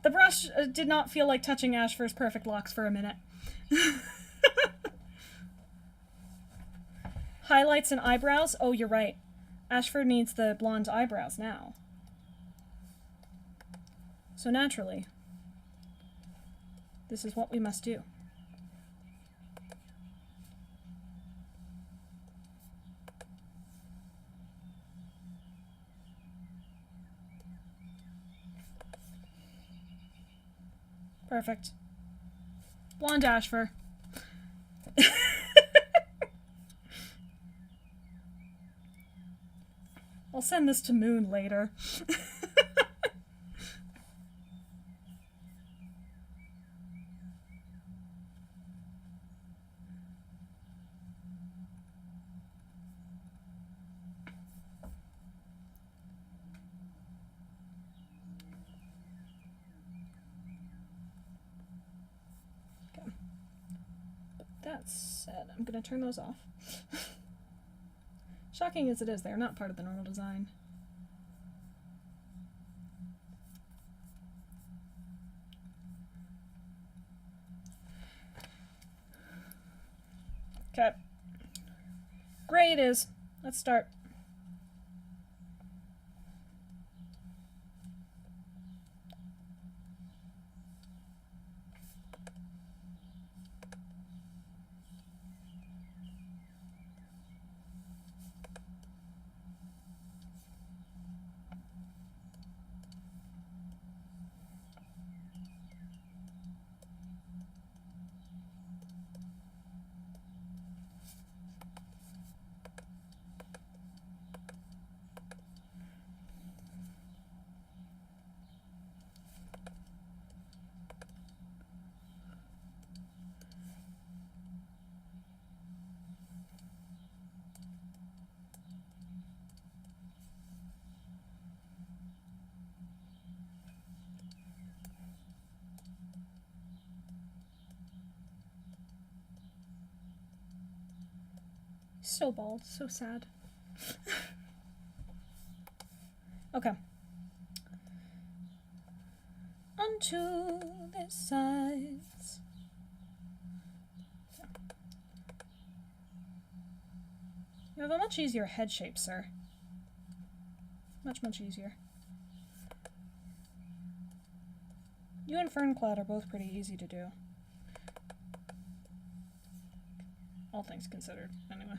The brush did not feel like touching Ashfur's perfect locks for a minute. Highlights and eyebrows? Oh, you're right. Ashfur needs the blonde eyebrows now. So naturally, this is what we must do. Perfect. Blonde Ashfur. I'll send this to Moon later. That said, I'm going to turn those off. Shocking as it is, they're not part of the normal design. Okay. Gray it is. Let's start. So bald, so sad. Okay. Onto the sides. You have a much easier head shape, sir. Much, much easier. You and Ferncloud are both pretty easy to do. All things considered, anyway.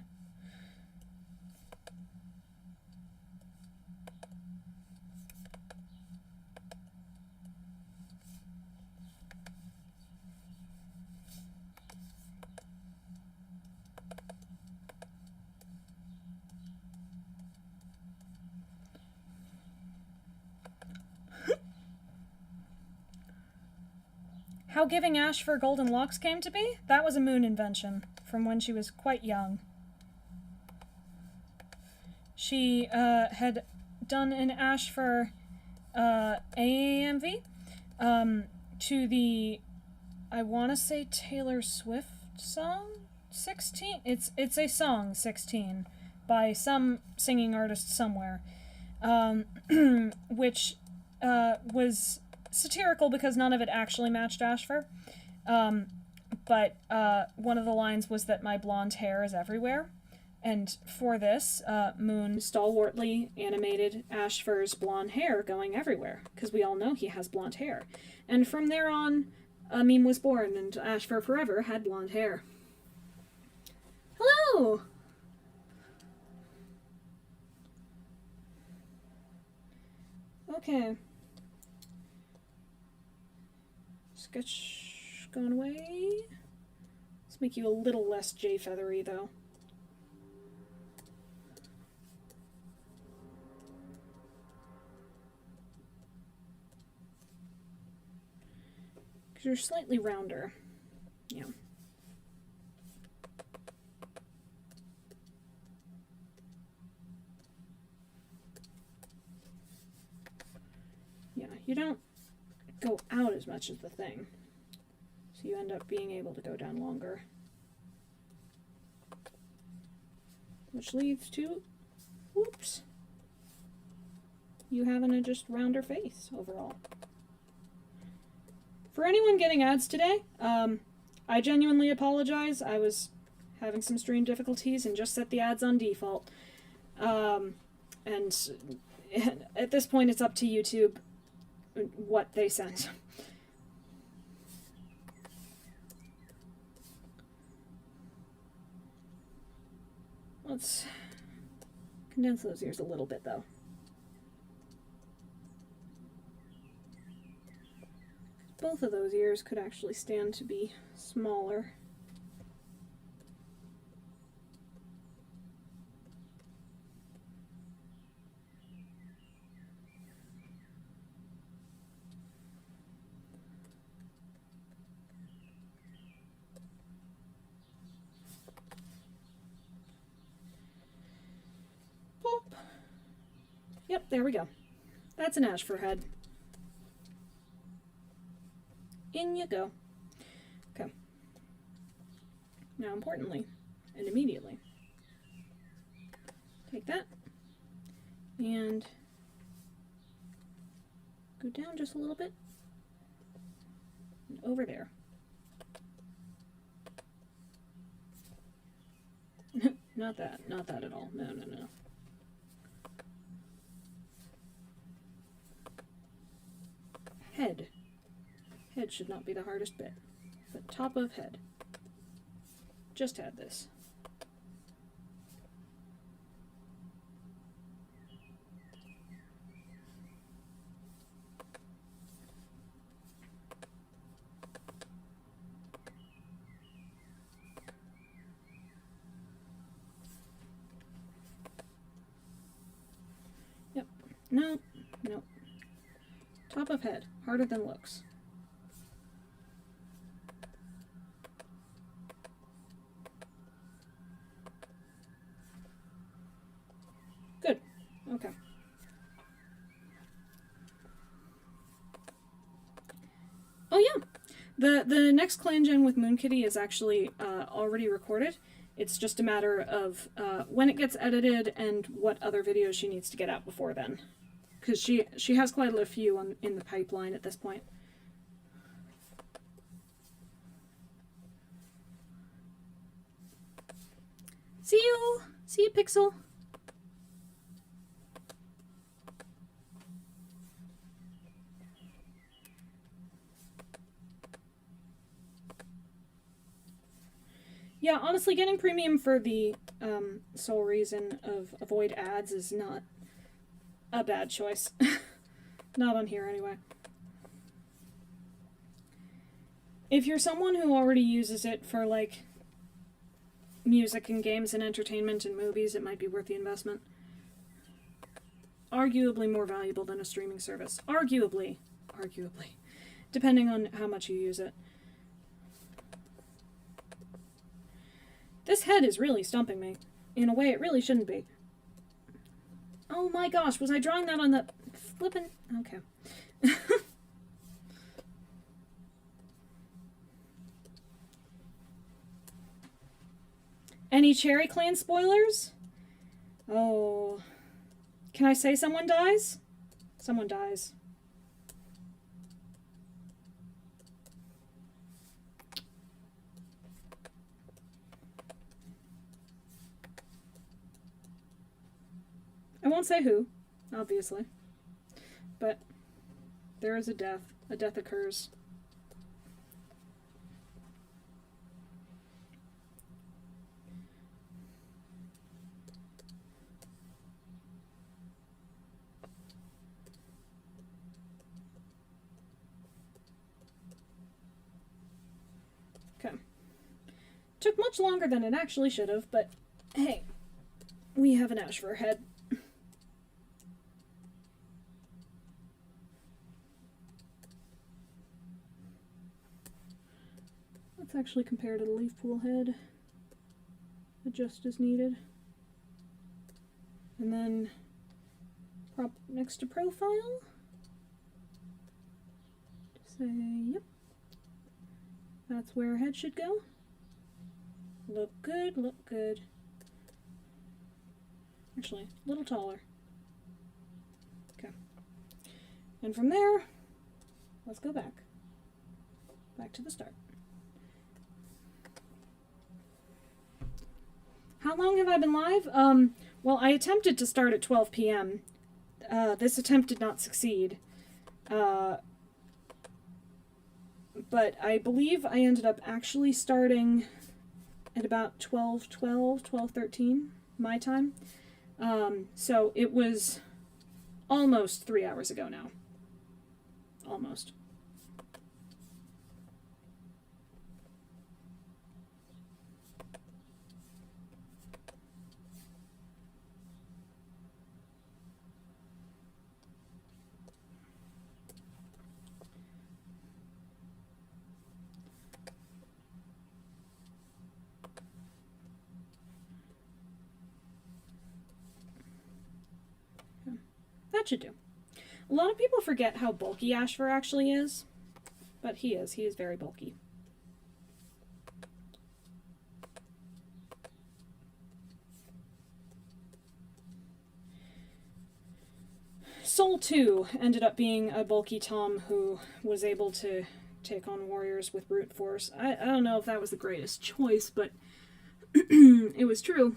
How giving Ash for golden locks came to be? That was a Moon invention from when she was quite young. She had done an Ash for AAMV to the, I want to say, Taylor Swift song 16. It's a song 16 by some singing artist somewhere, which was satirical because none of it actually matched Ashfur. But one of the lines was that my blonde hair is everywhere. And for this, Moon stalwartly animated Ashfur's blonde hair going everywhere, because we all know he has blonde hair. And from there on, a meme was born, and Ashfur forever had blonde hair. Hello! Okay. Sketch going away. Let's make you a little less J-feathery, though. Because you're slightly rounder. Yeah. Yeah, you don't go out as much as the thing. So you end up being able to go down longer. Which leads to, whoops, you having a just rounder face overall. For anyone getting ads today, I genuinely apologize. I was having some stream difficulties and just set the ads on default. And at this point it's up to YouTube what they send. Let's condense those ears a little bit, though. Both of those ears could actually stand to be smaller. Yep, there we go. That's an Ashfur head. In you go. Okay. Now, importantly, and immediately, take that and go down just a little bit and over there. Not that at all. No. Head. Head should not be the hardest bit. But top of head. Just had this. Yep. No. Top of head. Harder than looks. Good. Okay. Oh yeah. The next clan gen with Moon Kitty is actually already recorded, It's just a matter of when it gets edited and what other videos she needs to get out before then. Because she has quite a few in the pipeline at this point. See you! See you, Pixel! Yeah, honestly, getting premium for the sole reason of avoid ads is not a bad choice. Not on here, anyway. If you're someone who already uses it for, like, music and games and entertainment and movies, it might be worth the investment. Arguably more valuable than a streaming service. Arguably. Depending on how much you use it. This head is really stumping me. In a way it really shouldn't be. Oh my gosh, was I drawing that on the flippin'... Okay. Any Cherry Clan spoilers? Oh. Can I say someone dies? Someone dies. I won't say who, obviously. But there is a death. A death occurs. Okay. Took much longer than it actually should have, but hey, we have an ash for a head. Let's actually compare to the leaf pool head. Adjust as needed. And then prop next to profile. Say, yep. That's where head should go. Look good, look good. Actually, a little taller. Okay. And from there, let's go back. Back to the start. How long have I been live? Well, I attempted to start at 12 p.m. This attempt did not succeed. But I believe I ended up actually starting at about 12:13 my time. So it was almost 3 hours ago now. Almost. That should do. A lot of people forget how bulky Ashfur actually is, but he is. He is very bulky. Soul 2 ended up being a bulky Tom who was able to take on warriors with brute force. I don't know if that was the greatest choice, but it was true.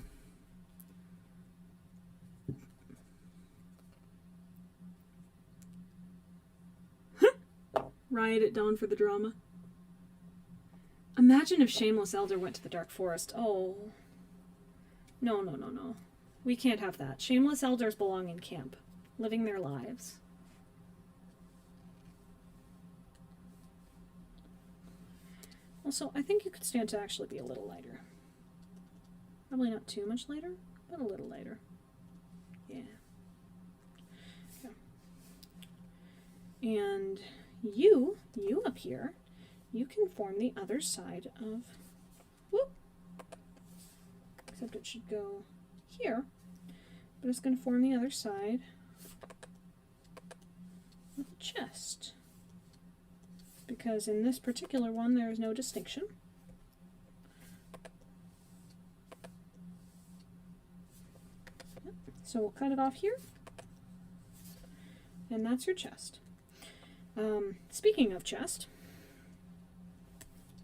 Riot at dawn for the drama. Imagine if Shameless Elder went to the Dark Forest. Oh. No, no, no, no. We can't have that. Shameless Elders belong in camp, living their lives. Also, I think you could stand to actually be a little lighter. Probably not too much lighter, but a little lighter. Yeah. And you up here, you can form the other side of, whoop, except it should go here, but it's going to form the other side of the chest, because in this particular one there is no distinction. So we'll cut it off here. And that's your chest. Speaking of chest,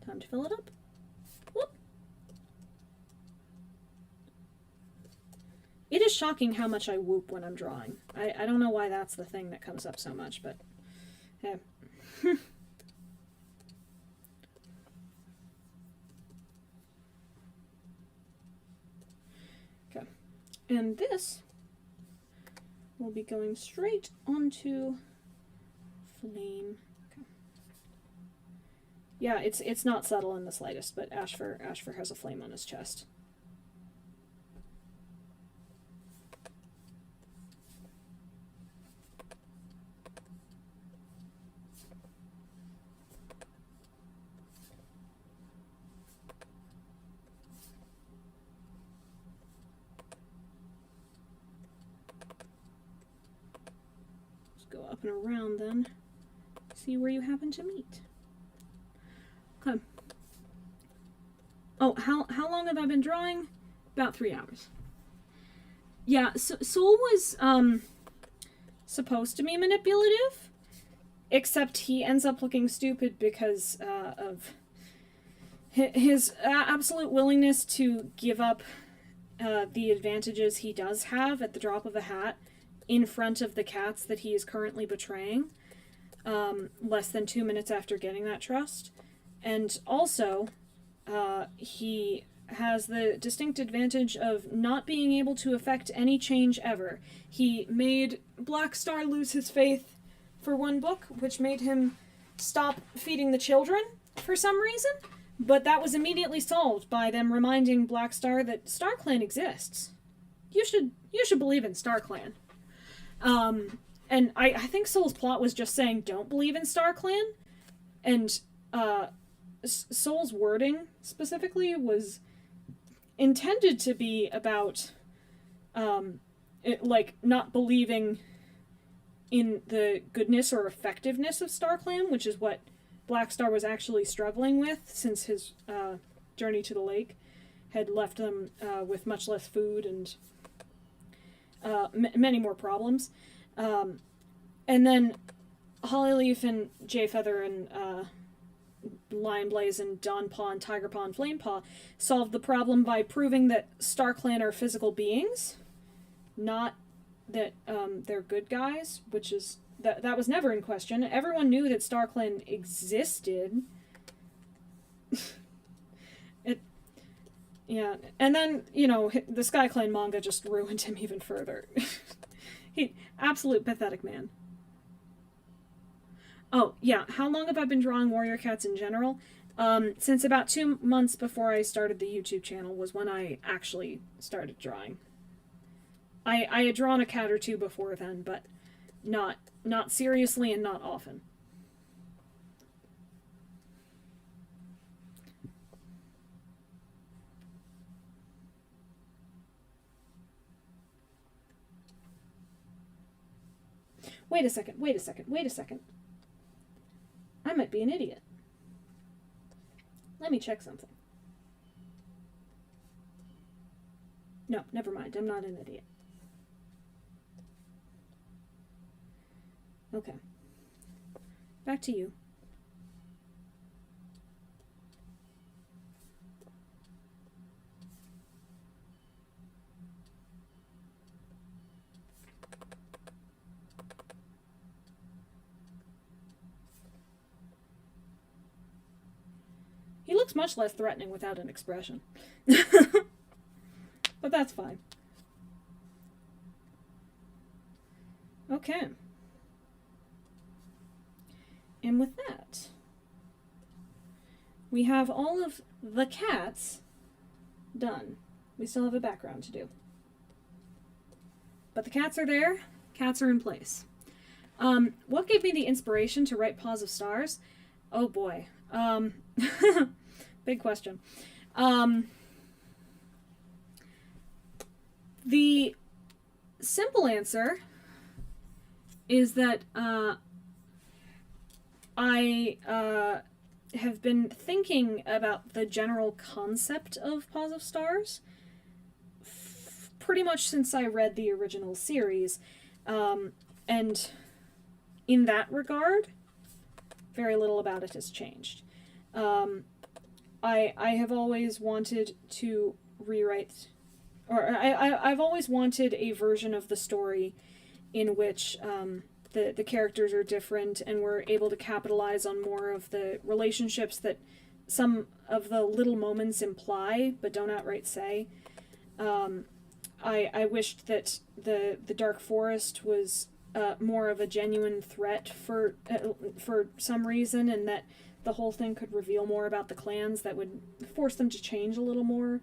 time to fill it up. Whoop. It is shocking how much I whoop when I'm drawing. I don't know why that's the thing that comes up so much, but yeah. Okay. And this will be going straight onto flame. Okay. Yeah, it's not subtle in the slightest, but Ashfur has a flame on his chest. Go up and around then. See where you happen to meet. Okay. Oh, how long have I been drawing? About 3 hours. Yeah, so Soul was supposed to be manipulative, except he ends up looking stupid because of his absolute willingness to give up the advantages he does have at the drop of a hat in front of the cats that he is currently betraying, less than 2 minutes after getting that trust. And also, he has the distinct advantage of not being able to affect any change ever. He made Black Star lose his faith for one book, which made him stop feeding the children for some reason, but that was immediately solved by them reminding Black Star that StarClan exists. You should believe in StarClan. And I think Soul's plot was just saying, don't believe in StarClan, and Soul's wording, specifically, was intended to be about, not believing in the goodness or effectiveness of StarClan, which is what Black Star was actually struggling with, since his journey to the lake had left them with much less food and many more problems. And then Hollyleaf and Jayfeather and Lionblaze and Dawnpaw and Tigerpaw and Flamepaw solved the problem by proving that StarClan are physical beings, not that they're good guys, which is that was never in question. Everyone knew that StarClan existed. Yeah, and then, the SkyClan manga just ruined him even further. Absolute pathetic man. Oh, yeah, how long have I been drawing warrior cats in general? Since about 2 months before I started the YouTube channel was when I actually started drawing. I had drawn a cat or two before then, but not seriously and not often. Wait a second. I might be an idiot. Let me check something. No, never mind. I'm not an idiot. Okay. Back to you. He looks much less threatening without an expression. But that's fine. Okay. And with that, we have all of the cats done. We still have a background to do. But the cats are there. Cats are in place. What gave me the inspiration to write Paws of Stars? Oh boy. Big question. The simple answer is that I have been thinking about the general concept of Paws of Stars pretty much since I read the original series, and in that regard, very little about it has changed. I have always wanted to rewrite, or I've always wanted a version of the story in which the characters are different and we're able to capitalize on more of the relationships that some of the little moments imply but don't outright say. I wished that the Dark Forest was more of a genuine threat for some reason, and that the whole thing could reveal more about the clans that would force them to change a little more.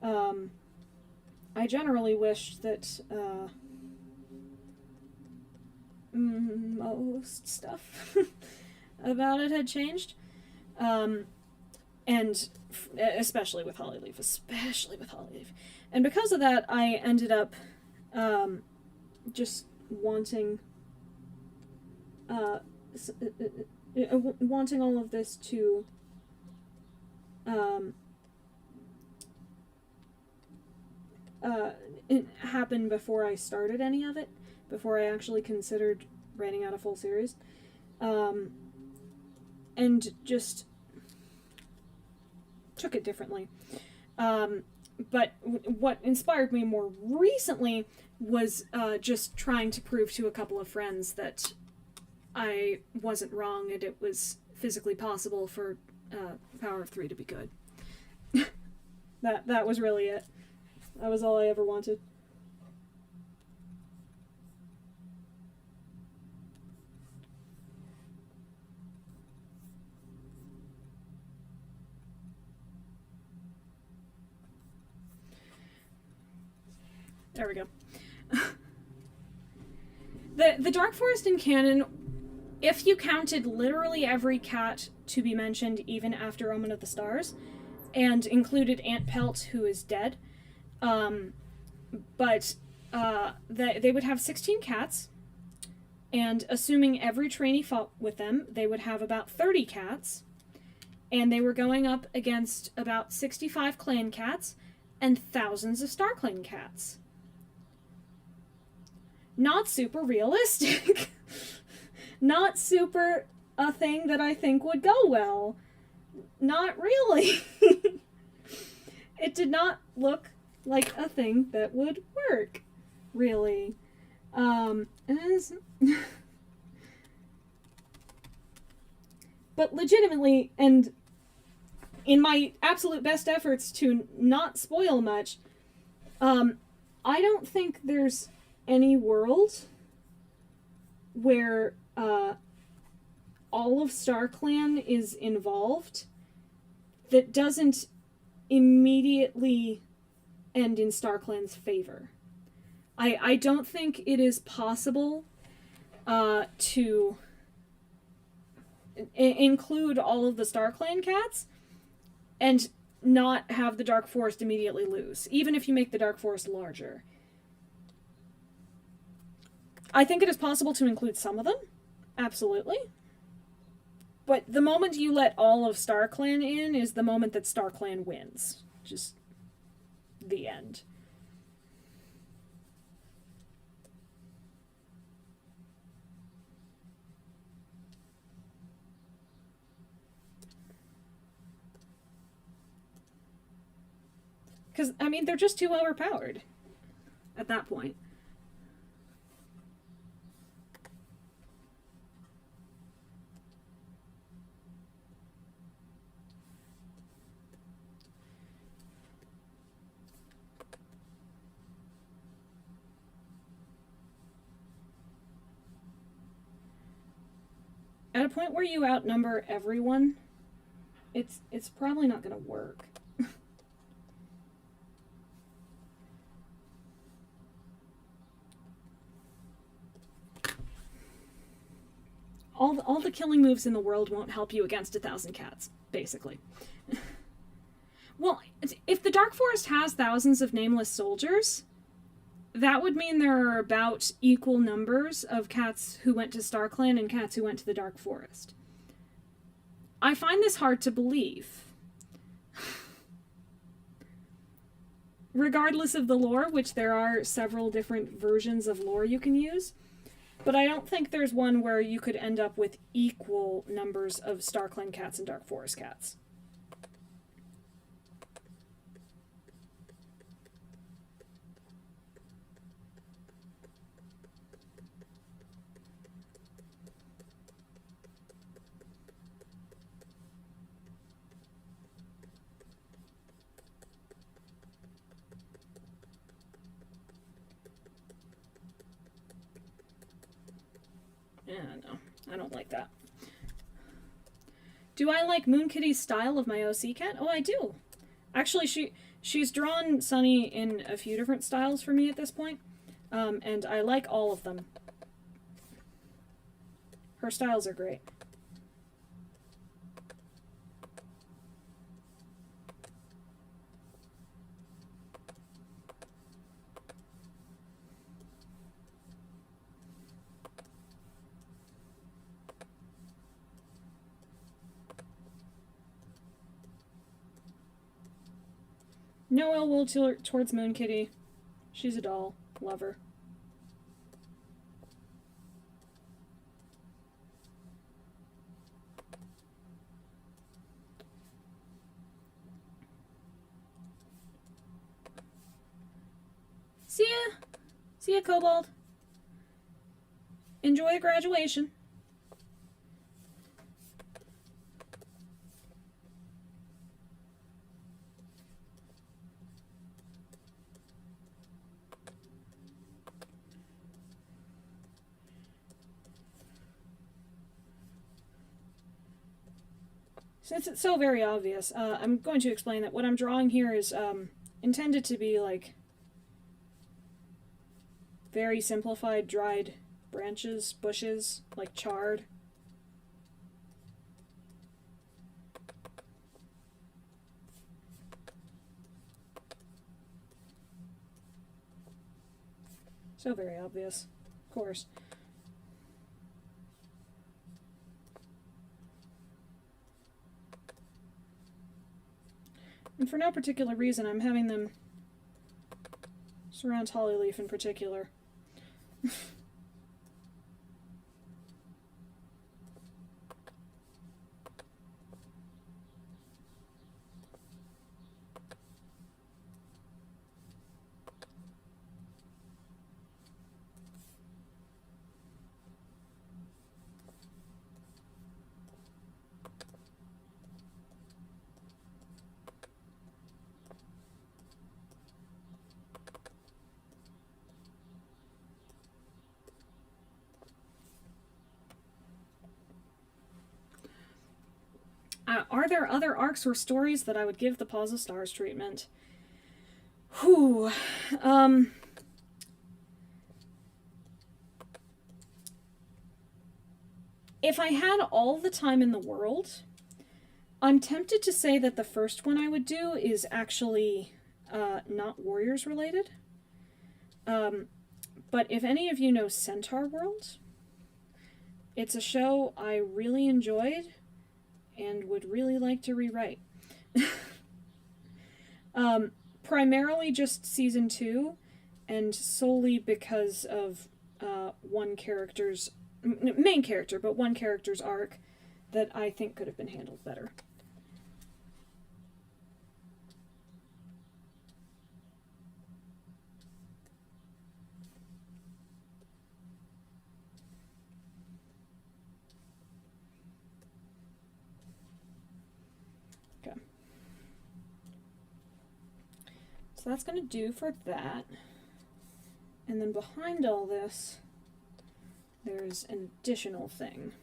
I generally wish that most stuff about it had changed. And especially with Hollyleaf. And because of that, I ended up just wanting wanting all of this to happen before I started any of it, before I actually considered writing out a full series, and just took it differently. But what inspired me more recently was just trying to prove to a couple of friends that I wasn't wrong and it was physically possible for Power of Three to be good. That was really it. That was all I ever wanted. There we go. The Dark Forest in canon, if you counted literally every cat to be mentioned even after Omen of the Stars, and included Aunt Pelt, who is dead, but they would have 16 cats, and assuming every trainee fought with them, they would have about 30 cats, and they were going up against about 65 clan cats and thousands of StarClan cats. Not super realistic. Not super a thing that I think would go well. Not really. It did not look like a thing that would work, really. But legitimately, and in my absolute best efforts to not spoil much, I don't think there's any world where all of StarClan is involved that doesn't immediately end in StarClan's favor. I don't think it is possible to include all of the StarClan cats and not have the Dark Forest immediately lose, even if you make the Dark Forest larger. I think it is possible to include some of them, absolutely. But the moment you let all of StarClan in is the moment that StarClan wins. Just the end. Because, I mean, they're just too overpowered at that point. At a point where you outnumber everyone, it's probably not going to work. All the killing moves in the world won't help you against 1,000 cats, basically. Well, if the Dark Forest has thousands of nameless soldiers, that would mean there are about equal numbers of cats who went to StarClan and cats who went to the Dark Forest. I find this hard to believe. regardless of the lore, which there are several different versions of lore you can use, but I don't think there's one where you could end up with equal numbers of StarClan cats and Dark Forest cats. Yeah, no, I don't like that. Do I like Moon Kitty's style of my OC cat? Oh, I do. Actually, she's drawn Sunny in a few different styles for me at this point, and I like all of them. Her styles are great. No ill will towards Moon Kitty. She's a doll. Love her. See ya! See ya, Kobold. Enjoy graduation. Since it's so very obvious, I'm going to explain that what I'm drawing here is intended to be like very simplified dried branches, bushes, like charred. So very obvious, of course. And for no particular reason, I'm having them surround Hollyleaf in particular. Are there other arcs or stories that I would give the Paws of Stars treatment? Whew. If I had all the time in the world, I'm tempted to say that the first one I would do is actually not Warriors related. But if any of you know Centaur World, it's a show I really enjoyed and would really like to rewrite. Primarily just season 2, and solely because of one character's main character, but one character's arc that I think could have been handled better. So that's going to do for that. And then behind all this, there's an additional thing.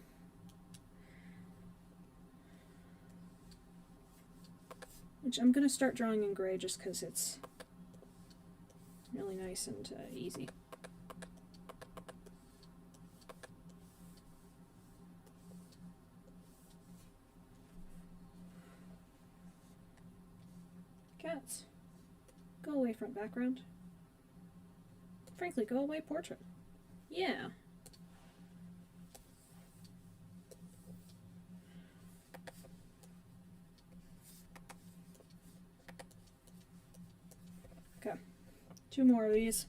Which I'm going to start drawing in gray just because it's really nice and easy. Cats. Go away, front background. Frankly, go away, portrait. Yeah. Okay. 2 more of these.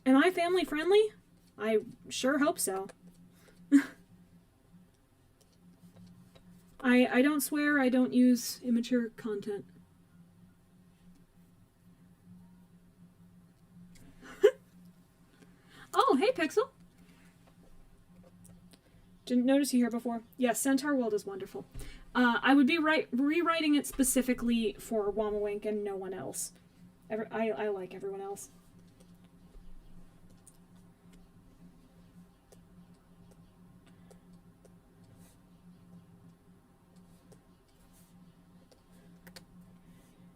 Am I family friendly? I sure hope so. I don't swear, I don't use immature content. Oh, hey Pixel! Didn't notice you here before. Yes, Centaur World is wonderful. I would be rewriting it specifically for Wamawink and no one else. I like everyone else.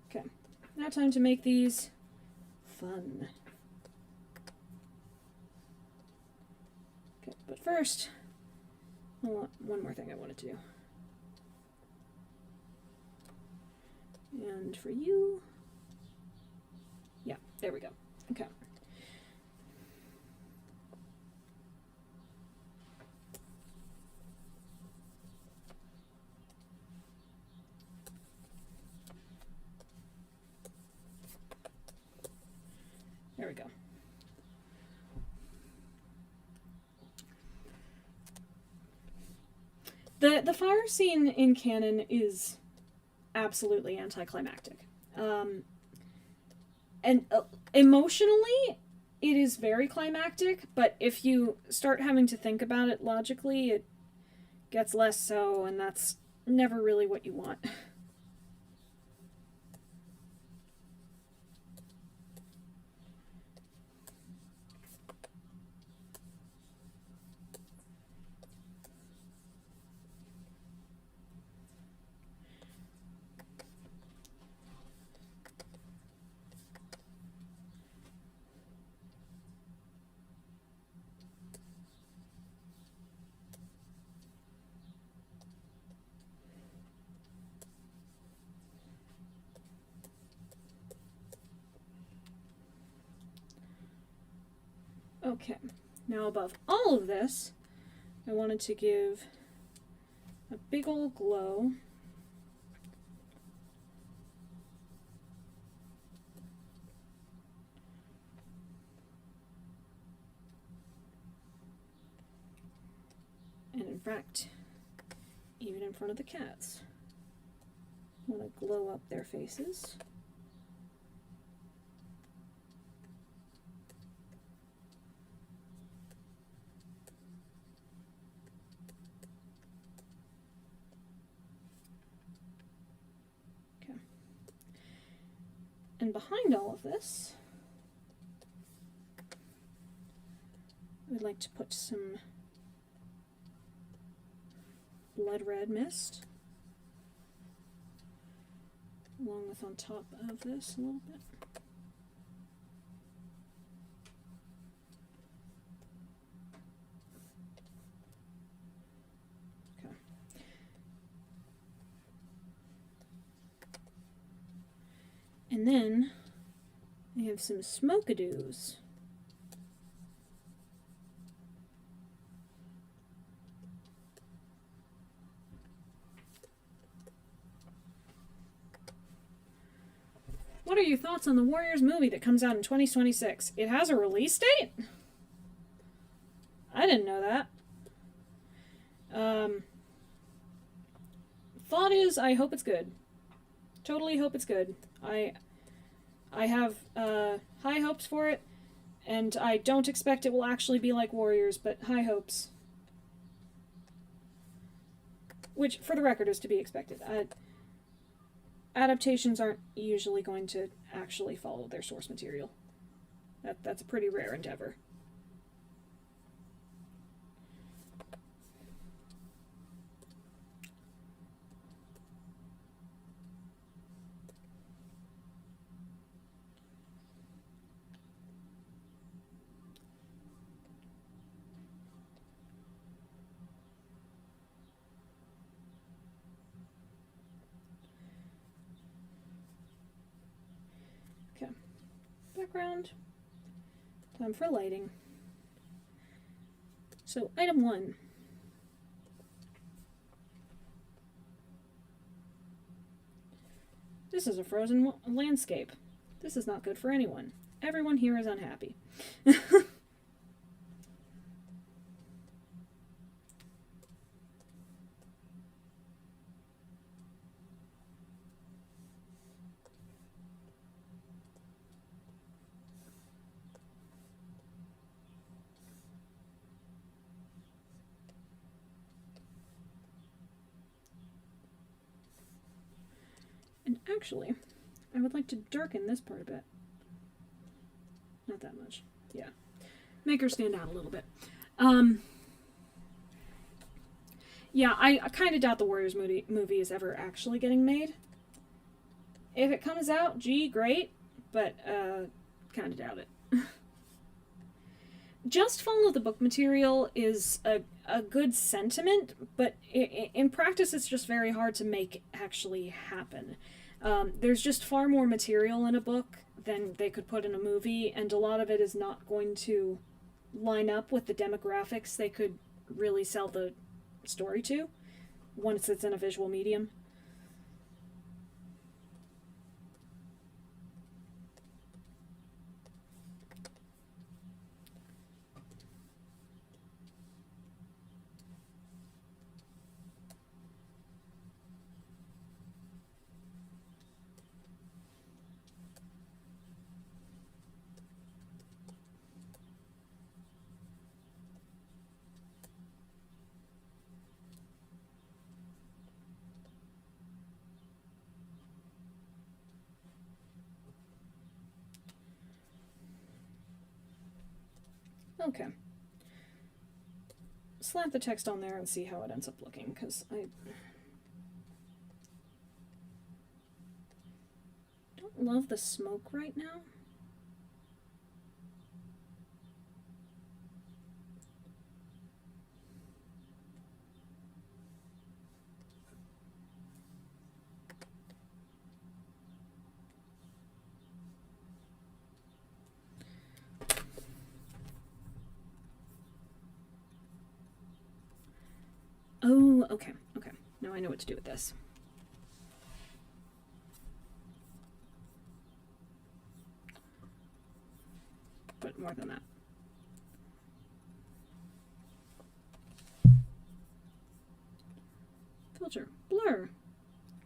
Okay, now time to make these fun. Okay, but first, one more thing I wanted to do. And for you, yeah, there we go. Okay. There we go. The fire scene in canon is absolutely anticlimactic. And emotionally, it is very climactic, but if you start having to think about it logically, it gets less so, and that's never really what you want. Okay, now above all of this, I wanted to give a big old glow. And in fact, even in front of the cats, I want to glow up their faces. And behind all of this, I'd like to put some blood red mist, along with on top of this a little bit. Okay. And then I have some smokadoos. What are your thoughts on the Warriors movie that comes out in 2026? It has a release date? I didn't know that. Thought is, I hope it's good. Totally hope it's good. I have high hopes for it, and I don't expect it will actually be like Warriors, but high hopes. Which, for the record, is to be expected. Adaptations aren't usually going to actually follow their source material. That's a pretty rare endeavor. background. Time for lighting. So, item 1. This is a frozen landscape. This is not good for anyone. Everyone here is unhappy. And actually, I would like to darken this part a bit. Not that much. Yeah. Make her stand out a little bit. Yeah, I kind of doubt the Warriors movie is ever actually getting made. If it comes out, gee, great. But, kind of doubt it. Just follow the book material is a good sentiment, but in practice it's just very hard to make actually happen. There's just far more material in a book than they could put in a movie, and a lot of it is not going to line up with the demographics they could really sell the story to once it's in a visual medium. Okay. Slap the text on there and see how it ends up looking, because I don't love the smoke right now. Oh, okay, okay. Now I know what to do with this. But more than that. Filter. Blur.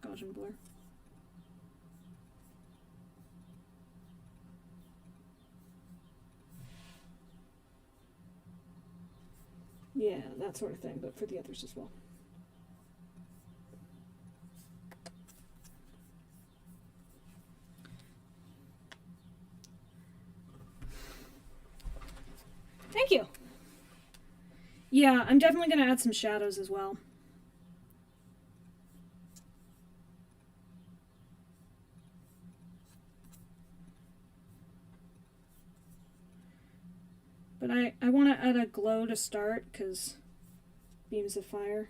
Gaussian blur. Yeah, that sort of thing, but for the others as well. Thank you. Yeah, I'm definitely going to add some shadows as well. But I want to add a glow to start, because beams of fire.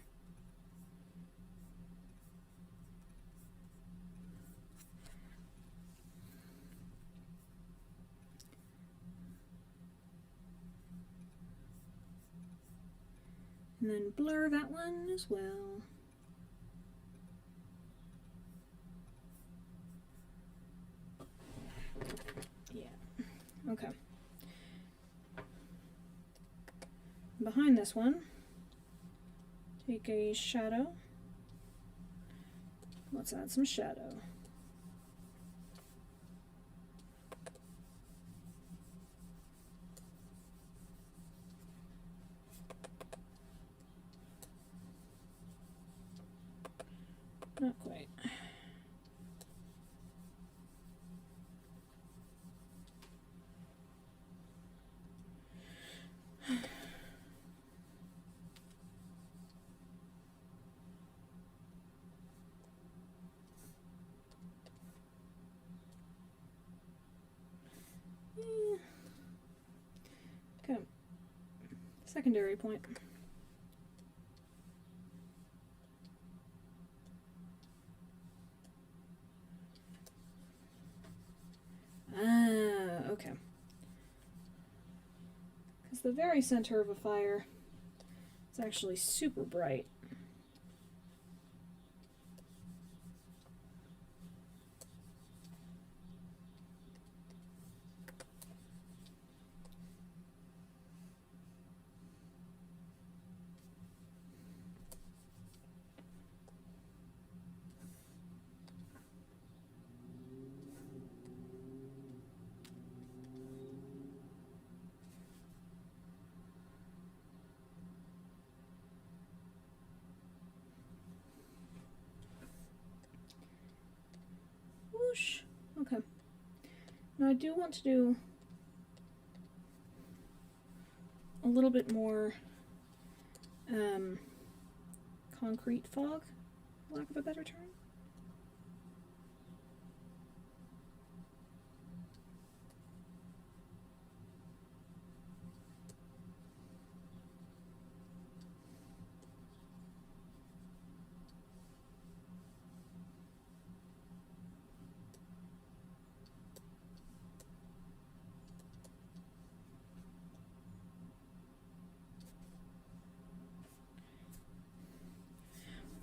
And then blur that one as well. Yeah. Okay. Behind this one, take a shadow. Let's add some shadow. Not quite. Okay. Secondary point. Ah, okay. Because the very center of a fire is actually super bright. Whoosh. Okay. Now I do want to do a little bit more concrete fog, for lack of a better term.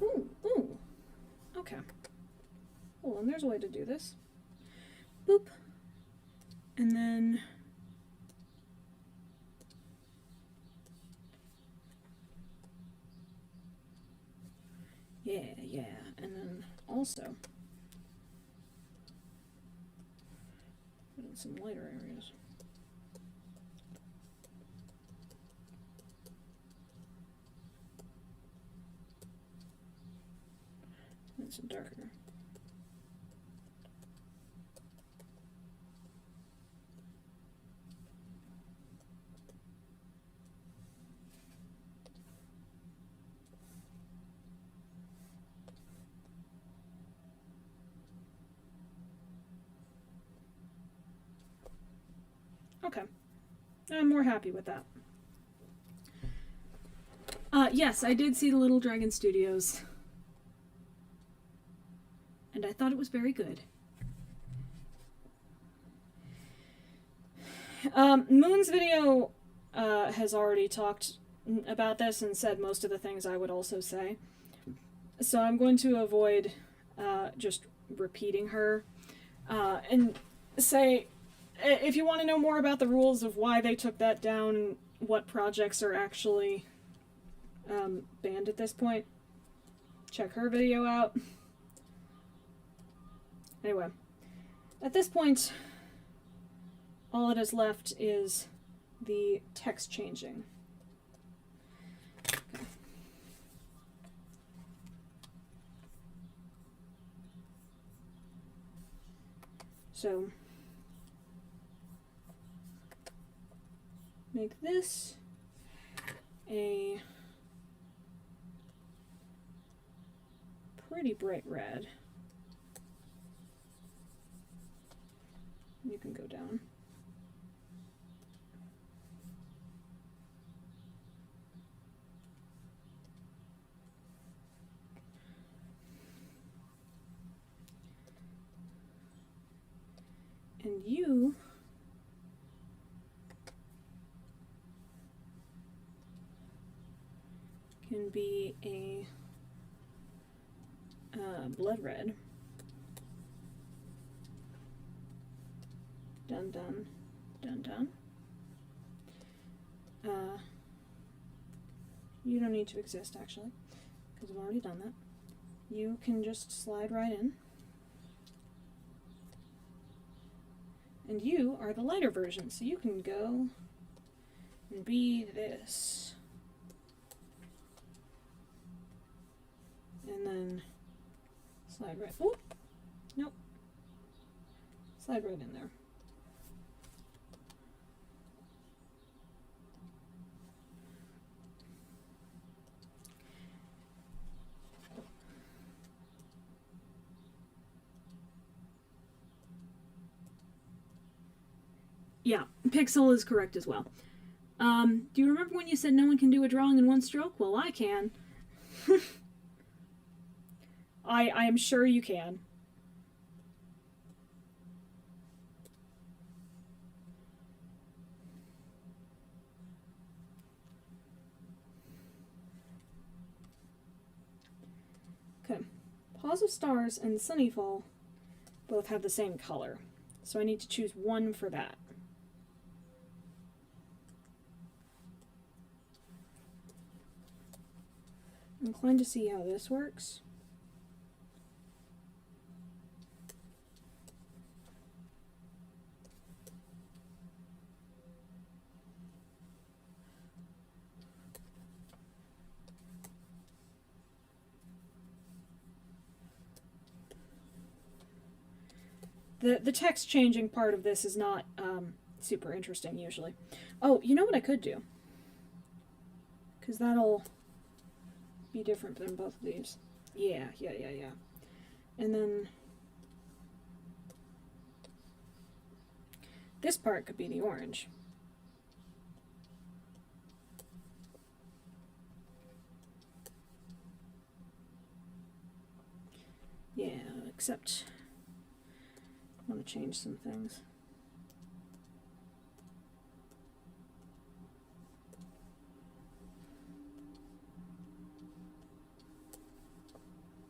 Ooh. Okay. Oh, and there's a way to do this. Boop. And then yeah. And then also put in some lighter areas. And some darker. Okay, I'm more happy with that. Yes, I did see the Little Dragon Studios, and I thought it was very good. Moon's video has already talked about this and said most of the things I would also say, so I'm going to avoid just repeating her and say, if you want to know more about the rules of why they took that down, what projects are actually banned at this point, check her video out. Anyway, at this point, all that is left is the text changing. Okay. So, make this a pretty bright red. You can go down. And you can be a blood red. Dun dun dun dun. You don't need to exist actually, because I've already done that. You can just slide right in. And you are the lighter version, so you can go and be this. And then slide right, oh, nope. Slide right in there. Yeah, Pixel is correct as well. Do you remember when you said no one can do a drawing in one stroke? Well, I can. I am sure you can. Paws of Stars and Sunnyfall both have the same color, so I need to choose one for that. I'm inclined to see how this works. The text changing part of this is not super interesting usually. Oh, you know what I could do? Because that'll be different than both of these. Yeah. And then this part could be the orange. Yeah, except I want to change some things.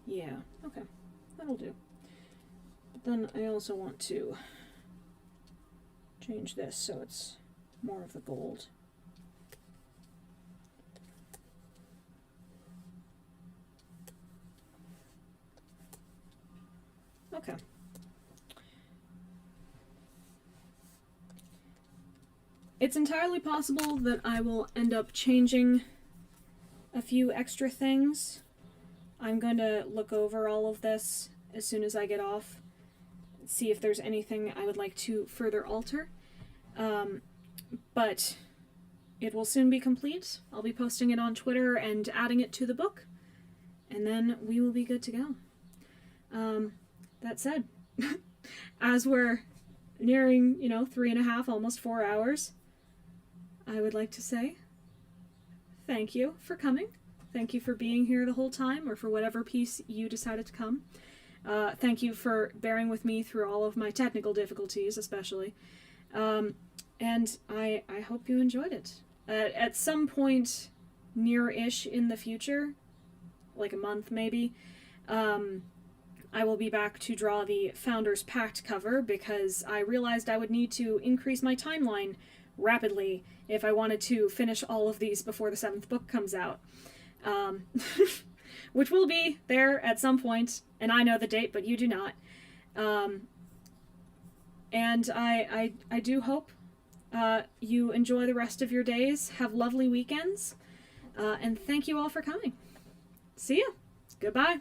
Yeah, okay, that'll do. But then I also want to change this so it's more of the gold. Okay. It's entirely possible that I will end up changing a few extra things. I'm going to look over all of this as soon as I get off, see if there's anything I would like to further alter. But it will soon be complete. I'll be posting it on Twitter and adding it to the book, and then we will be good to go. That said, as we're nearing, 3.5, almost 4 hours, I would like to say thank you for coming. Thank you for being here the whole time, or for whatever piece you decided to come. Thank you for bearing with me through all of my technical difficulties, especially. And I hope you enjoyed it. At some point near-ish in the future, like a month maybe, I will be back to draw the Founders Pact cover, because I realized I would need to increase my timeline rapidly if I wanted to finish all of these before the 7th book comes out. Which will be there at some point, and I know the date, but you do not. And I do hope you enjoy the rest of your days, have lovely weekends, and thank you all for coming. See ya. Goodbye.